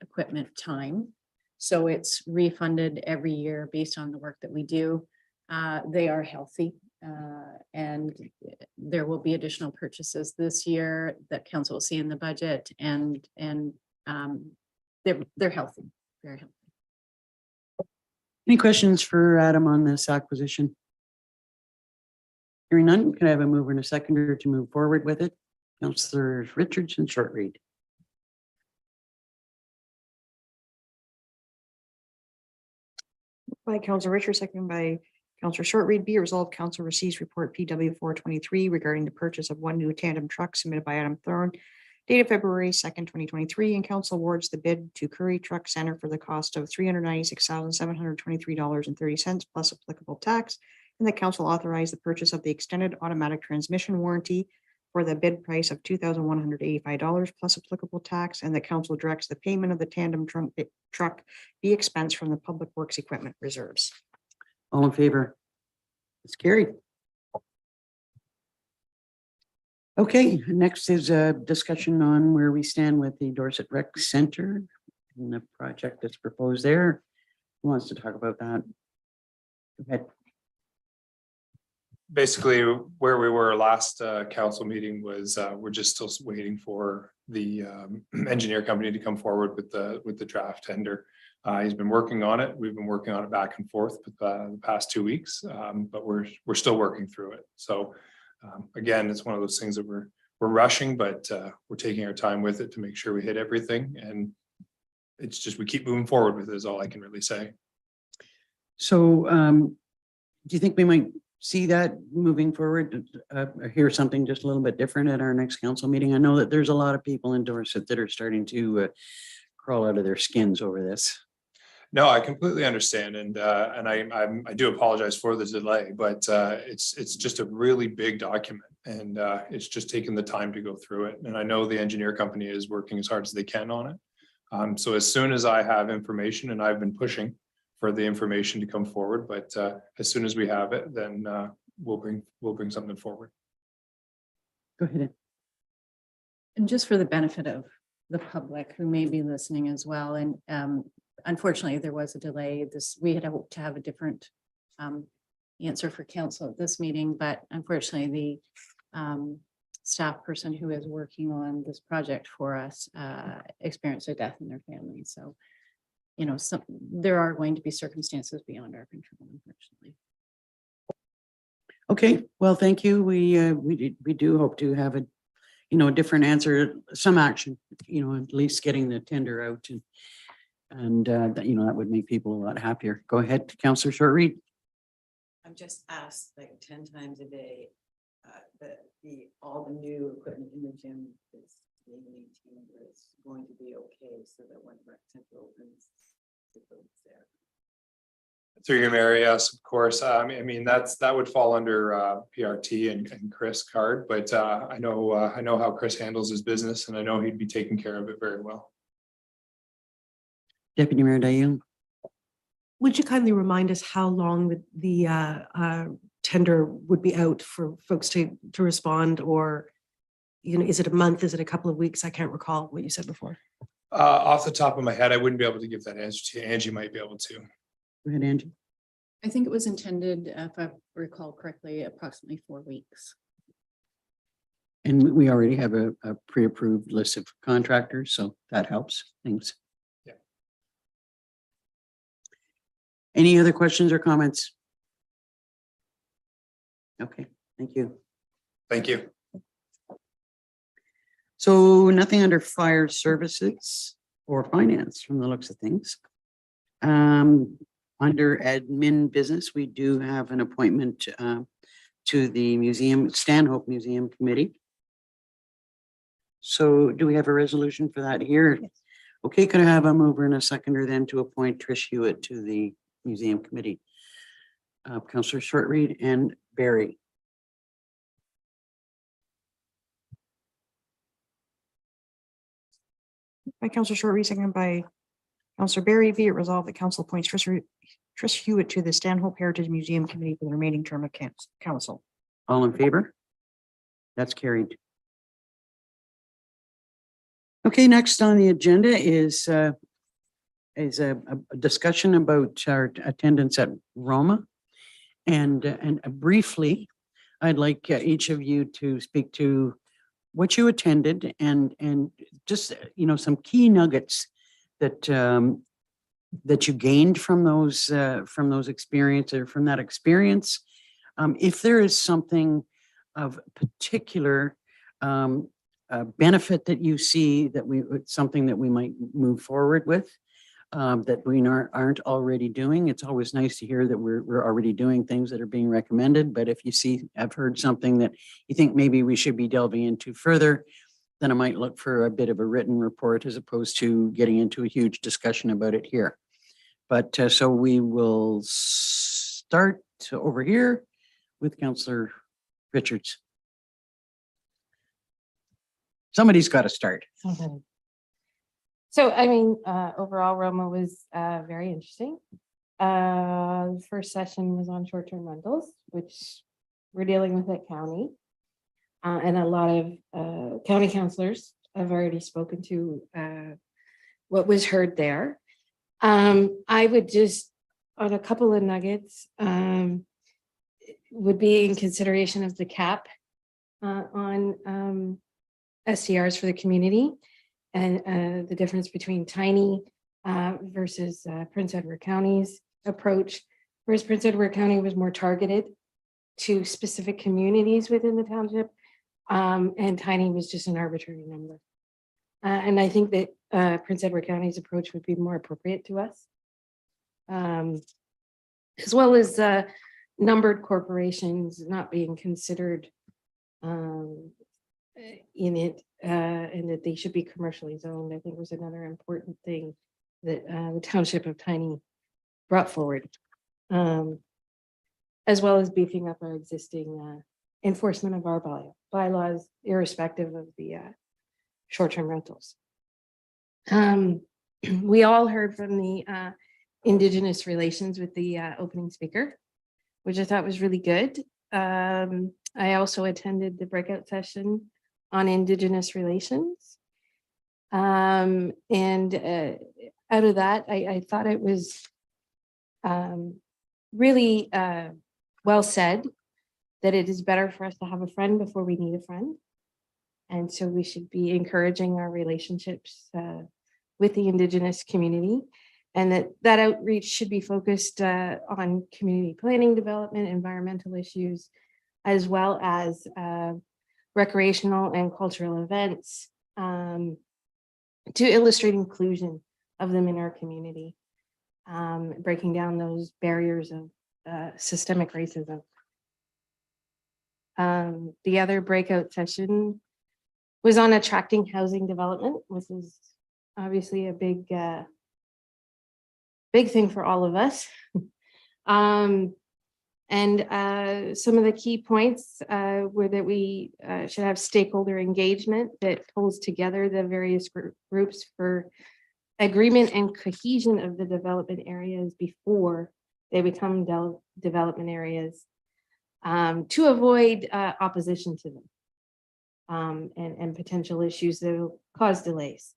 Speaker 8: equipment time. So it's refunded every year based on the work that we do. They are healthy, and there will be additional purchases this year that council will see in the budget, and they're healthy, very healthy.
Speaker 1: Any questions for Adam on this acquisition? Hearing none, can I have a mover and a seconder to move forward with it? Councillors Richards and Shortreed.
Speaker 2: By Councillor Richards, second by Councillor Shortreed. Be resolved, council receives report PW 423 regarding the purchase of one new tandem truck submitted by Adam Thorne, dated February 2nd, 2023, and council awards the bid to Curry Truck Center for the cost of $396,723.30 plus applicable tax, and the council authorized the purchase of the extended automatic transmission warranty for the bid price of $2,185 plus applicable tax, and the council directs the payment of the tandem truck be expensed from the public works equipment reserves.
Speaker 1: All in favor? It's carried. Okay, next is a discussion on where we stand with the Dorset Rec Center and the project that's proposed there. Who wants to talk about that? Go ahead.
Speaker 10: Basically, where we were last council meeting was we're just still waiting for the engineer company to come forward with the draft tender. He's been working on it. We've been working on it back and forth the past 2 weeks, but we're still working through it. So again, it's one of those things that we're rushing, but we're taking our time with it to make sure we hit everything. And it's just we keep moving forward with it is all I can really say.
Speaker 1: So do you think we might see that moving forward, or hear something just a little bit different at our next council meeting? I know that there's a lot of people in Dorset that are starting to crawl out of their skins over this.
Speaker 10: No, I completely understand, and I do apologize for the delay, but it's just a really big document, and it's just taking the time to go through it. And I know the engineer company is working as hard as they can on it. So as soon as I have information, and I've been pushing for the information to come forward, but as soon as we have it, then we'll bring something forward.
Speaker 1: Go ahead.
Speaker 8: And just for the benefit of the public who may be listening as well, and unfortunately there was a delay. We had hoped to have a different answer for council at this meeting, but unfortunately the staff person who is working on this project for us experienced a death in their family. So there are going to be circumstances beyond our control, unfortunately.
Speaker 1: Okay, well, thank you. We do hope to have a different answer, some action, at least getting the tender out, and that would make people a lot happier. Go ahead, Councillor Shortreed.
Speaker 12: I'm just asked like 10 times a day that all the new equipment in the gym is being maintained, or it's going to be okay, so that when rec center opens, it's there.
Speaker 10: Through your Mary, yes, of course. I mean that would fall under PRT and Chris Card, but I know how Chris handles his business, and I know he'd be taking care of it very well.
Speaker 1: Deputy Mayor Dayoum.
Speaker 4: Would you kindly remind us how long the tender would be out for folks to respond, or is it a month? Is it a couple of weeks? I can't recall what you said before.
Speaker 10: Off the top of my head, I wouldn't be able to give that answer to you. Angie might be able to.
Speaker 1: Go ahead, Angie.
Speaker 8: I think it was intended, if I recall correctly, approximately 4 weeks.
Speaker 1: And we already have a pre-approved list of contractors, so that helps things.
Speaker 10: Yeah.
Speaker 1: Any other questions or comments? Okay, thank you.
Speaker 10: Thank you.
Speaker 1: So nothing under fire services or finance from the looks of things. Under admin business, we do have an appointment to the museum, Stanhope Museum Committee. So do we have a resolution for that here? Okay, could I have a mover and a seconder then to appoint Trish Hewitt to the museum committee? Councillor Shortreed and Barry.
Speaker 2: By Councillor Short-Reed, seconded by Councillor Barry, be it resolved that council appoints Trish Hewitt to the Stanhope Heritage Museum Committee for the remaining term of council.
Speaker 1: All in favor? That's carried. Okay, next on the agenda is a discussion about our attendance at Roma. And briefly, I'd like each of you to speak to what you attended and just, you know, some key nuggets that that you gained from those experiences or from that experience. If there is something of particular benefit that you see that something that we might move forward with, that we aren't already doing. It's always nice to hear that we're already doing things that are being recommended. But if you see, I've heard something that you think maybe we should be delving into further, then I might look for a bit of a written report as opposed to getting into a huge discussion about it here. But so we will start over here with Councillor Richards. Somebody's got to start.
Speaker 13: So, I mean, overall, Roma was very interesting. The first session was on short-term rentals, which we're dealing with at county. And a lot of county councillors have already spoken to what was heard there. I would just, on a couple of nuggets, would be in consideration of the cap on SCRs for the community. And the difference between Tiny versus Prince Edward County's approach, whereas Prince Edward County was more targeted to specific communities within the township, and Tiny was just an arbitrary number. And I think that Prince Edward County's approach would be more appropriate to us, as well as numbered corporations not being considered in it, and that they should be commercially zoned, I think was another important thing that the township of Tiny brought forward, as well as beefing up our existing enforcement of our bylaws, irrespective of the short-term rentals. We all heard from the Indigenous relations with the opening speaker, which I thought was really good. I also attended the breakout session on Indigenous relations. And out of that, I thought it was really well said that it is better for us to have a friend before we need a friend. And so we should be encouraging our relationships with the Indigenous community, and that outreach should be focused on community planning, development, environmental issues, as well as recreational and cultural events to illustrate inclusion of them in our community, breaking down those barriers of systemic racism. The other breakout session was on attracting housing development, which is obviously a big thing for all of us. And some of the key points were that we should have stakeholder engagement that pulls together the various groups for agreement and cohesion of the development areas before they become development areas, to avoid opposition to them and potential issues that will cause delays.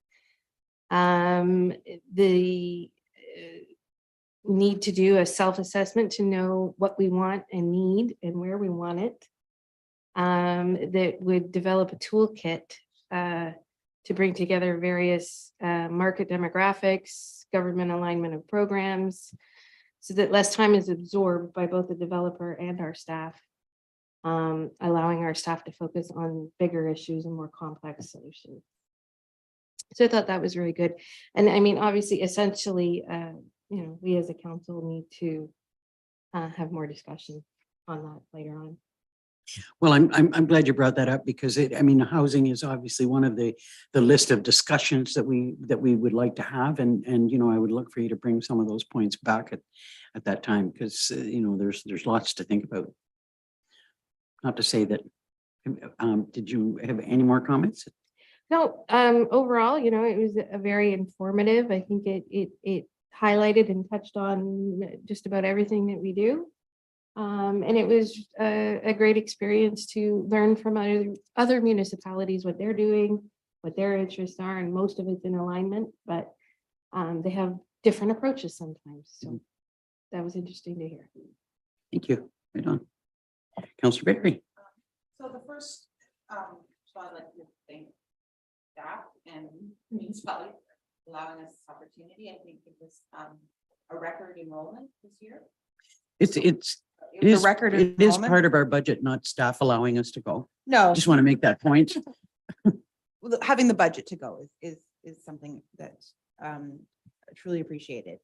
Speaker 13: The need to do a self-assessment to know what we want and need and where we want it, that would develop a toolkit to bring together various market demographics, government alignment of programs, so that less time is absorbed by both the developer and our staff allowing our staff to focus on bigger issues and more complex solutions. So I thought that was really good. And I mean, obviously, essentially, we as a council need to have more discussion on that later on.
Speaker 1: Well, I'm glad you brought that up because housing is obviously one of the list of discussions that we would like to have. And, I would look for you to bring some of those points back at that time because, there's lots to think about. Not to say that, did you have any more comments?
Speaker 13: No, overall, it was a very informative. I think it highlighted and touched on just about everything that we do. And it was a great experience to learn from other municipalities, what they're doing, what their interests are, and most of it's in alignment, but they have different approaches sometimes. So that was interesting to hear.
Speaker 1: Thank you. Right on. Councillor Berry.
Speaker 5: So the first, so I'd like to thank staff and municipality for allowing us this opportunity. I think it was a record enrollment this year.
Speaker 1: It
Speaker 2: was a
Speaker 1: is
Speaker 2: record
Speaker 1: It is
Speaker 2: enrollment?
Speaker 1: part of our budget, not staff allowing us to go.
Speaker 2: No,
Speaker 1: Just want to make that point.
Speaker 14: Having the budget to go is something that truly appreciated.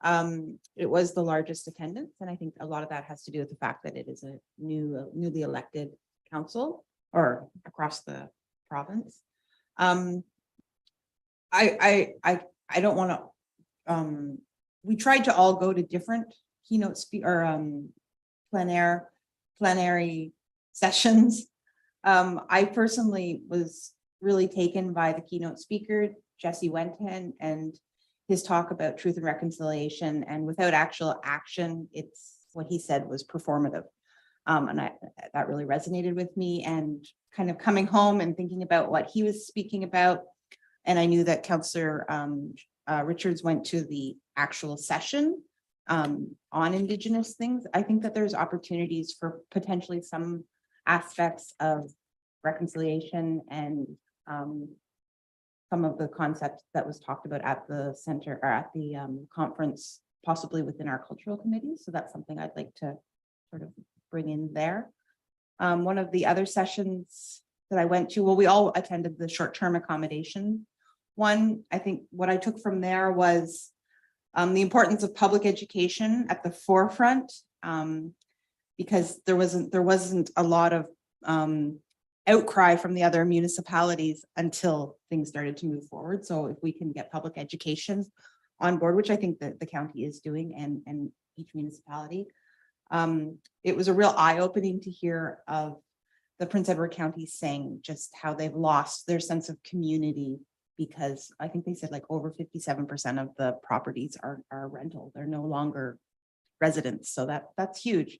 Speaker 14: It was the largest attendance, and I think a lot of that has to do with the fact that it is a newly elected council or across the province. I don't want to. We tried to all go to different keynote plenary sessions. I personally was really taken by the keynote speaker, Jesse Wenton, and his talk about truth and reconciliation, and without actual action, it's what he said was performative. And that really resonated with me, and kind of coming home and thinking about what he was speaking about. And I knew that Councillor Richards went to the actual session on Indigenous things. I think that there's opportunities for potentially some aspects of reconciliation and some of the concepts that was talked about at the center or at the conference, possibly within our cultural committee. So that's something I'd like to sort of bring in there. One of the other sessions that I went to, well, we all attended the short-term accommodation one. I think what I took from there was the importance of public education at the forefront, because there wasn't a lot of outcry from the other municipalities until things started to move forward. So if we can get public education on board, which I think that the county is doing, and each municipality, it was a real eye-opening to hear of the Prince Edward County saying just how they've lost their sense of community, because I think they said like over 57% of the properties are rental. They're no longer residents. So that's huge.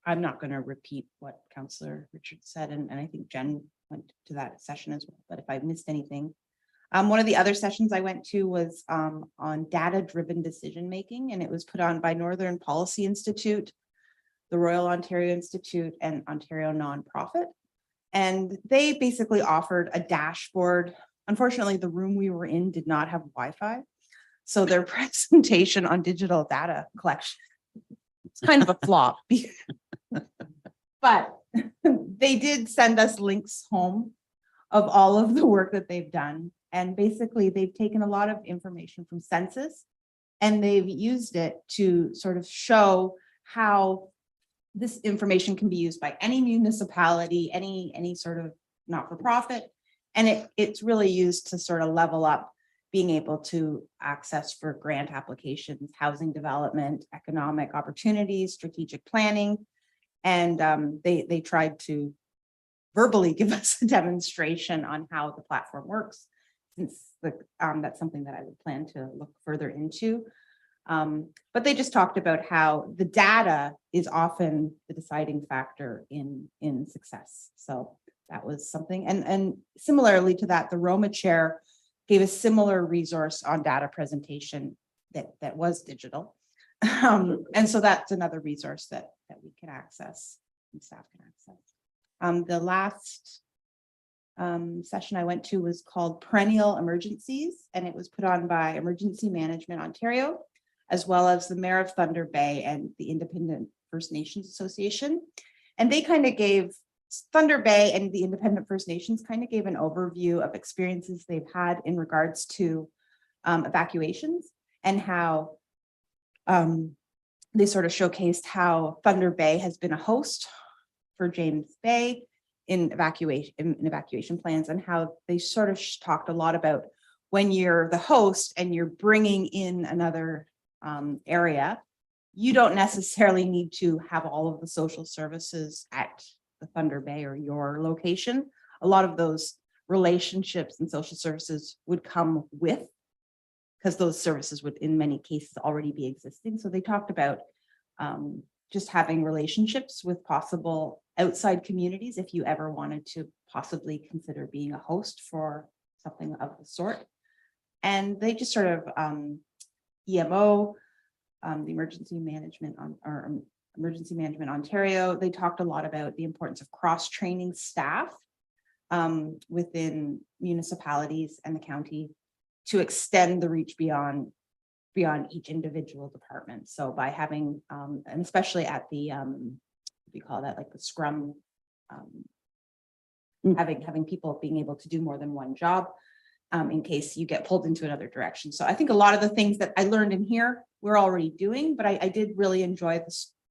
Speaker 14: I'm not going to repeat what Councillor Richards said, and I think Jen went to that session as well, but if I missed anything. One of the other sessions I went to was on data-driven decision-making, and it was put on by Northern Policy Institute, the Royal Ontario Institute, and Ontario Nonprofit. And they basically offered a dashboard. Unfortunately, the room we were in did not have Wi-Fi. So their presentation on digital data collection, it's kind of a flop. But they did send us links home of all of the work that they've done. And basically, they've taken a lot of information from census, and they've used it to sort of show how this information can be used by any municipality, any sort of not-for-profit. And it's really used to sort of level up being able to access for grant applications, housing development, economic opportunities, strategic planning. And they tried to verbally give us a demonstration on how the platform works, since that's something that I would plan to look further into. But they just talked about how the data is often the deciding factor in success. So that was something. And similarly to that, the Roma chair gave a similar resource on data presentation that was digital. And so that's another resource that we can access and staff can access. The last session I went to was called Perennial Emergencies, and it was put on by Emergency Management Ontario, as well as the Mayor of Thunder Bay and the Independent First Nations Association. And they kind of gave Thunder Bay and the Independent First Nations kind of gave an overview of experiences they've had in regards to evacuations and how they sort of showcased how Thunder Bay has been a host for James Bay in evacuation plans, and how they sort of talked a lot about when you're the host and you're bringing in another area, you don't necessarily need to have all of the social services at the Thunder Bay or your location. A lot of those relationships and social services would come with, because those services would in many cases already be existing. So they talked about just having relationships with possible outside communities if you ever wanted to possibly consider being a host for something of the sort. And they just sort of EMO, the Emergency Management Ontario, they talked a lot about the importance of cross-training staff within municipalities and the county to extend the reach beyond each individual department. So by having, and especially at the, we call that like the scrum, having people being able to do more than one job in case you get pulled into another direction. So I think a lot of the things that I learned in here, we're already doing, but I did really enjoy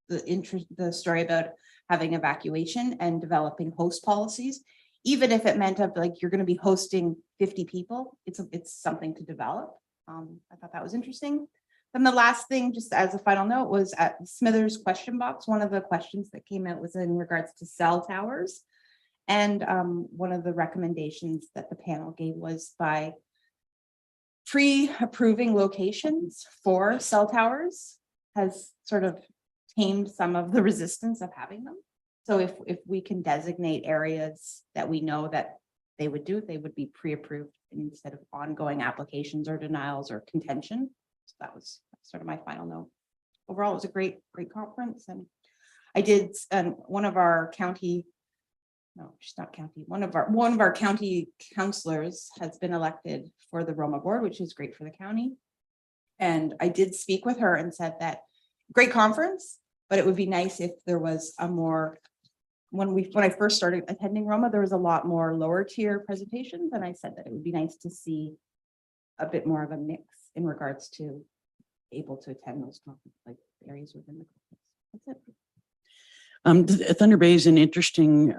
Speaker 14: the story about having evacuation and developing host policies, even if it meant like you're going to be hosting 50 people, it's something to develop. I thought that was interesting. Then the last thing, just as a final note, was at Smithers question box. One of the questions that came out was in regards to cell towers. And one of the recommendations that the panel gave was by pre-approving locations for cell towers has sort of tamed some of the resistance of having them. So if we can designate areas that we know that they would be pre-approved instead of ongoing applications or denials or contention. So that was sort of my final note. Overall, it was a great conference. And I did, one of our county councilors has been elected for the Roma board, which is great for the county. And I did speak with her and said that great conference, but it would be nice if there was a more, when I first started attending Roma, there was a lot more lower tier presentations. And I said that it would be nice to see a bit more of a mix in regards to able to attend those conferences, like areas within the conference. That's it.
Speaker 1: Thunder Bay is an interesting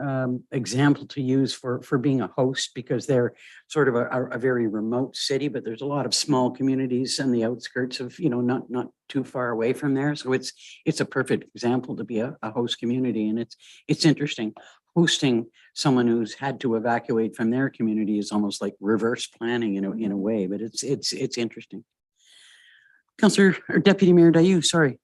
Speaker 1: example to use for being a host, because they're sort of a very remote city, but there's a lot of small communities on the outskirts of, not too far away from there. So it's a perfect example to be a host community. And it's interesting. Hosting someone who's had to evacuate from their community is almost like reverse planning in a way, but it's interesting. Councillor or Deputy Mayor Dayu, sorry.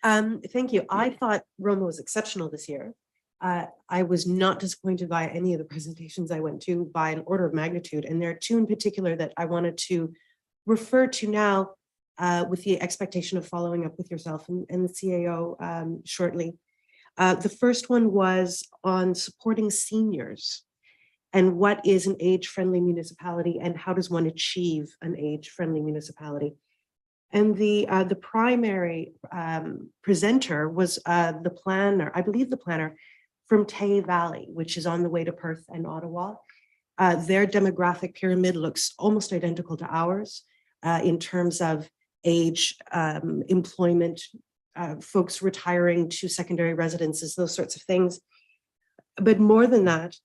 Speaker 4: Thank you. I thought Roma was exceptional this year. I was not disappointed by any of the presentations I went to by an order of magnitude. And there are two in particular that I wanted to refer to now with the expectation of following up with yourself and the CAO shortly. The first one was on supporting seniors and what is an age-friendly municipality and how does one achieve an age-friendly municipality. And the primary presenter was the planner, I believe the planner from Tay Valley, which is on the way to Perth and Ottawa. Their demographic pyramid looks almost identical to ours in terms of age, employment, folks retiring to secondary residences, those sorts of things. But more than that,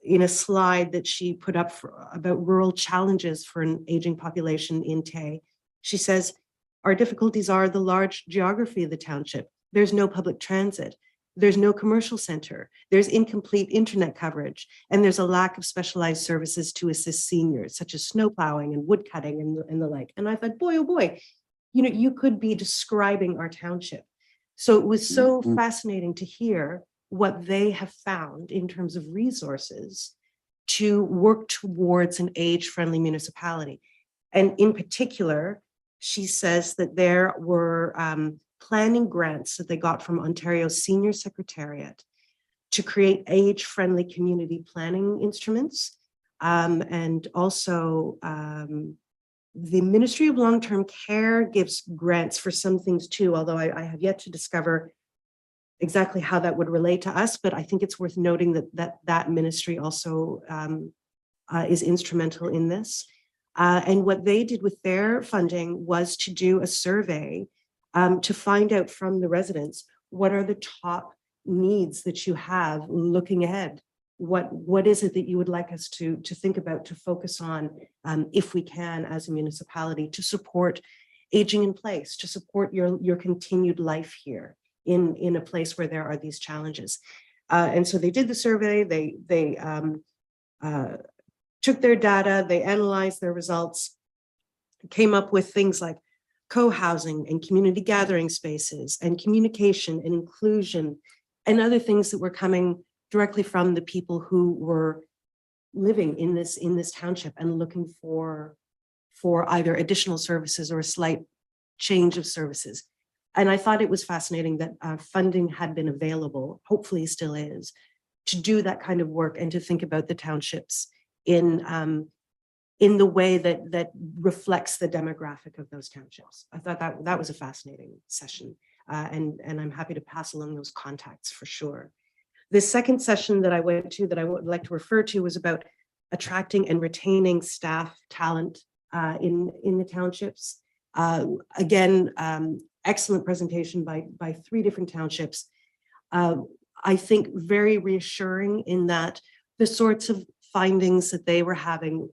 Speaker 4: in a slide that she put up about rural challenges for an aging population in Tay, she says, our difficulties are the large geography of the township. There's no public transit. There's no commercial center. There's incomplete internet coverage. And there's a lack of specialized services to assist seniors, such as snow plowing and wood cutting and the like. And I thought, boy, oh boy, you could be describing our township. So it was so fascinating to hear what they have found in terms of resources to work towards an age-friendly municipality. And in particular, she says that there were planning grants that they got from Ontario's Senior Secretariat to create age-friendly community planning instruments and also The Ministry of Long-Term Care gives grants for some things too, although I have yet to discover exactly how that would relate to us, but I think it's worth noting that ministry also is instrumental in this. And what they did with their funding was to do a survey to find out from the residents, what are the top needs that you have looking ahead? What is it that you would like us to think about, to focus on, if we can, as a municipality, to support aging in place, to support your continued life here in a place where there are these challenges. And so they did the survey, they took their data, they analyzed their results, came up with things like co-housing and community gathering spaces and communication and inclusion and other things that were coming directly from the people who were living in this township and looking for either additional services or a slight change of services. And I thought it was fascinating that funding had been available, hopefully still is, to do that kind of work and to think about the townships in the way that reflects the demographic of those townships. I thought that was a fascinating session, and I'm happy to pass along those contacts for sure. The second session that I went to that I would like to refer to was about attracting and retaining staff talent in the townships. Again, excellent presentation by 3 different townships. I think very reassuring in that the sorts of findings that they were having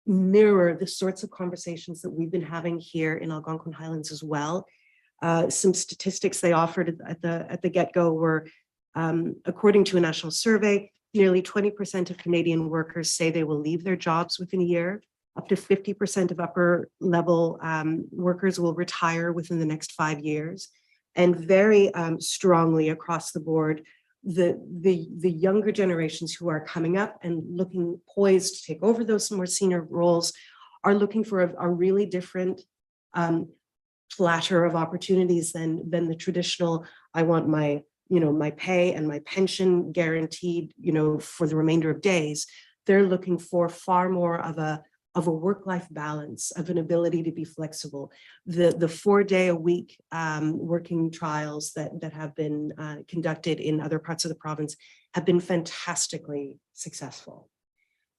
Speaker 4: mirror the sorts of conversations that we've been having here in Algonquin Highlands as well. Some statistics they offered at the get-go were, according to a national survey, nearly 20% of Canadian workers say they will leave their jobs within a year. Up to 50% of upper level workers will retire within the next 5 years. And very strongly across the board, the younger generations who are coming up and looking poised to take over those more senior roles are looking for a really different platter of opportunities than the traditional, I want my pay and my pension guaranteed, for the remainder of days. They're looking for far more of a work-life balance, of an ability to be flexible. The 4-day-a-week working trials that have been conducted in other parts of the province have been fantastically successful.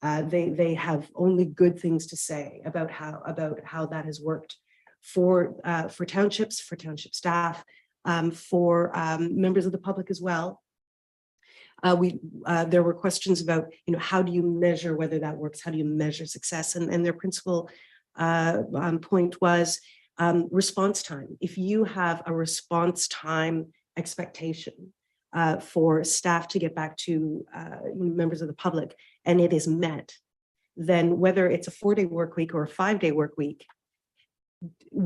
Speaker 4: They have only good things to say about how that has worked for townships, for township staff, for members of the public as well. There were questions about, how do you measure whether that works? How do you measure success? And their principal point was response time. If you have a response time expectation for staff to get back to members of the public, and it is met, then whether it's a 4-day work week or a 5-day work week,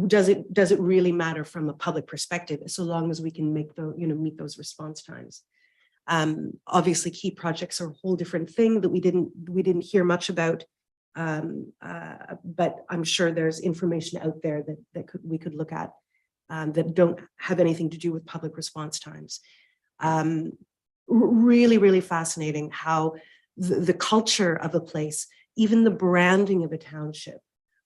Speaker 4: does it really matter from a public perspective, so long as we can make meet those response times? Obviously, key projects are a whole different thing that we didn't hear much about, but I'm sure there's information out there that we could look at that don't have anything to do with public response times. Really, really fascinating how the culture of a place, even the branding of a township,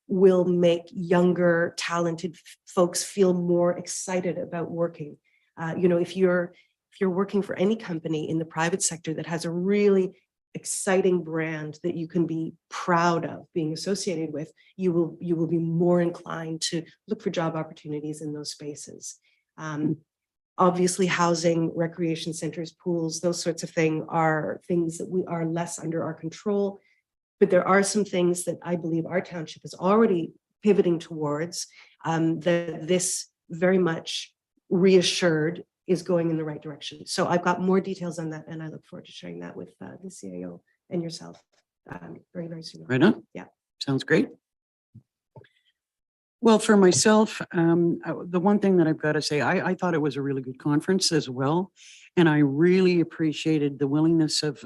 Speaker 4: will make younger, talented folks feel more excited about working. If you're working for any company in the private sector that has a really exciting brand that you can be proud of being associated with, you will be more inclined to look for job opportunities in those spaces. Obviously, housing, recreation centers, pools, those sorts of things are things that we are less under our control. But there are some things that I believe our township is already pivoting towards, that this very much reassured is going in the right direction. So I've got more details on that, and I look forward to sharing that with the CAO and yourself very, very soon.
Speaker 1: Right on.
Speaker 4: Yeah.
Speaker 1: Sounds great. Well, for myself, the one thing that I've got to say, I thought it was a really good conference as well. And I really appreciated the willingness of,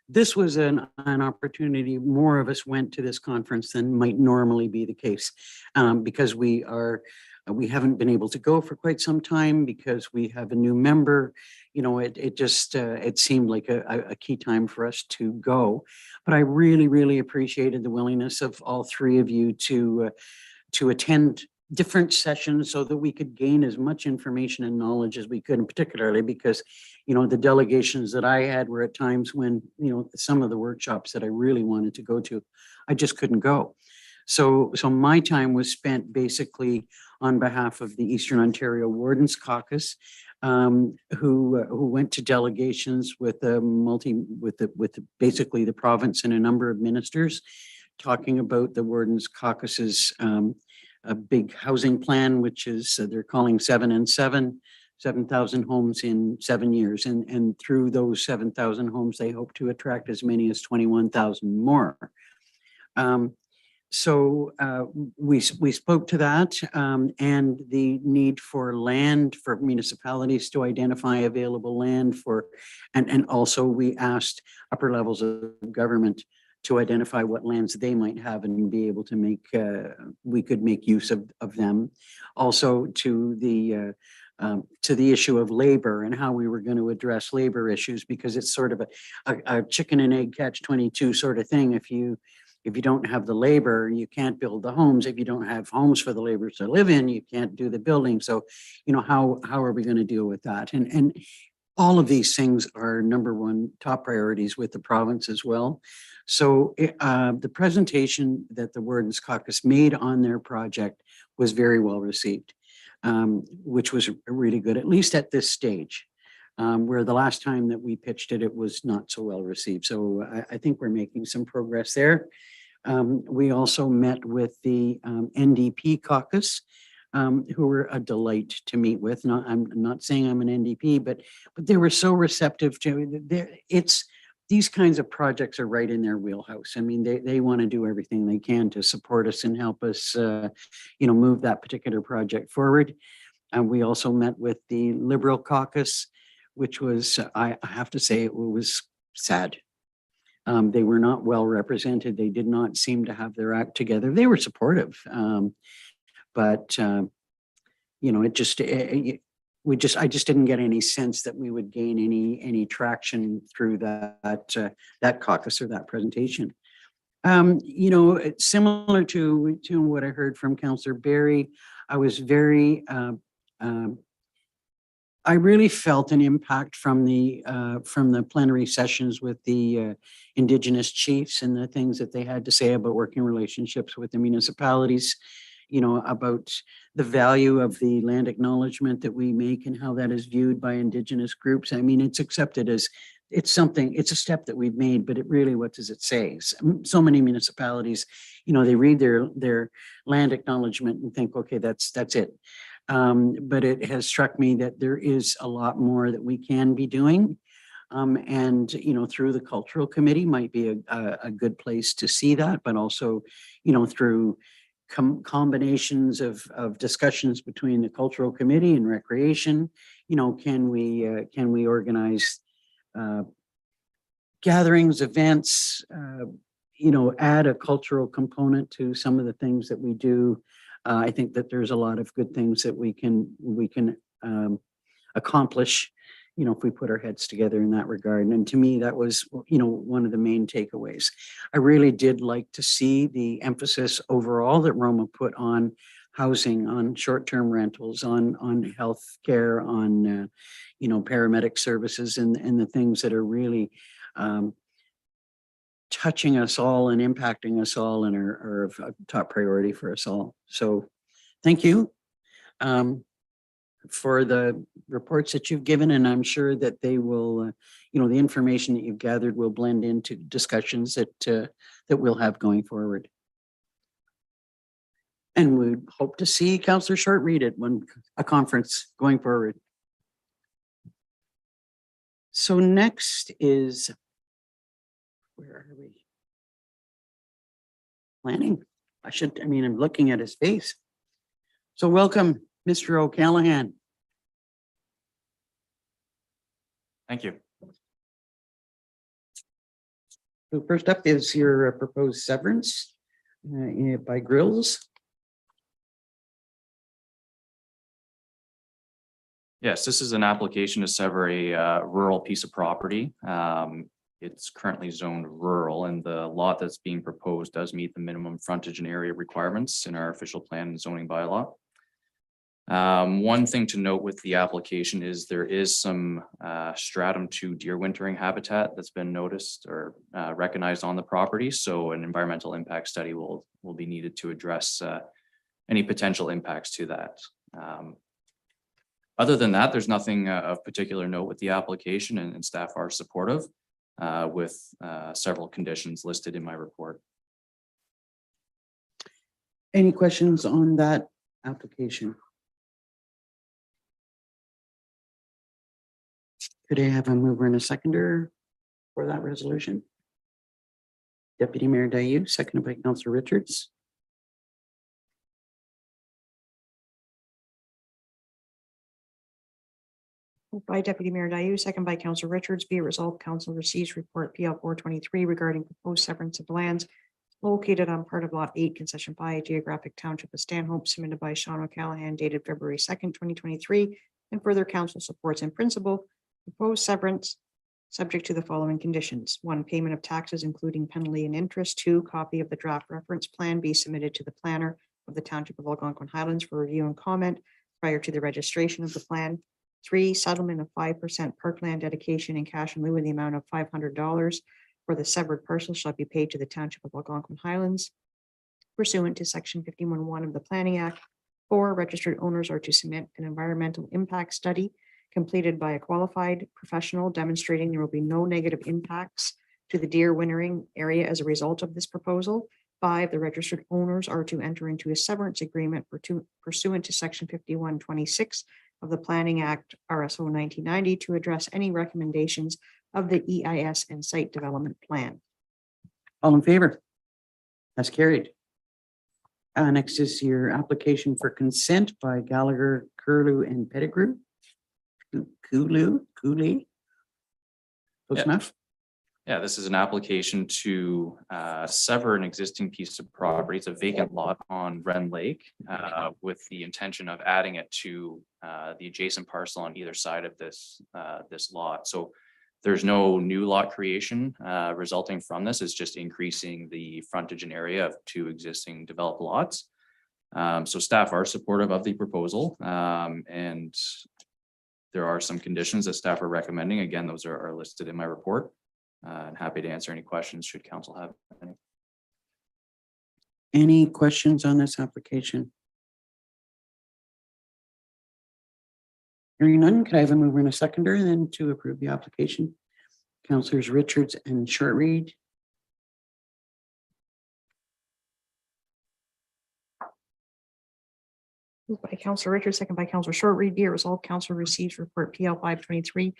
Speaker 1: this was an opportunity. More of us went to this conference than might normally be the case, because we are We haven't been able to go for quite some time because we have a new member. You know, it just, it seemed like a key time for us to go. But I really, really appreciated the willingness of all three of you to attend different sessions so that we could gain as much information and knowledge as we could, and particularly because, you know, the delegations that I had were at times when, you know, some of the workshops that I really wanted to go to, I just couldn't go. So my time was spent basically on behalf of the Eastern Ontario Wardens Caucus, who went to delegations with basically the province and a number of ministers, talking about the Wardens Caucus's a big housing plan, which is they're calling 7 and 7, 7,000 homes in 7 years. And through those 7,000 homes, they hope to attract as many as 21,000 more. We spoke to that and the need for land for municipalities to identify available land for, and also we asked upper levels of government to identify what lands they might have and be able to make, we could make use of them. Also to the issue of labor and how we were going to address labor issues, because it's sort of a chicken and egg catch 22 sort of thing. If you don't have the labor, you can't build the homes. If you don't have homes for the laborers to live in, you can't do the building. So, you know, how are we going to deal with that? And all of these things are number one top priorities with the province as well. So the presentation that the Wardens Caucus made on their project was very well received, which was really good, at least at this stage. Where the last time that we pitched it, it was not so well received. So I think we're making some progress there. We also met with the NDP caucus, who were a delight to meet with. I'm not saying I'm an NDP, but they were so receptive to it's these kinds of projects are right in their wheelhouse. I mean, they want to do everything they can to support us and help us, you know, move that particular project forward. And we also met with the Liberal caucus, which was, I have to say, it was sad. They were not well represented. They did not seem to have their act together. They were supportive, but you know, I just didn't get any sense that we would gain any traction through that caucus or that presentation. You know, it's similar to what I heard from Councillor Barry. I was very I really felt an impact from the plenary sessions with the Indigenous chiefs and the things that they had to say about working relationships with the municipalities, you know, about the value of the land acknowledgement that we make and how that is viewed by Indigenous groups. I mean, it's accepted as it's a step that we've made, but it really, what does it say? So many municipalities, you know, they read their land acknowledgement and think, okay, that's it. But it has struck me that there is a lot more that we can be doing. And, you know, through the cultural committee might be a good place to see that, but also, you know, through combinations of discussions between the cultural committee and recreation, you know, can we organize gatherings, events, you know, add a cultural component to some of the things that we do. I think that there's a lot of good things that we can accomplish, you know, if we put our heads together in that regard. And to me, that was, you know, one of the main takeaways. I really did like to see the emphasis overall that Roma put on housing, on short-term rentals, on health care, on, you know, paramedic services and the things that are really touching us all and impacting us all and are of top priority for us all. So thank you for the reports that you've given, and I'm sure that they will, you know, the information that you've gathered will blend into discussions that we'll have going forward. And we hope to see Councillor Short read it when a conference going forward. So next is, where are we? Planning. I'm looking at his face. So welcome, Mr. O'Callaghan.
Speaker 15: Thank you.
Speaker 1: So first up is your proposed severance by Grills.
Speaker 15: Yes, this is an application to sever a rural piece of property. It's currently zoned rural, and the lot that's being proposed does meet the minimum frontage and area requirements in our official plan and zoning bylaw. One thing to note with the application is there is some stratum 2 deer wintering habitat that's been noticed or recognized on the property. So an environmental impact study will be needed to address any potential impacts to that. Other than that, there's nothing of particular note with the application, and staff are supportive with several conditions listed in my report.
Speaker 1: Any questions on that application? Could I have a mover and a seconder for that resolution? Deputy Mayor Dayu, seconded by Councillor Richards.
Speaker 2: Moved by Deputy Mayor Dayu, second by Councillor Richards. Be it resolved, Council receives report PL 423 regarding proposed severance of lands located on part of Lot 8, Concession 5, Geographic Township of Stanhope, submitted by Sean O'Callahan, dated February 2nd, 2023. And further, Council supports in principle proposed severance, subject to the following conditions. 1, payment of taxes, including penalty and interest. 2, copy of the draft reference plan be submitted to the planner of the Township of Algonquin Highlands for review and comment prior to the registration of the plan. 3, settlement of 5% parkland dedication in cash in lieu in the amount of $500 for the severed parcel shall be paid to the Township of Algonquin Highlands pursuant to Section 51(1) of the Planning Act. 4, registered owners are to submit an environmental impact study completed by a qualified professional demonstrating there will be no negative impacts to the deer wintering area as a result of this proposal. 5, the registered owners are to enter into a severance agreement pursuant to Section 51(26) of the Planning Act RSO 1990 to address any recommendations of the EIS and site development plan.
Speaker 1: All in favor? That's carried. Next is your application for consent by Gallagher, Curlew, and Pettigrew. Cooley. Close enough?
Speaker 15: Yeah, this is an application to sever an existing piece of property. It's a vacant lot on Wren Lake with the intention of adding it to the adjacent parcel on either side of this lot. So there's no new lot creation resulting from this. It's just increasing the frontage and area of 2 existing developed lots. So staff are supportive of the proposal, and there are some conditions that staff are recommending. Again, those are listed in my report. I'm happy to answer any questions should council have any.
Speaker 1: Any questions on this application? Hearing none, could I have a mover and a seconder and then to approve the application? Councillors Richards and Shortreed.
Speaker 2: Moved by Councillor Richards, second by Councillor Shortreed. Be it resolved, Council receives report PL 523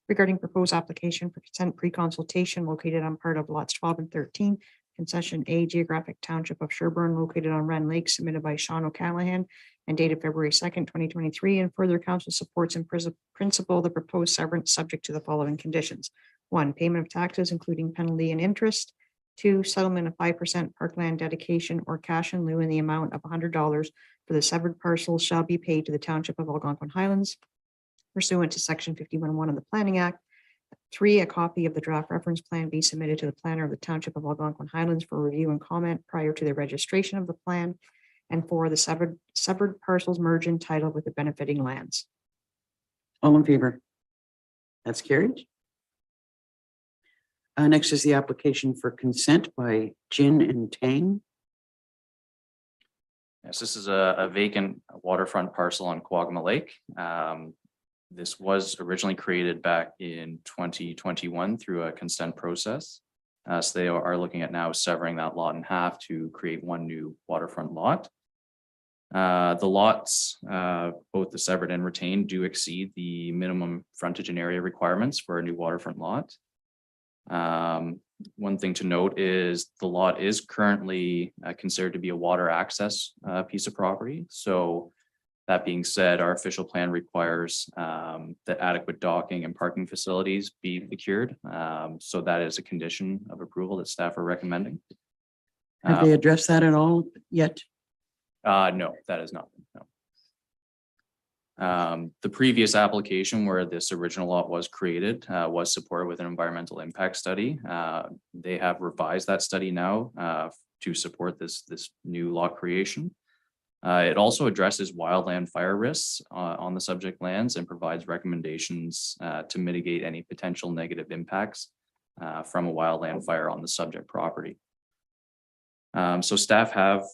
Speaker 2: regarding proposed application for consent pre-consultation located on part of lots 12 and 13, concession A, Geographic Township of Sherburne, located on Wren Lake, submitted by Sean O'Callahan and dated February 2nd, 2023. And further, Council supports in principle the proposed severance subject to the following conditions. 1, payment of taxes, including penalty and interest. 2, settlement of 5% parkland dedication or cash in lieu in the amount of $100 for the severed parcels shall be paid to the Township of Algonquin Highlands pursuant to Section 51(1) of the Planning Act. 3, a copy of the draft reference plan be submitted to the planner of the Township of Algonquin Highlands for review and comment prior to the registration of the plan. And 4, the severed parcels merge in title with the benefiting lands.
Speaker 1: All in favor? That's carried. Next is the application for consent by Jin and Tang.
Speaker 15: Yes, this is a vacant waterfront parcel on Quagma Lake. This was originally created back in 2021 through a consent process. So they are looking at now severing that lot in half to create one new waterfront lot. The lots, both the severed and retained, do exceed the minimum frontage and area requirements for a new waterfront lot. One thing to note is the lot is currently considered to be a water access piece of property. So that being said, our official plan requires that adequate docking and parking facilities be procured. So that is a condition of approval that staff are recommending.
Speaker 1: Have they addressed that at all yet?
Speaker 15: No, that is not. No. The previous application where this original lot was created was supported with an environmental impact study. They have revised that study now to support this new lot creation. It also addresses wildland fire risks on the subject lands and provides recommendations to mitigate any potential negative impacts from a wildland fire on the subject property. So staff have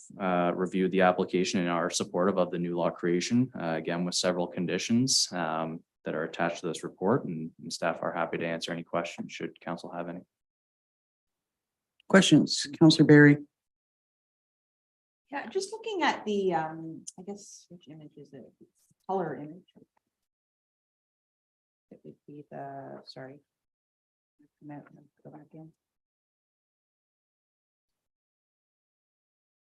Speaker 15: reviewed the application and are supportive of the new lot creation, again, with several conditions that are attached to this report, and staff are happy to answer any questions should council have any.
Speaker 1: Questions, Councillor Barry?
Speaker 14: Yeah, just looking at the, I guess, which image is it? Color image. It would be the, sorry. Go back in.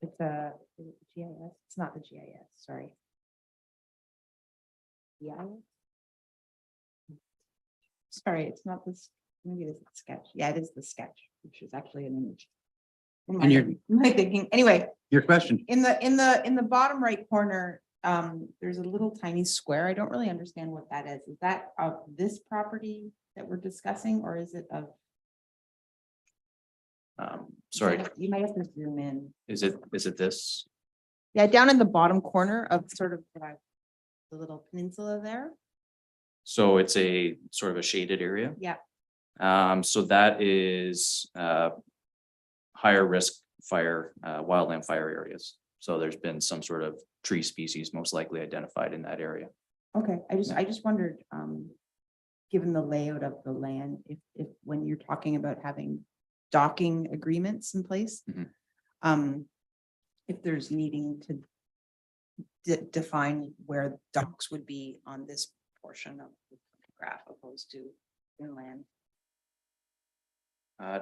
Speaker 14: It's a is it the GIS. It's not the GIS, sorry. Yeah. Sorry, it's not this, maybe it is the sketch. Yeah, it is the sketch, which is actually an image.
Speaker 1: And you're-
Speaker 14: My thinking, anyway,
Speaker 1: Your question.
Speaker 14: in the bottom right corner, there's a little tiny square. I don't really understand what that is. Is that of this property that we're discussing, or is it of?
Speaker 15: Sorry,
Speaker 14: You might have to zoom in.
Speaker 15: is it this?
Speaker 14: Yeah, down in the bottom corner of sort of the little peninsula there.
Speaker 15: So it's a sort of a shaded area.
Speaker 14: Yeah.
Speaker 15: So that is higher risk fire, wildland fire areas. So there's been some sort of tree species most likely identified in that area.
Speaker 14: Okay, I just wondered, given the layout of the land, if when you're talking about having docking agreements in place, if there's needing to define where docks would be on this portion of the graph opposed to inland.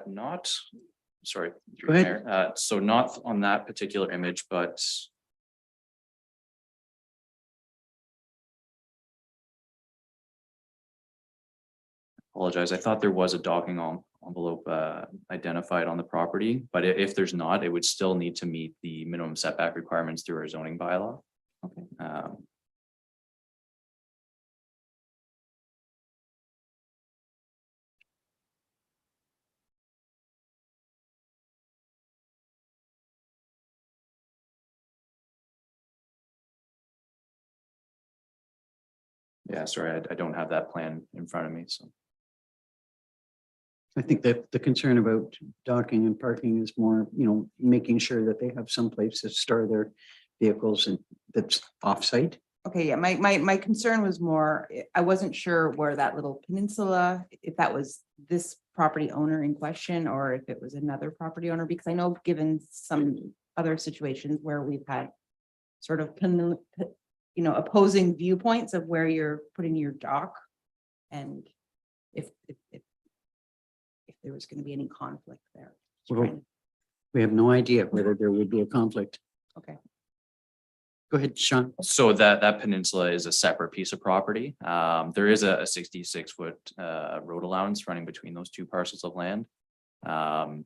Speaker 15: Not, sorry.
Speaker 1: Go ahead.
Speaker 15: So not on that particular image, but apologize, I thought there was a docking envelope identified on the property, but if there's not, it would still need to meet the minimum setback requirements through our zoning bylaw.
Speaker 14: Okay.
Speaker 15: Yeah, sorry, I don't have that plan in front of me, so.
Speaker 1: I think that the concern about docking and parking is more, making sure that they have some place to store their vehicles and that's off-site.
Speaker 14: Okay, yeah, my concern was more, I wasn't sure where that little peninsula, if that was this property owner in question, or if it was another property owner, because I know given some other situations where we've had sort of, opposing viewpoints of where you're putting your dock, and if there was going to be any conflict there.
Speaker 1: Well, we have no idea whether there would be a conflict.
Speaker 14: Okay.
Speaker 1: Go ahead, Sean.
Speaker 15: So that peninsula is a separate piece of property. There is a 66-foot road allowance running between those two parcels of land. And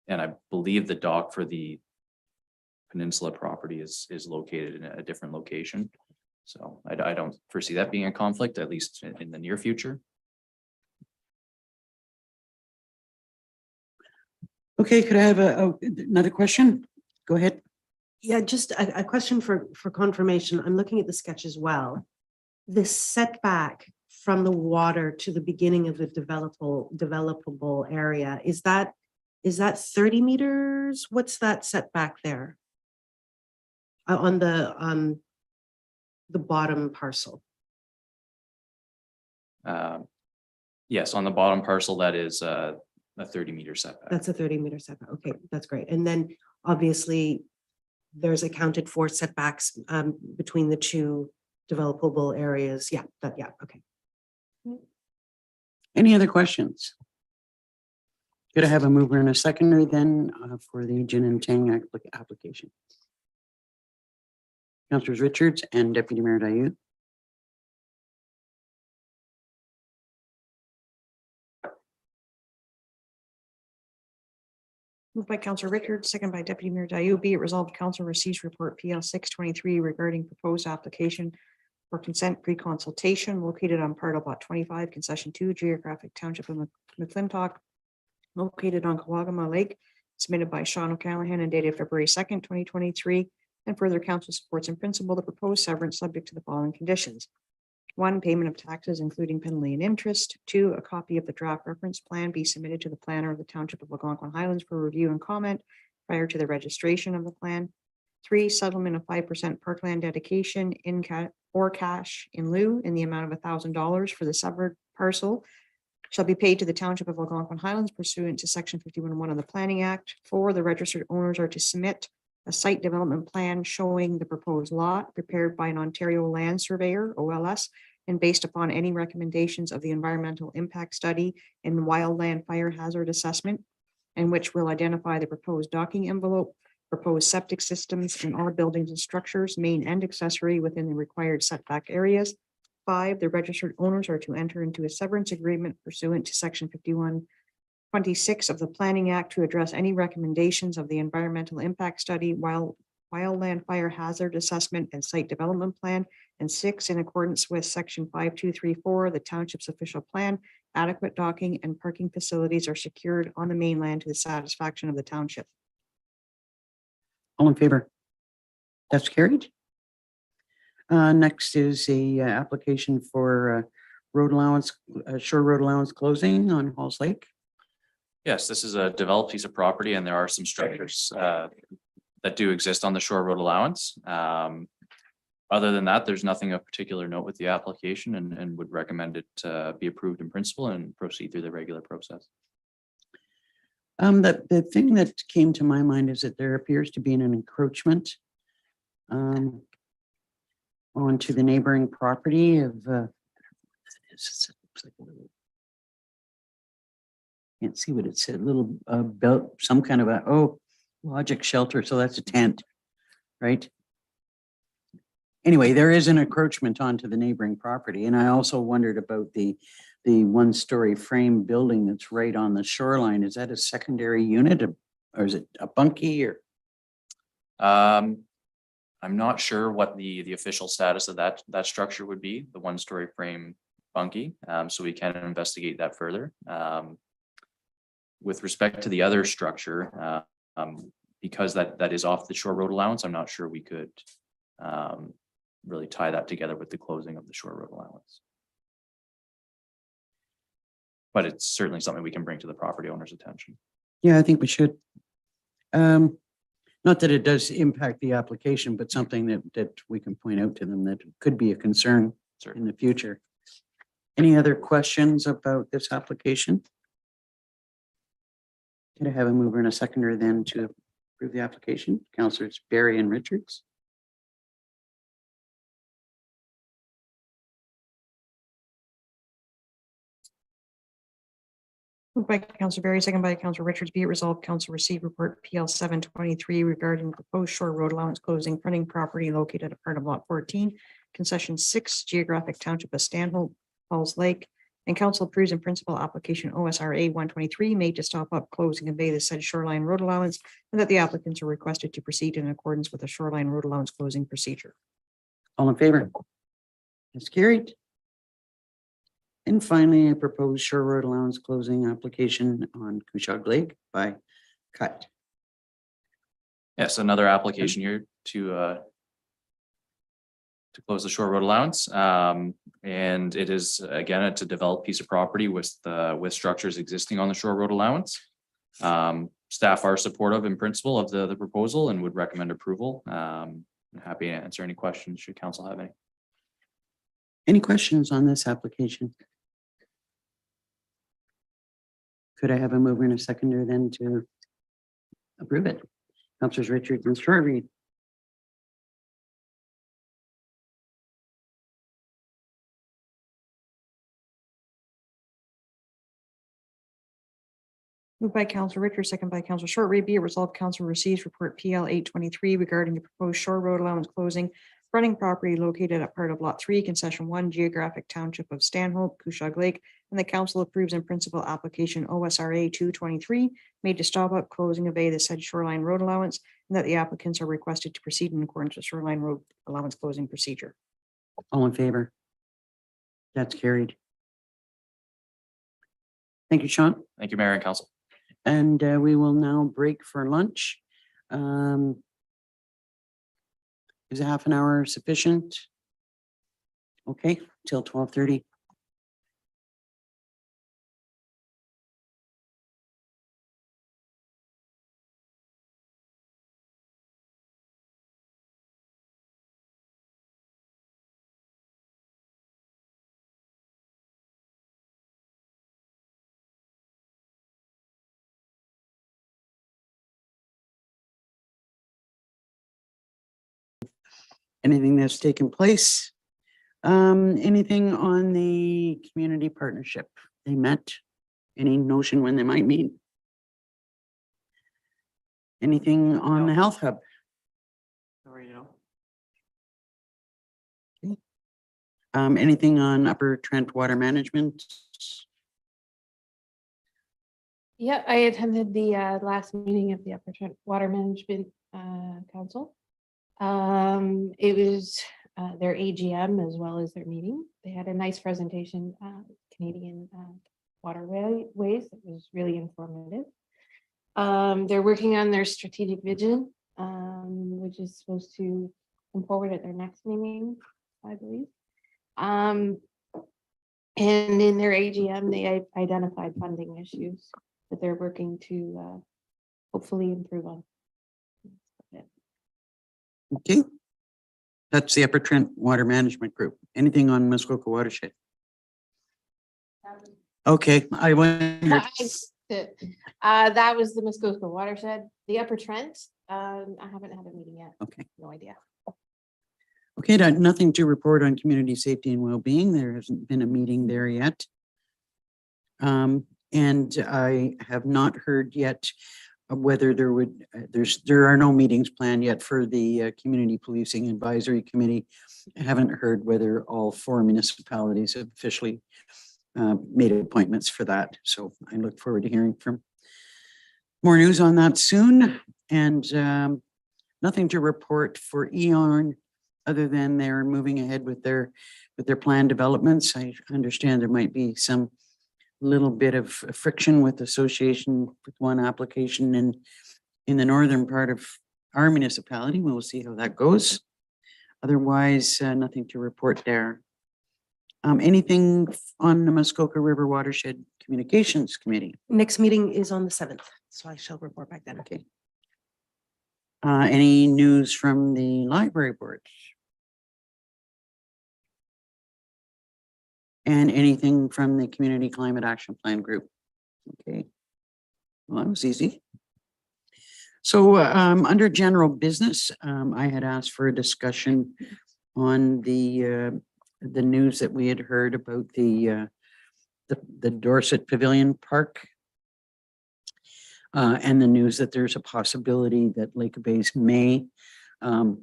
Speaker 15: I believe the dock for the peninsula property is located in a different location. So I don't foresee that being a conflict, at least in the near future.
Speaker 1: Okay, could I have another question? Go ahead.
Speaker 4: Yeah, just a question for confirmation. I'm looking at the sketch as well. The setback from the water to the beginning of the developable area, is that 30 meters? What's that setback there? On the bottom parcel?
Speaker 15: Yes, on the bottom parcel, that is a 30-meter setback.
Speaker 4: That's a 30-meter setback. Okay, that's great. And then obviously there's accounted for setbacks between the two developable areas. Yeah, okay.
Speaker 1: Any other questions? Could I have a mover and a seconder then for the Gin and Tang application? Councillors Richards and Deputy Mayor Dayu.
Speaker 2: Moved by Councillor Richards, second by Deputy Mayor Dayu. Be it resolved, Council receives report PL 623 regarding proposed application for consent pre-consultation located on part of lot 25, concession 2, geographic township of McClintock, located on Kawagama Lake, submitted by Sean O'Callahan and dated February 2nd, 2023. And further, council supports in principle the proposed severance subject to the following conditions. 1, payment of taxes, including penalty and interest. 2, a copy of the draft reference plan be submitted to the planner of the Township of Algonquin Highlands for review and comment prior to the registration of the plan. 3, settlement of 5% parkland dedication in cash in lieu in the amount of $1,000 for the severed parcel shall be paid to the Township of Algonquin Highlands pursuant to section 51(1) of the Planning Act. 4, the registered owners are to submit a site development plan showing the proposed lot prepared by an Ontario land surveyor, OLS, and based upon any recommendations of the environmental impact study and wildland fire hazard assessment, and which will identify the proposed docking envelope, proposed septic systems in all buildings and structures, main and accessory, within the required setback areas. 5, the registered owners are to enter into a severance agreement pursuant to section 51(26) of the Planning Act to address any recommendations of the environmental impact study, wildland fire hazard assessment and site development plan. And 6, in accordance with section 5234, the township's official plan, adequate docking and parking facilities are secured on the mainland to the satisfaction of the township.
Speaker 1: All in favor? That's carried. Next is a application for road allowance, shore road allowance closing on Halls Lake.
Speaker 15: Yes, this is a developed piece of property and there are some structures that do exist on the shore road allowance. Other than that, there's nothing of particular note with the application and would recommend it be approved in principle and proceed through the regular process.
Speaker 1: The thing that came to my mind is that there appears to be an encroachment onto the neighboring property of can't see what it said, little belt, some kind of logic shelter, so that's a tent, right? Anyway, there is an encroachment onto the neighboring property, and I also wondered about the one-story frame building that's right on the shoreline. Is that a secondary unit, or is it a bunkie, or?
Speaker 15: I'm not sure what the official status of that structure would be, the one-story frame bunkie, so we can investigate that further. With respect to the other structure, because that is off the shore road allowance, I'm not sure we could really tie that together with the closing of the shore road allowance. But it's certainly something we can bring to the property owner's attention.
Speaker 1: Yeah, I think we should. Not that it does impact the application, but something that we can point out to them that could be a concern in the future. Any other questions about this application? Could I have a mover and a seconder then to approve the application? Councilors Barry and Richards.
Speaker 2: Moved by Councilor Barry, second by Councilor Richards. Be it resolved, council receive report PL 723 regarding proposed shore road allowance closing fronting property located at part of lot 14, concession 6, geographic township of Stanhope, Falls Lake, and council approves in principle application OSRA 123 made to stop up, close, and convey the said shoreline road allowance, and that the applicants are requested to proceed in accordance with the shoreline road allowance closing procedure.
Speaker 1: All in favor? That's carried. And finally, a proposed shore road allowance closing application on Kushag Lake by Cut.
Speaker 15: Yes, another application here to close the shore road allowance. And it is, again, it's a developed piece of property with structures existing on the shore road allowance. Staff are supportive in principle of the proposal and would recommend approval. I'm happy to answer any questions should council have any.
Speaker 1: Any questions on this application? Could I have a mover and a seconder then to approve it? Councilors Richards and Shortreed.
Speaker 2: Moved by Councilor Richards, second by Councilor Shortreed. Be it resolved, council receives report PL 823 regarding the proposed shore road allowance closing fronting property located at part of lot 3, concession 1, geographic township of Stanhope, Kushag Lake, and the council approves in principle application OSRA 223 made to stop up, close, and convey the said shoreline road allowance, and that the applicants are requested to proceed in accordance with shoreline road allowance closing procedure.
Speaker 1: All in favor? That's carried. Thank you, Sean.
Speaker 15: Thank you, Mayor and Council.
Speaker 1: And we will now break for lunch. Is a half an hour sufficient? Okay, till 12:30. Anything that's taken place? Anything on the community partnership? They met? Any notion when they might meet? Anything on the health hub?
Speaker 2: Sorry, no.
Speaker 1: Anything on Upper Trent Water Management?
Speaker 13: Yeah, I attended the last meeting of the Upper Trent Water Management Council. It was their AGM as well as their meeting. They had a nice presentation, Canadian waterways. It was really informative. They're working on their strategic vision, which is supposed to come forward at their next meeting, I believe. And in their AGM, they identified funding issues that they're working to hopefully improve on.
Speaker 1: Okay. That's the Upper Trent Water Management Group. Anything on Muskoka Watershed? Okay, I wondered.
Speaker 13: That was the Muskoka watershed, the Upper Trent. I haven't had a meeting yet.
Speaker 1: Okay.
Speaker 13: No idea.
Speaker 1: Okay, nothing to report on community safety and well-being. There hasn't been a meeting there yet. And I have not heard yet whether there are no meetings planned yet for the Community Policing Advisory Committee. I haven't heard whether all 4 municipalities have officially made appointments for that. So I look forward to hearing from more news on that soon. And nothing to report for Eon other than they're moving ahead with their planned developments. I understand there might be some little bit of friction with association with one application in the northern part of our municipality. We'll see how that goes. Otherwise, nothing to report there. Anything on the Muskoka River Watershed Communications Committee?
Speaker 4: Next meeting is on the 7th, so I shall report back then.
Speaker 1: Okay. Any news from the library board? And anything from the Community Climate Action Plan group? Okay. Well, that was easy. So under general business, I had asked for a discussion on the news that we had heard about the Dorset Pavilion Park. And the news that there's a possibility that Lake Base may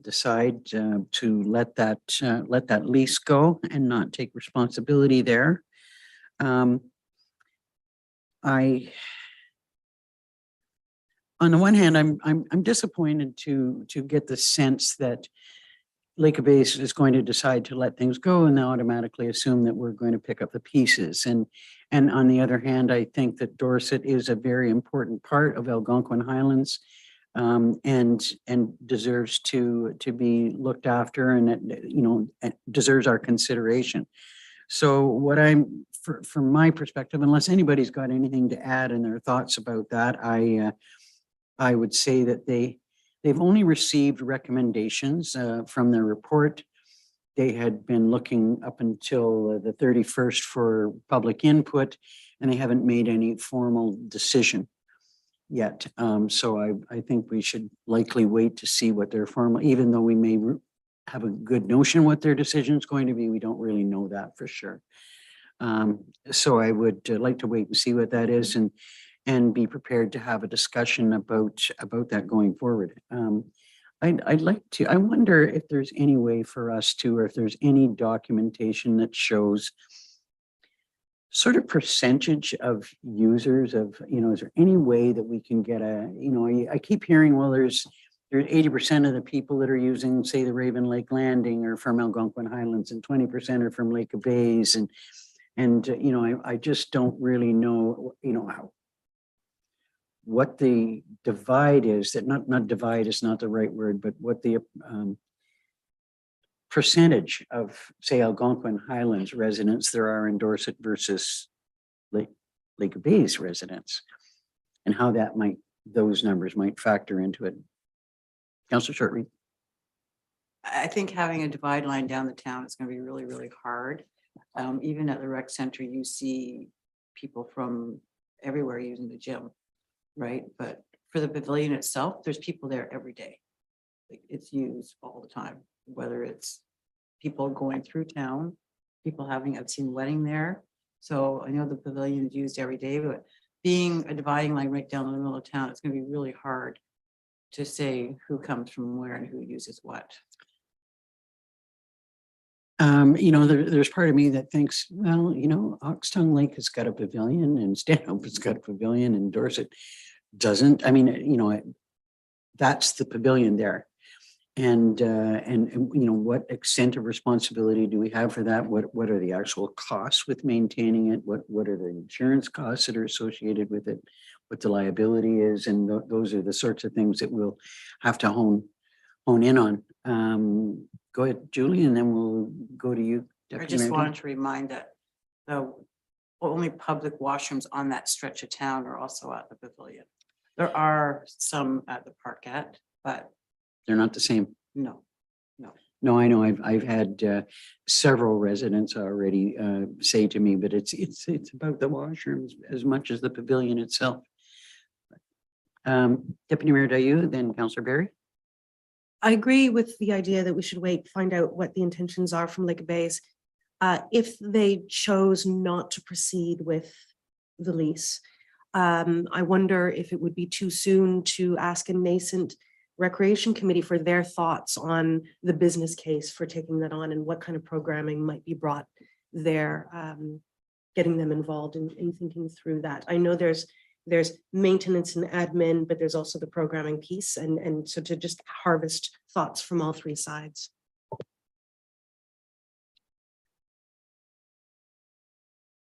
Speaker 1: decide to let that lease go and not take responsibility there. On the one hand, I'm disappointed to get the sense that Lake Base is going to decide to let things go and automatically assume that we're going to pick up the pieces. And on the other hand, I think that Dorset is a very important part of Algonquin Highlands and deserves to be looked after, and it deserves our consideration. So what from my perspective, unless anybody's got anything to add in their thoughts about that, I would say that they've only received recommendations from their report. They had been looking up until the 31st for public input, and they haven't made any formal decision yet. So I think we should likely wait to see what their formal, even though we may have a good notion what their decision is going to be, we don't really know that for sure. So I would like to wait and see what that is and be prepared to have a discussion about that going forward. I wonder if there's any way for us to, or if there's any documentation that shows sort of percentage of users of, is there any way that we can get I keep hearing, well, there's there's 80% of the people that are using, say, the Raven Lake Landing are from Algonquin Highlands, and 20% are from Lake of Bays, and you know, I just don't really know, you know, how what the divide is, that not divide is not the right word, but what the percentage of, say, Algonquin Highlands residents there are in Dorset versus Lake of Bays residents, and how that might, those numbers might factor into it. Councillor Shortreed.
Speaker 12: I think having a divide line down the town is gonna be really, really hard. Even at the rec center, you see people from everywhere using the gym, right? But for the pavilion itself, there's people there every day. Like, it's used all the time, whether it's people going through town, people having, I've seen wedding there. So I know the pavilion is used every day, but being a dividing line right down in the middle of town, it's gonna be really hard to say who comes from where and who uses what.
Speaker 1: You know, there's part of me that thinks, well, you know, Oxtongue Lake has got a pavilion and Stanhope has got a pavilion and Dorset doesn't. I mean, you know, that's the pavilion there. And you know, what extent of responsibility do we have for that? What are the actual costs with maintaining it? What are the insurance costs that are associated with it? What the liability is? And those are the sorts of things that we'll have to hone in on. Go ahead, Julie, and then we'll go to you.
Speaker 12: I
Speaker 1: Deputy
Speaker 12: just
Speaker 1: Mayor
Speaker 12: wanted
Speaker 1: Dean.
Speaker 12: to remind that the only public washrooms on that stretch of town are also at the pavilion. There are some at the parkette, but
Speaker 1: They're not the same.
Speaker 12: no.
Speaker 1: No, I know. I've had several residents already say to me, but it's about the washrooms as much as the pavilion itself. Deputy Mayor Dayu, then Councillor Berry.
Speaker 4: I agree with the idea that we should wait, find out what the intentions are from Lake of Bays. If they chose not to proceed with the lease, I wonder if it would be too soon to ask a nascent recreation committee for their thoughts on the business case for taking that on and what kind of programming might be brought there, getting them involved in thinking through that. I know there's maintenance and admin, but there's also the programming piece, and so to just harvest thoughts from all three sides.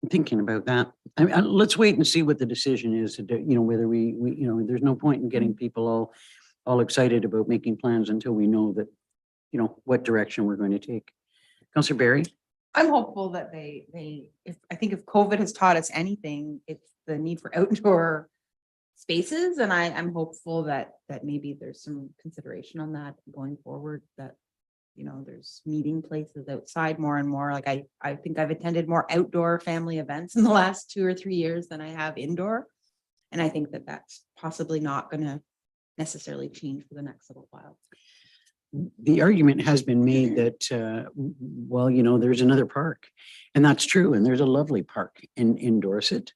Speaker 1: I'm thinking about that. Let's wait and see what the decision is. You know, whether we you know, there's no point in getting people all excited about making plans until we know that, you know, what direction we're going to take. Councillor Berry.
Speaker 14: I'm hopeful that I think if COVID has taught us anything, it's the need for outdoor spaces. And I'm hopeful that maybe there's some consideration on that going forward, that, you know, there's meeting places outside more and more. Like I think I've attended more outdoor family events in the last 2 or 3 years than I have indoor. And I think that that's possibly not going to necessarily change for the next little while.
Speaker 1: The argument has been made that, well, you know, there's another park, and that's true. And there's a lovely park in Dorset.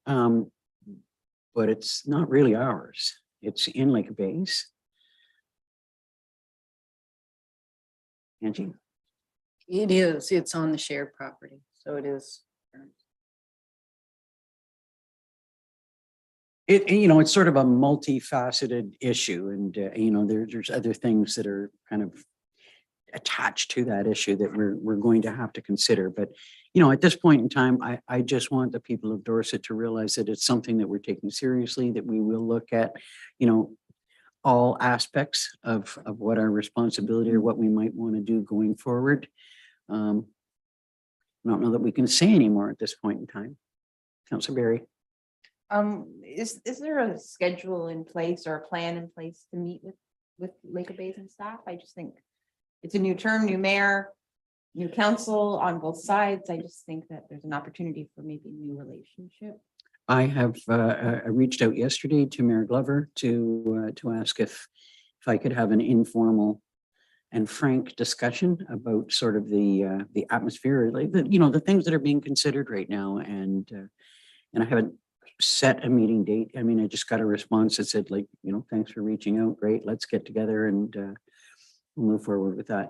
Speaker 1: But it's not really ours. It's in Lake of Bays. Angie?
Speaker 8: It is, it's on the shared property, so it is.
Speaker 1: You know, it's sort of a multifaceted issue, and you know, there's other things that are kind of attached to that issue that we're going to have to consider. But you know, at this point in time, I just want the people of Dorset to realize that it's something that we're taking seriously, that we will look at, you know, all aspects of what our responsibility or what we might want to do going forward. I don't know that we can say anymore at this point in time. Councillor Berry.
Speaker 14: Is there a schedule in place or a plan in place to meet with Lake of Bays and staff? I just think it's a new term, new mayor, new council on both sides. I just think that there's an opportunity for maybe a new relationship.
Speaker 1: I have reached out yesterday to Mayor Glover to ask if I could have an informal and frank discussion about sort of the atmosphere, like you know, the things that are being considered right now, and I haven't set a meeting date. I mean, I just got a response that said, like, you know, thanks for reaching out. Great, let's get together and we'll move forward with that.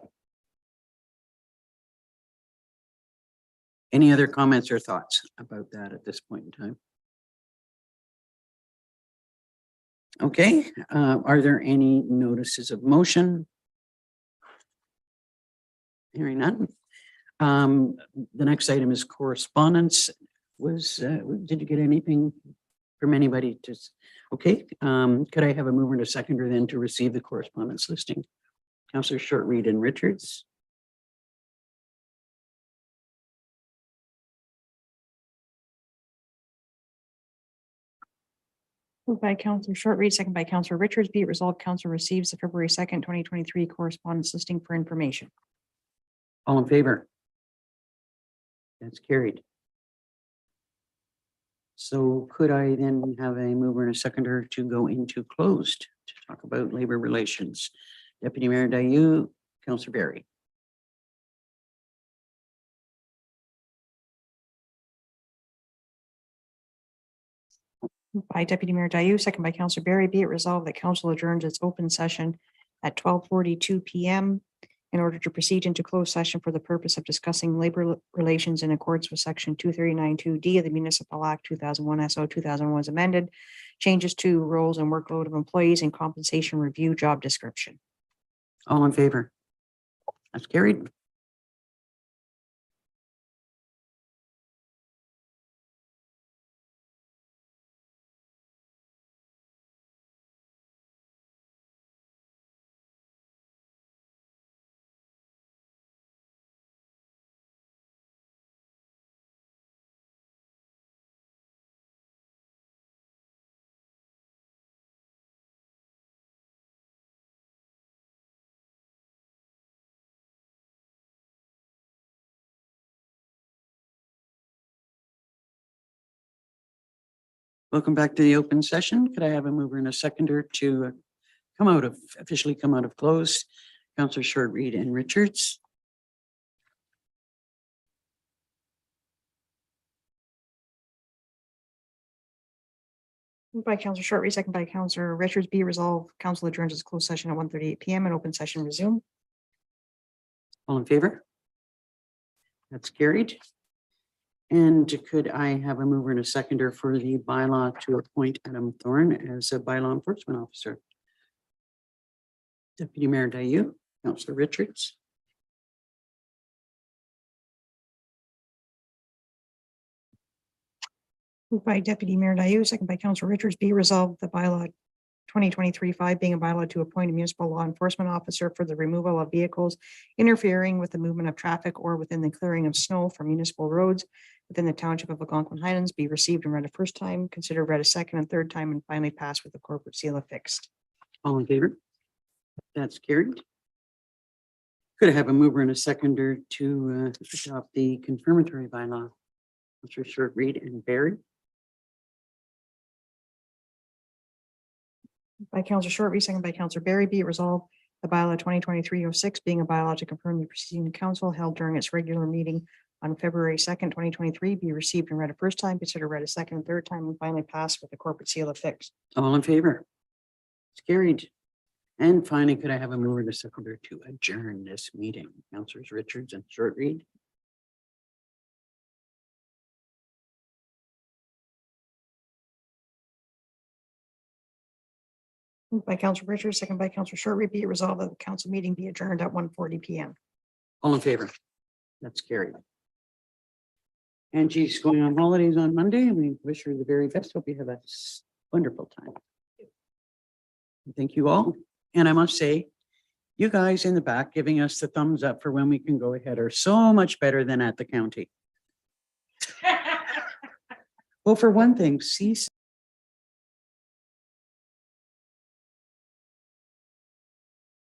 Speaker 1: Any other comments or thoughts about that at this point in time? Okay, are there any notices of motion? Hearing none. The next item is correspondence. Did you get anything from anybody to, okay, could I have a mover and a seconder then to receive the correspondence listing? Councillor Short, Reed and Richards.
Speaker 2: Moved by Councillor Short Reed, second by Councillor Richards. Be it resolved, Council receives the February 2nd, 2023 correspondence listing for information.
Speaker 1: All in favor? That's carried. So could I then have a mover and a seconder to go into closed to talk about labor relations? Deputy Mayor Dayu, Councillor Barry.
Speaker 2: By Deputy Mayor Dayu, second by Councillor Barry. Be it resolved that council adjourns its open session at 12:42 PM in order to proceed into closed session for the purpose of discussing labor relations in accordance with section 239(2)D of the Municipal Act 2001 SO 2001 as amended, changes to roles and workload of employees and compensation review job description.
Speaker 1: All in favor? That's carried. Welcome back to the open session. Could I have a mover and a seconder to officially come out of closed? Councillor Short, Reed and Richards.
Speaker 2: Moved by Councillor Short Reed, second by Councillor Richards. Be resolved, council adjourns its closed session at 1:38 PM and open session resume.
Speaker 1: All in favor? That's carried. And could I have a mover and a seconder for the bylaw to appoint Adam Thorne as a bylaw enforcement officer? Deputy Mayor Dayu, Councillor Richards.
Speaker 2: Moved by Deputy Mayor Dayu, second by Councillor Richards. Be resolved, the bylaw 2023-5 being a bylaw to appoint a municipal law enforcement officer for the removal of vehicles interfering with the movement of traffic or within the clearing of snow from municipal roads within the Township of Algonquin Highlands be received and read a first time, considered read a second and third time, and finally passed with the corporate seal affixed.
Speaker 1: All in favor? That's carried. Could I have a mover and a seconder to adopt the confirmatory bylaw? Councillor Short, Reed and Barry.
Speaker 2: By Councillor Short Reed, second by Councillor Barry. Be it resolved, the bylaw 2023-06 being a bylaw to confirm the proceeding council held during its regular meeting on February 2nd, 2023, be received and read a first time, considered read a second and third time, and finally passed with the corporate seal affixed.
Speaker 1: All in favor? It's carried. And finally, could I have a mover and a seconder to adjourn this meeting? Councillors Richards and Short Reed.
Speaker 2: Moved by Councillor Richards, second by Councillor Short Reed. Be it resolved that the council meeting be adjourned at 1:40 PM.
Speaker 1: All in favor? That's carried. Angie's going on holidays on Monday, and we wish her the very best. Hope you have a wonderful time. Thank you all. And I must say, you guys in the back giving us the thumbs up for when we can go ahead are so much better than at the county. Well, for one thing, see